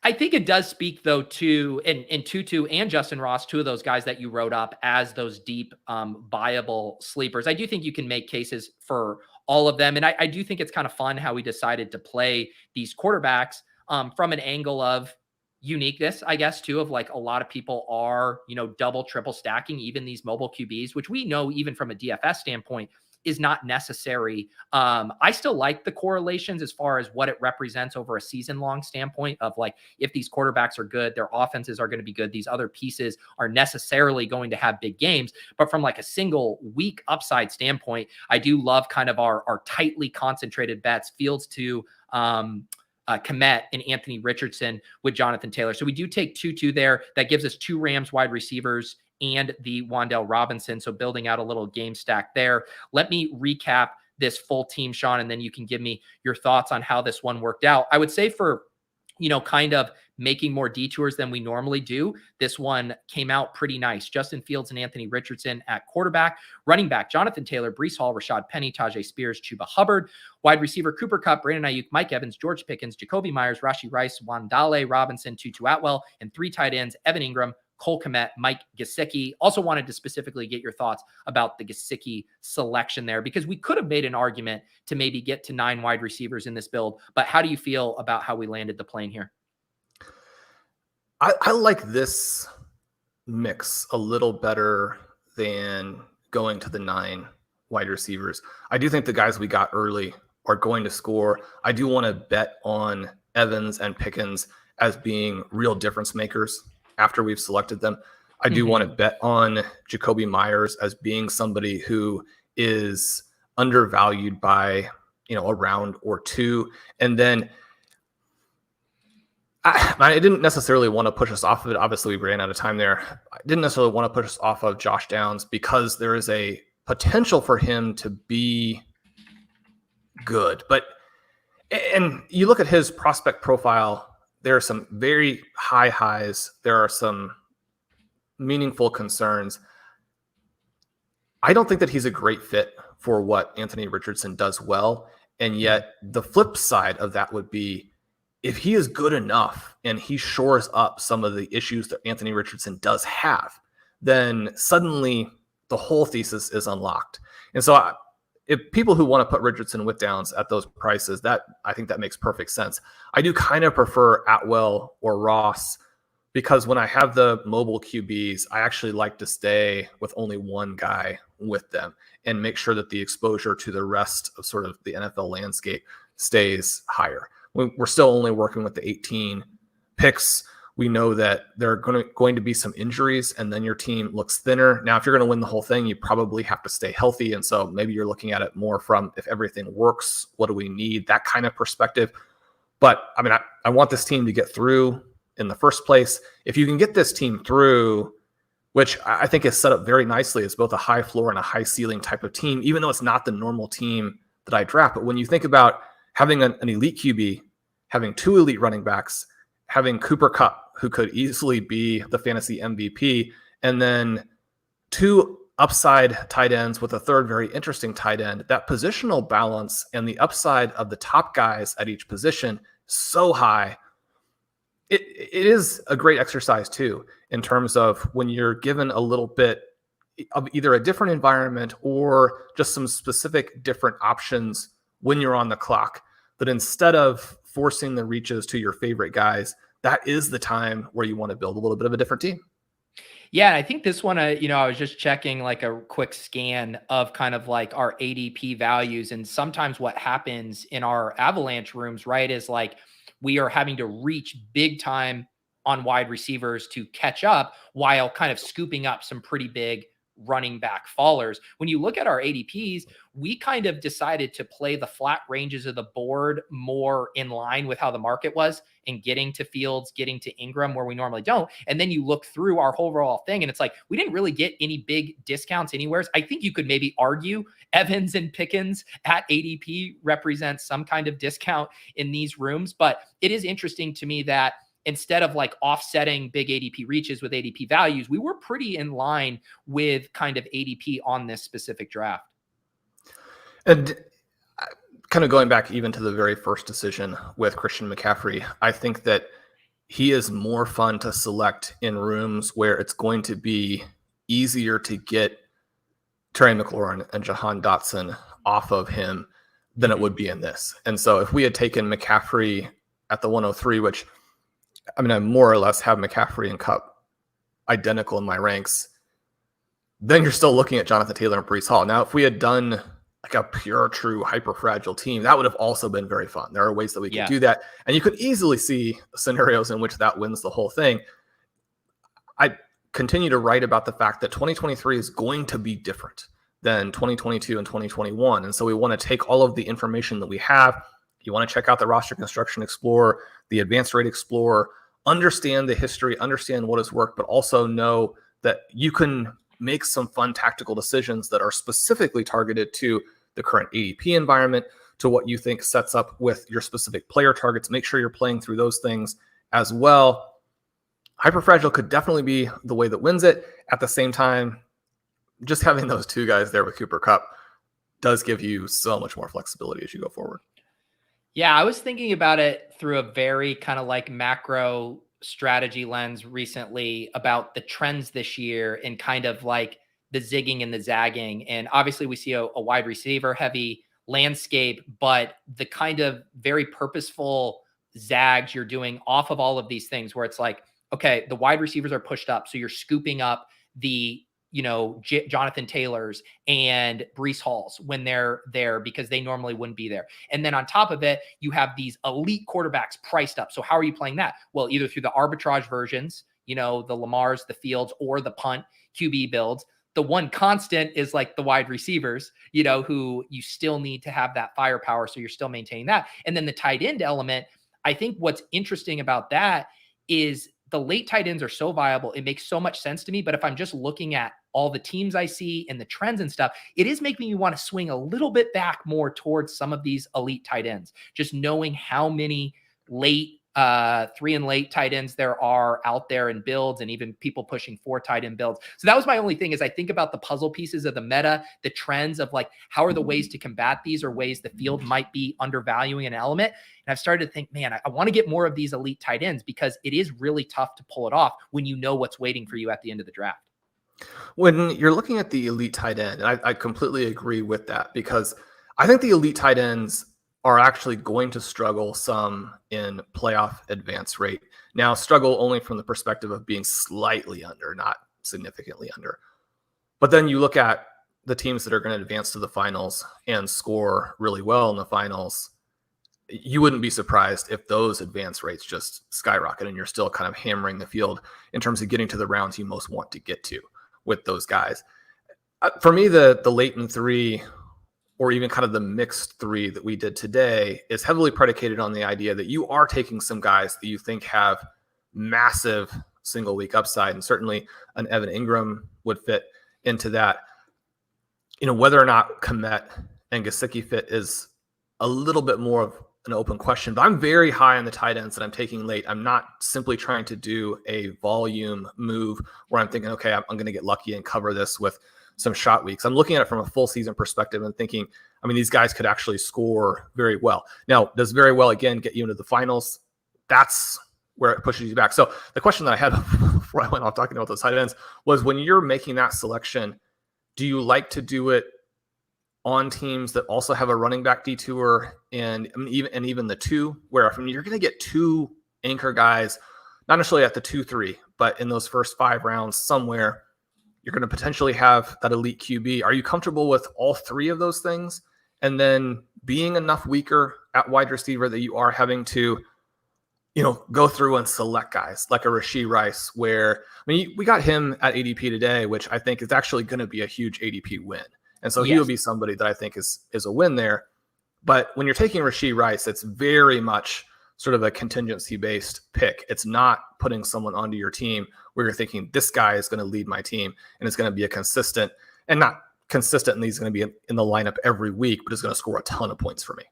I think it does speak, though, to and Tutu and Justin Ross, 2 of those guys that you wrote up as those deep, viable sleepers. I do think you can make cases for all of them. And I do think it's kind of fun how we decided to play these quarterbacks from an angle of uniqueness, I guess, too, of like a lot of people are, double, triple stacking, even these mobile QBs, which we know even from a DFS standpoint is not necessary. I still like the correlations as far as what it represents over a season-long standpoint of like, if these quarterbacks are good, their offenses are going to be good. These other pieces are necessarily going to have big games. But from like a single week upside standpoint, I do love kind of our tightly concentrated bets, Fields to Kmet and Anthony Richardson with Jonathan Taylor. So we do take 2-2 there. That gives us 2 Rams wide receivers and the Wan'Dale Robinson. So building out a little game stack there. Let me recap this full team, Shawn, and then you can give me your thoughts on how this one worked out. I would say for, kind of making more detours than we normally do, this one came out pretty nice. Justin Fields and Anthony Richardson at quarterback. Running back, Jonathan Taylor, Breece Hall, Rashad Penny, Tajay Spears, Chuba Hubbard. Wide receiver, Cooper Kupp, Brandon Ayuk, Mike Evans, George Pickens, Jacoby Myers, Rashee Rice, Wan'Dale Robinson, Tutu Atwell, and 3 tight ends, Evan Ingram, Cole Kmet, Mike Gesicki. Also wanted to specifically get your thoughts about the Gesicki selection there, because we could have made an argument to maybe get to 9 wide receivers in this build. But how do you feel about how we landed the plane here? I like this mix a little better than going to the 9 wide receivers. I do think the guys we got early are going to score. I do want to bet on Evans and Pickens as being real difference makers after we've selected them. I do want to bet on Jacoby Myers as being somebody who is undervalued by, a round or 2. And then I didn't necessarily want to push us off of it. Obviously, we ran out of time there. I didn't necessarily want to push us off of Josh Downs because there is a potential for him to be good. And you look at his prospect profile, there are some very high highs. There are some meaningful concerns. I don't think that he's a great fit for what Anthony Richardson does well. And yet the flip side of that would be if he is good enough and he shores up some of the issues that Anthony Richardson does have, then suddenly the whole thesis is unlocked. And so if people who want to put Richardson with downs at those prices, I think that makes perfect sense. I do kind of prefer Atwell or Ross, because when I have the mobile QBs, I actually like to stay with only one guy with them and make sure that the exposure to the rest of sort of the NFL landscape stays higher. We're still only working with the 18 picks. We know that there are going to be some injuries, and then your team looks thinner. Now, if you're going to win the whole thing, you probably have to stay healthy. And so maybe you're looking at it more from, if everything works, what do we need? That kind of perspective. But I mean, I want this team to get through in the first place. If you can get this team through, which I think is set up very nicely as both a high floor and a high ceiling type of team, even though it's not the normal team that I draft. But when you think about having an elite QB, having 2 elite running backs, having Cooper Kupp, who could easily be the fantasy MVP, and then 2 upside tight ends with a 3rd very interesting tight end, that positional balance and the upside of the top guys at each position so high. It is a great exercise too, in terms of when you're given a little bit of either a different environment or just some specific different options when you're on the clock, that instead of forcing the reaches to your favorite guys, that is the time where you want to build a little bit of a different team. Yeah, I think this one, I was just checking like a quick scan of kind of like our ADP values. And sometimes what happens in our avalanche rooms, right, is like we are having to reach big time on wide receivers to catch up while kind of scooping up some pretty big running back fallers. When you look at our ADPs, we kind of decided to play the flat ranges of the board more in line with how the market was, and getting to Fields, getting to Ingram where we normally don't. And then you look through our whole overall thing, and it's like, we didn't really get any big discounts anywhere. I think you could maybe argue Evans and Pickens at ADP represent some kind of discount in these rooms. But it is interesting to me that instead of like offsetting big ADP reaches with ADP values, we were pretty in line with kind of ADP on this specific draft. And kind of going back even to the very first decision with Christian McCaffrey, I think that he is more fun to select in rooms where it's going to be easier to get Terry McLaurin and Jahan Dotson off of him than it would be in this. And so if we had taken McCaffrey at the 103, which I mean, I more or less have McCaffrey and Kupp identical in my ranks, then you're still looking at Jonathan Taylor and Breece Hall. Now, if we had done like a pure, true, hyper fragile team, that would have also been very fun. There are ways that we can do that. And you could easily see scenarios in which that wins the whole thing. I continue to write about the fact that 2023 is going to be different than 2022 and 2021. And so we want to take all of the information that we have. You want to check out the Roster Construction Explorer, the Advanced Rate Explorer, understand the history, understand what has worked, but also know that you can make some fun tactical decisions that are specifically targeted to the current ADP environment, to what you think sets up with your specific player targets. Make sure you're playing through those things as well. Hyperfragile could definitely be the way that wins it. At the same time, just having those 2 guys there with Cooper Kupp does give you so much more flexibility as you go forward. Yeah, I was thinking about it through a very kind of like macro strategy lens recently about the trends this year and kind of like the zigging and the zagging. And obviously we see a wide receiver heavy landscape, but the kind of very purposeful zags you're doing off of all of these things where it's like, okay, the wide receivers are pushed up. So you're scooping up the Jonathan Taylors and Breece Halls when they're there because they normally wouldn't be there. And then on top of it, you have these elite quarterbacks priced up. So how are you playing that? Well, either through the arbitrage versions, the Lamars, the Fields, or the punt QB builds. The one constant is like the wide receivers, who you still need to have that firepower. So you're still maintaining that. And then the tight end element, I think what's interesting about that is the late tight ends are so viable. It makes so much sense to me. But if I'm just looking at all the teams I see and the trends and stuff, it is making me want to swing a little bit back more towards some of these elite tight ends, just knowing how many late 3 and late tight ends there are out there in builds, and even people pushing 4 tight end builds. So that was my only thing, is I think about the puzzle pieces of the meta, the trends of like, how are the ways to combat these, or ways the field might be undervaluing an element. And I've started to think, man, I want to get more of these elite tight ends, because it is really tough to pull it off when you know what's waiting for you at the end of the draft. When you're looking at the elite tight end, and I completely agree with that, because I think the elite tight ends are actually going to struggle some in playoff advance rate. Now, struggle only from the perspective of being slightly under, not significantly under. But then you look at the teams that are going to advance to the finals and score really well in the finals. You wouldn't be surprised if those advance rates just skyrocket and you're still kind of hammering the field in terms of getting to the rounds you most want to get to with those guys. For me, the latent 3, or even kind of the mixed 3 that we did today, is heavily predicated on the idea that you are taking some guys that you think have massive single week upside. And certainly an Evan Ingram would fit into that. Whether or not Kmet and Gesicki fit is a little bit more of an open question, but I'm very high on the tight ends that I'm taking late. I'm not simply trying to do a volume move where I'm thinking, okay, I'm going to get lucky and cover this with some shot weeks. I'm looking at it from a full season perspective and thinking, these guys could actually score very well. Now, does very well, again, get you into the finals? That's where it pushes you back. So the question that I had before I went off talking about those tight ends was, when you're making that selection, do you like to do it on teams that also have a running back detour, and even the 2, where you're going to get 2 anchor guys, not necessarily at the 2-3, but in those first 5 rounds somewhere, you're going to potentially have that elite QB. Are you comfortable with all 3 of those things? And then being enough weaker at wide receiver that you are having to, go through and select guys like a Rashee Rice, where, we got him at ADP today, which I think is actually going to be a huge ADP win. And so he will be somebody that I think is a win there. But when you're taking Rashee Rice, it's very much sort of a contingency-based pick. It's not putting someone onto your team where you're thinking, this guy is going to lead my team and it's going to be a consistent, and not consistent, and he's going to be in the lineup every week, but is going to score a ton of points for me.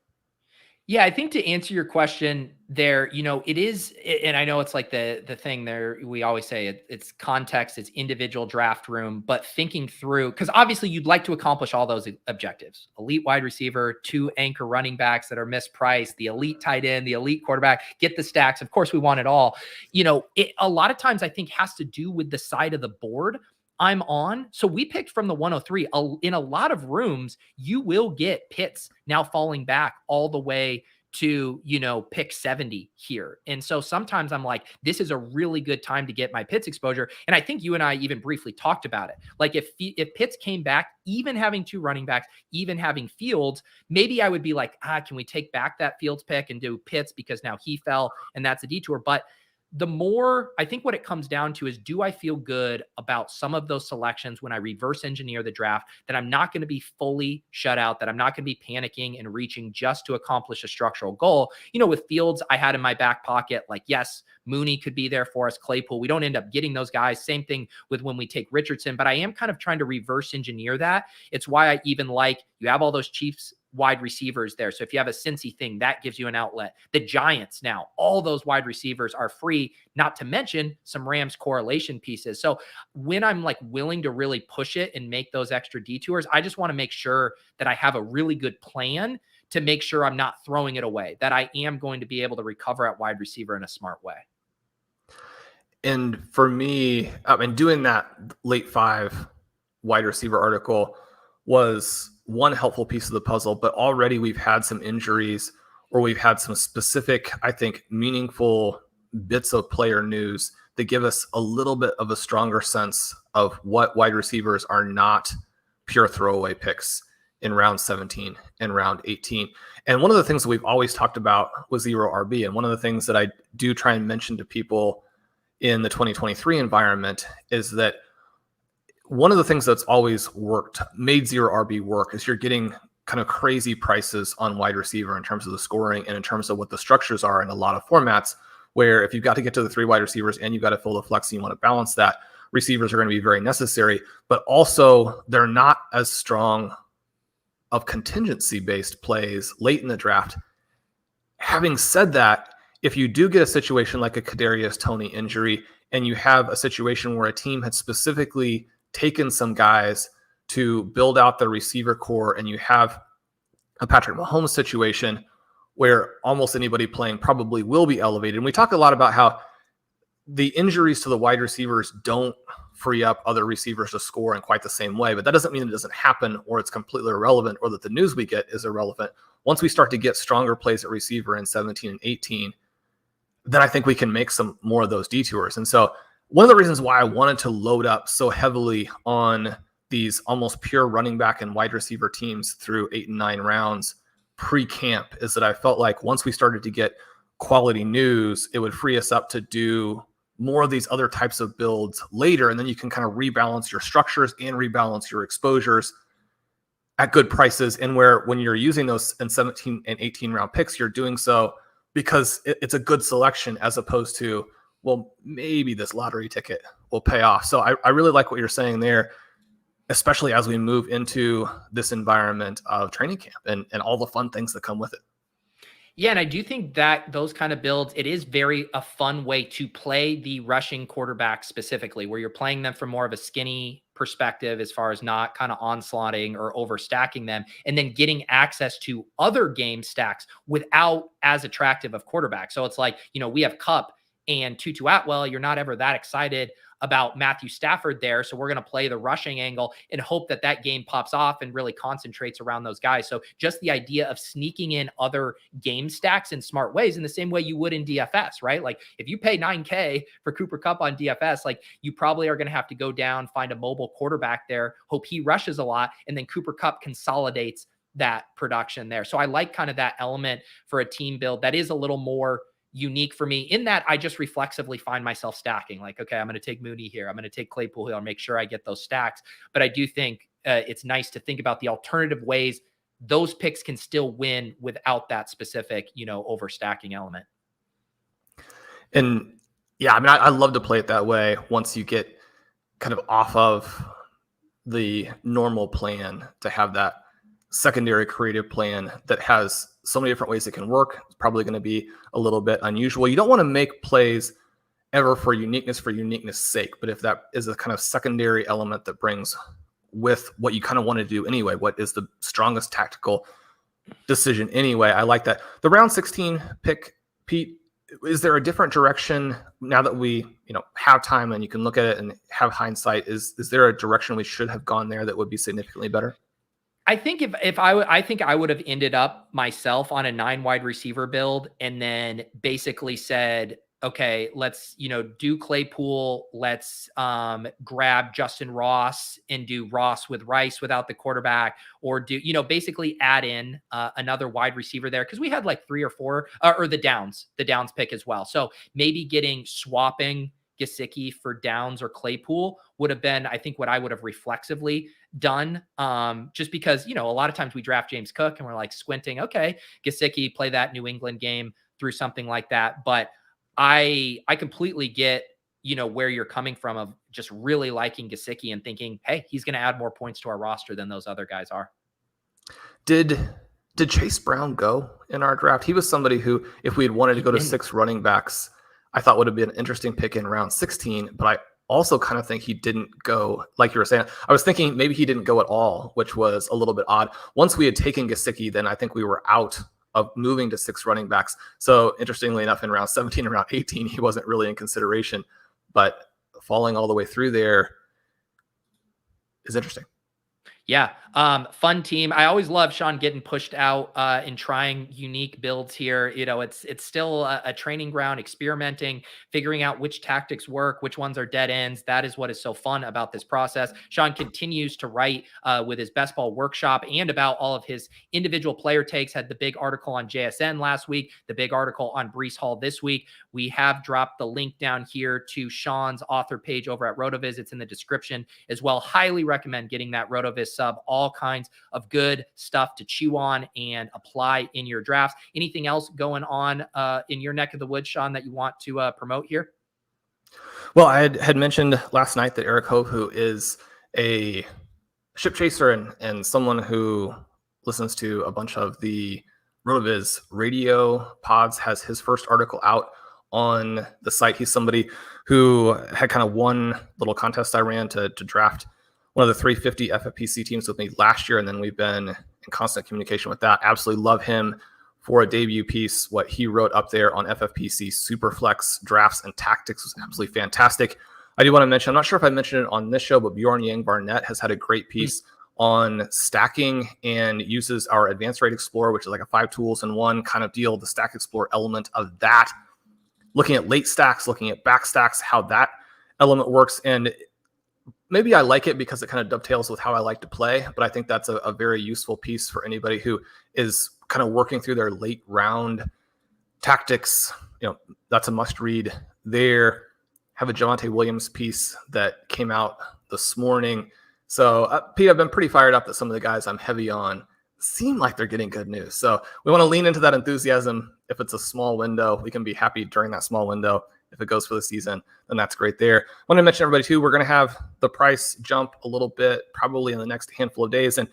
Yeah, I think to answer your question there, it is, and I know it's like the thing there, we always say it's context, it's individual draft room, but thinking through, because obviously you'd like to accomplish all those objectives: elite wide receiver, 2 anchor running backs that are mispriced, the elite tight end, the elite quarterback, get the stacks. Of course, we want it all. It a lot of times I think has to do with the side of the board I'm on. So we picked from the 103. In a lot of rooms, you will get Pitts now falling back all the way to, pick 70 here. And so sometimes I'm like, this is a really good time to get my Pitts exposure. And I think you and I even briefly talked about it. Like if Pitts came back, even having 2 running backs, even having Fields, maybe I would be like, can we take back that Fields pick and do Pitts, because now he fell and that's a detour. But the more, I think what it comes down to is, do I feel good about some of those selections when I reverse engineer the draft, that I'm not going to be fully shut out, that I'm not going to be panicking and reaching just to accomplish a structural goal? With Fields, I had in my back pocket, like, yes, Mooney could be there for us, Claypool. We don't end up getting those guys. Same thing with when we take Richardson, but I am kind of trying to reverse engineer that. It's why I even like, you have all those Chiefs wide receivers there. So if you have a Cincy thing, that gives you an outlet. The Giants now, all those wide receivers are free, not to mention some Rams correlation pieces. So when I'm like willing to really push it and make those extra detours, I just want to make sure that I have a really good plan to make sure I'm not throwing it away, that I am going to be able to recover at wide receiver in a smart way. And for me, doing that late 5 wide receiver article was one helpful piece of the puzzle, but already we've had some injuries, or we've had some specific, I think, meaningful bits of player news that give us a little bit of a stronger sense of what wide receivers are not pure throwaway picks in round 17 and round 18. And one of the things that we've always talked about was zero RB. And one of the things that I do try and mention to people in the 2023 environment is that one of the things that's always made zero RB work, is you're getting kind of crazy prices on wide receiver in terms of the scoring and in terms of what the structures are in a lot of formats, where if you've got to get to the 3 wide receivers and you've got to fill the flex and you want to balance that, receivers are going to be very necessary, but also they're not as strong of contingency-based plays late in the draft. Having said that, if you do get a situation like a Kadarius Toney injury, and you have a situation where a team had specifically taken some guys to build out the receiver core, and you have a Patrick Mahomes situation where almost anybody playing probably will be elevated. And we talk a lot about how the injuries to the wide receivers don't free up other receivers to score in quite the same way, but that doesn't mean it doesn't happen or it's completely irrelevant or that the news we get is irrelevant. Once we start to get stronger plays at receiver in 17 and 18, then I think we can make some more of those detours. And so one of the reasons why I wanted to load up so heavily on these almost pure running back and wide receiver teams through 8 and 9 rounds pre-camp is that I felt like once we started to get quality news, it would free us up to do more of these other types of builds later. And then you can kind of rebalance your structures and rebalance your exposures at good prices. And when you're using those in 17 and 18 round picks, you're doing so because it's a good selection as opposed to, well, maybe this lottery ticket will pay off. So I really like what you're saying there, especially as we move into this environment of training camp and all the fun things that come with it. Yeah, and I do think that those kind of builds, it is very a fun way to play the rushing quarterback specifically, where you're playing them from more of a skinny perspective as far as not kind of onslaughting or overstacking them, and then getting access to other game stacks without as attractive of quarterbacks. So it's like, we have Kupp and Tutu Atwell. You're not ever that excited about Matthew Stafford there. So we're going to play the rushing angle and hope that that game pops off and really concentrates around those guys. So just the idea of sneaking in other game stacks in smart ways in the same way you would in DFS, right? Like if you pay $9K for Cooper Kupp on DFS, like you probably are going to have to go down, find a mobile quarterback there, hope he rushes a lot, and then Cooper Kupp consolidates that production there. So I like kind of that element for a team build that is a little more unique for me in that I just reflexively find myself stacking like, okay, I'm going to take Mooney here. I'm going to take Claypool here. I'll make sure I get those stacks. But I do think it's nice to think about the alternative ways those picks can still win without that specific, overstacking element. And yeah, I mean, I love to play it that way. Once you get kind of off of the normal plan to have that secondary creative plan that has so many different ways it can work. It's probably going to be a little bit unusual. You don't want to make plays ever for uniqueness sake, but if that is a kind of secondary element that brings with what you kind of want to do anyway, what is the strongest tactical decision anyway, I like that. The round 16 pick, Pete, is there a different direction now that we have time and you can look at it and have hindsight? Is there a direction we should have gone there that would be significantly better? I think I think I would have ended up myself on a 9 wide receiver build and then basically said, okay, let's, do Claypool. Let's grab Justin Ross and do Ross with Rice without the quarterback, or do, basically add in another wide receiver there. Cause we had like 3 or 4 or the Downs pick as well. So maybe swapping Gesicki for Downs or Claypool would have been, I think, what I would have reflexively done. Just because, a lot of times we draft James Cook and we're like squinting, okay, Gesicki, play that New England game through something like that. But I completely get, where you're coming from of just really liking Gesicki and thinking, hey, he's going to add more points to our roster than those other guys are. Did Chase Brown go in our draft? He was somebody who, if we had wanted to go to 6 running backs, I thought would have been an interesting pick in round 16, but I also kind of think he didn't go, like you were saying. I was thinking maybe he didn't go at all, which was a little bit odd. Once we had taken Gesicki, then I think we were out of moving to 6 running backs. So interestingly enough, in round 17 and round 18, he wasn't really in consideration, but falling all the way through there is interesting. Yeah. Fun team. I always love Shawn getting pushed out and trying unique builds here. It's still a training ground, experimenting, figuring out which tactics work, which ones are dead ends. That is what is so fun about this process. Shawn continues to write with his Best Ball Workshop and about all of his individual player takes. Had the big article on JSN last week, the big article on Breece Hall this week. We have dropped the link down here to Shawn's author page over at RotoViz. It's in the description as well. Highly recommend getting that RotoViz sub. All kinds of good stuff to chew on and apply in your drafts. Anything else going on in your neck of the woods, Shawn, that you want to promote here? Well, I had mentioned last night that Eric Hove, who is a ship chaser and someone who listens to a bunch of the RotoViz Radio Pods has his first article out on the site. He's somebody who had kind of one little contest I ran to draft one of the 350 FFPC teams with me last year, and then we've been in constant communication with that. Absolutely love him for a debut piece. What he wrote up there on FFPC Superflex drafts and tactics was absolutely fantastic. I do want to mention, I'm not sure if I mentioned it on this show, but Bjorn Yang Barnett has had a great piece on stacking and uses our Advanced Rate Explorer, which is like a 5 tools in one kind of deal, the Stack Explorer element of that, looking at late stacks, looking at back stacks, how that element works. And maybe I like it because it kind of dovetails with how I like to play, but I think that's a very useful piece for anybody who is kind of working through their late round tactics. That's a must read there. Have a Javonte Williams piece that came out this morning. So, Pete, I've been pretty fired up that some of the guys I'm heavy on seem like they're getting good news. So we want to lean into that enthusiasm. If it's a small window, we can be happy during that small window. If it goes for the season, then that's great there. I want to mention everybody too, we're going to have the price jump a little bit, probably in the next handful of days. And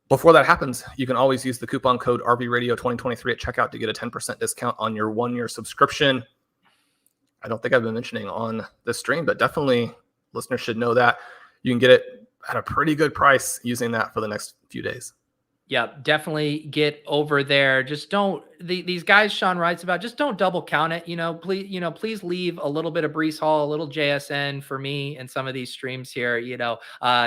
before that happens, you can always use the coupon code RVRadio2023 at checkout to get a 10% discount on your 1-year subscription. I don't think I've been mentioning on this stream, but definitely listeners should know that. You can get it at a pretty good price using that for the next few days. Yeah, definitely get over there. Just don't, these guys Shawn writes about, just don't double count it. Please leave a little bit of Breece Hall, a little JSN for me in some of these streams here,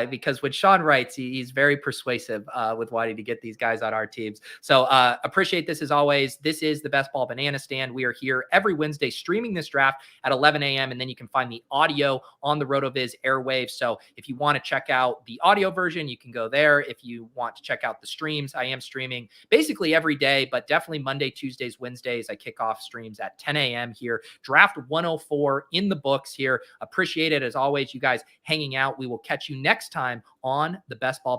because when Shawn writes, he's very persuasive with wanting to get these guys on our teams. So appreciate this as always. This is the Best Ball Banana Stand. We are here every Wednesday streaming this draft at 11 a.m. And then you can find the audio on the RotoViz airwaves. So if you want to check out the audio version, you can go there. If you want to check out the streams, I am streaming basically every day, but definitely Monday, Tuesdays, Wednesdays. I kick off streams at 10 a.m. here. Draft 104 in the books here. Appreciate it as always, you guys hanging out. We will catch you next time on the Best Ball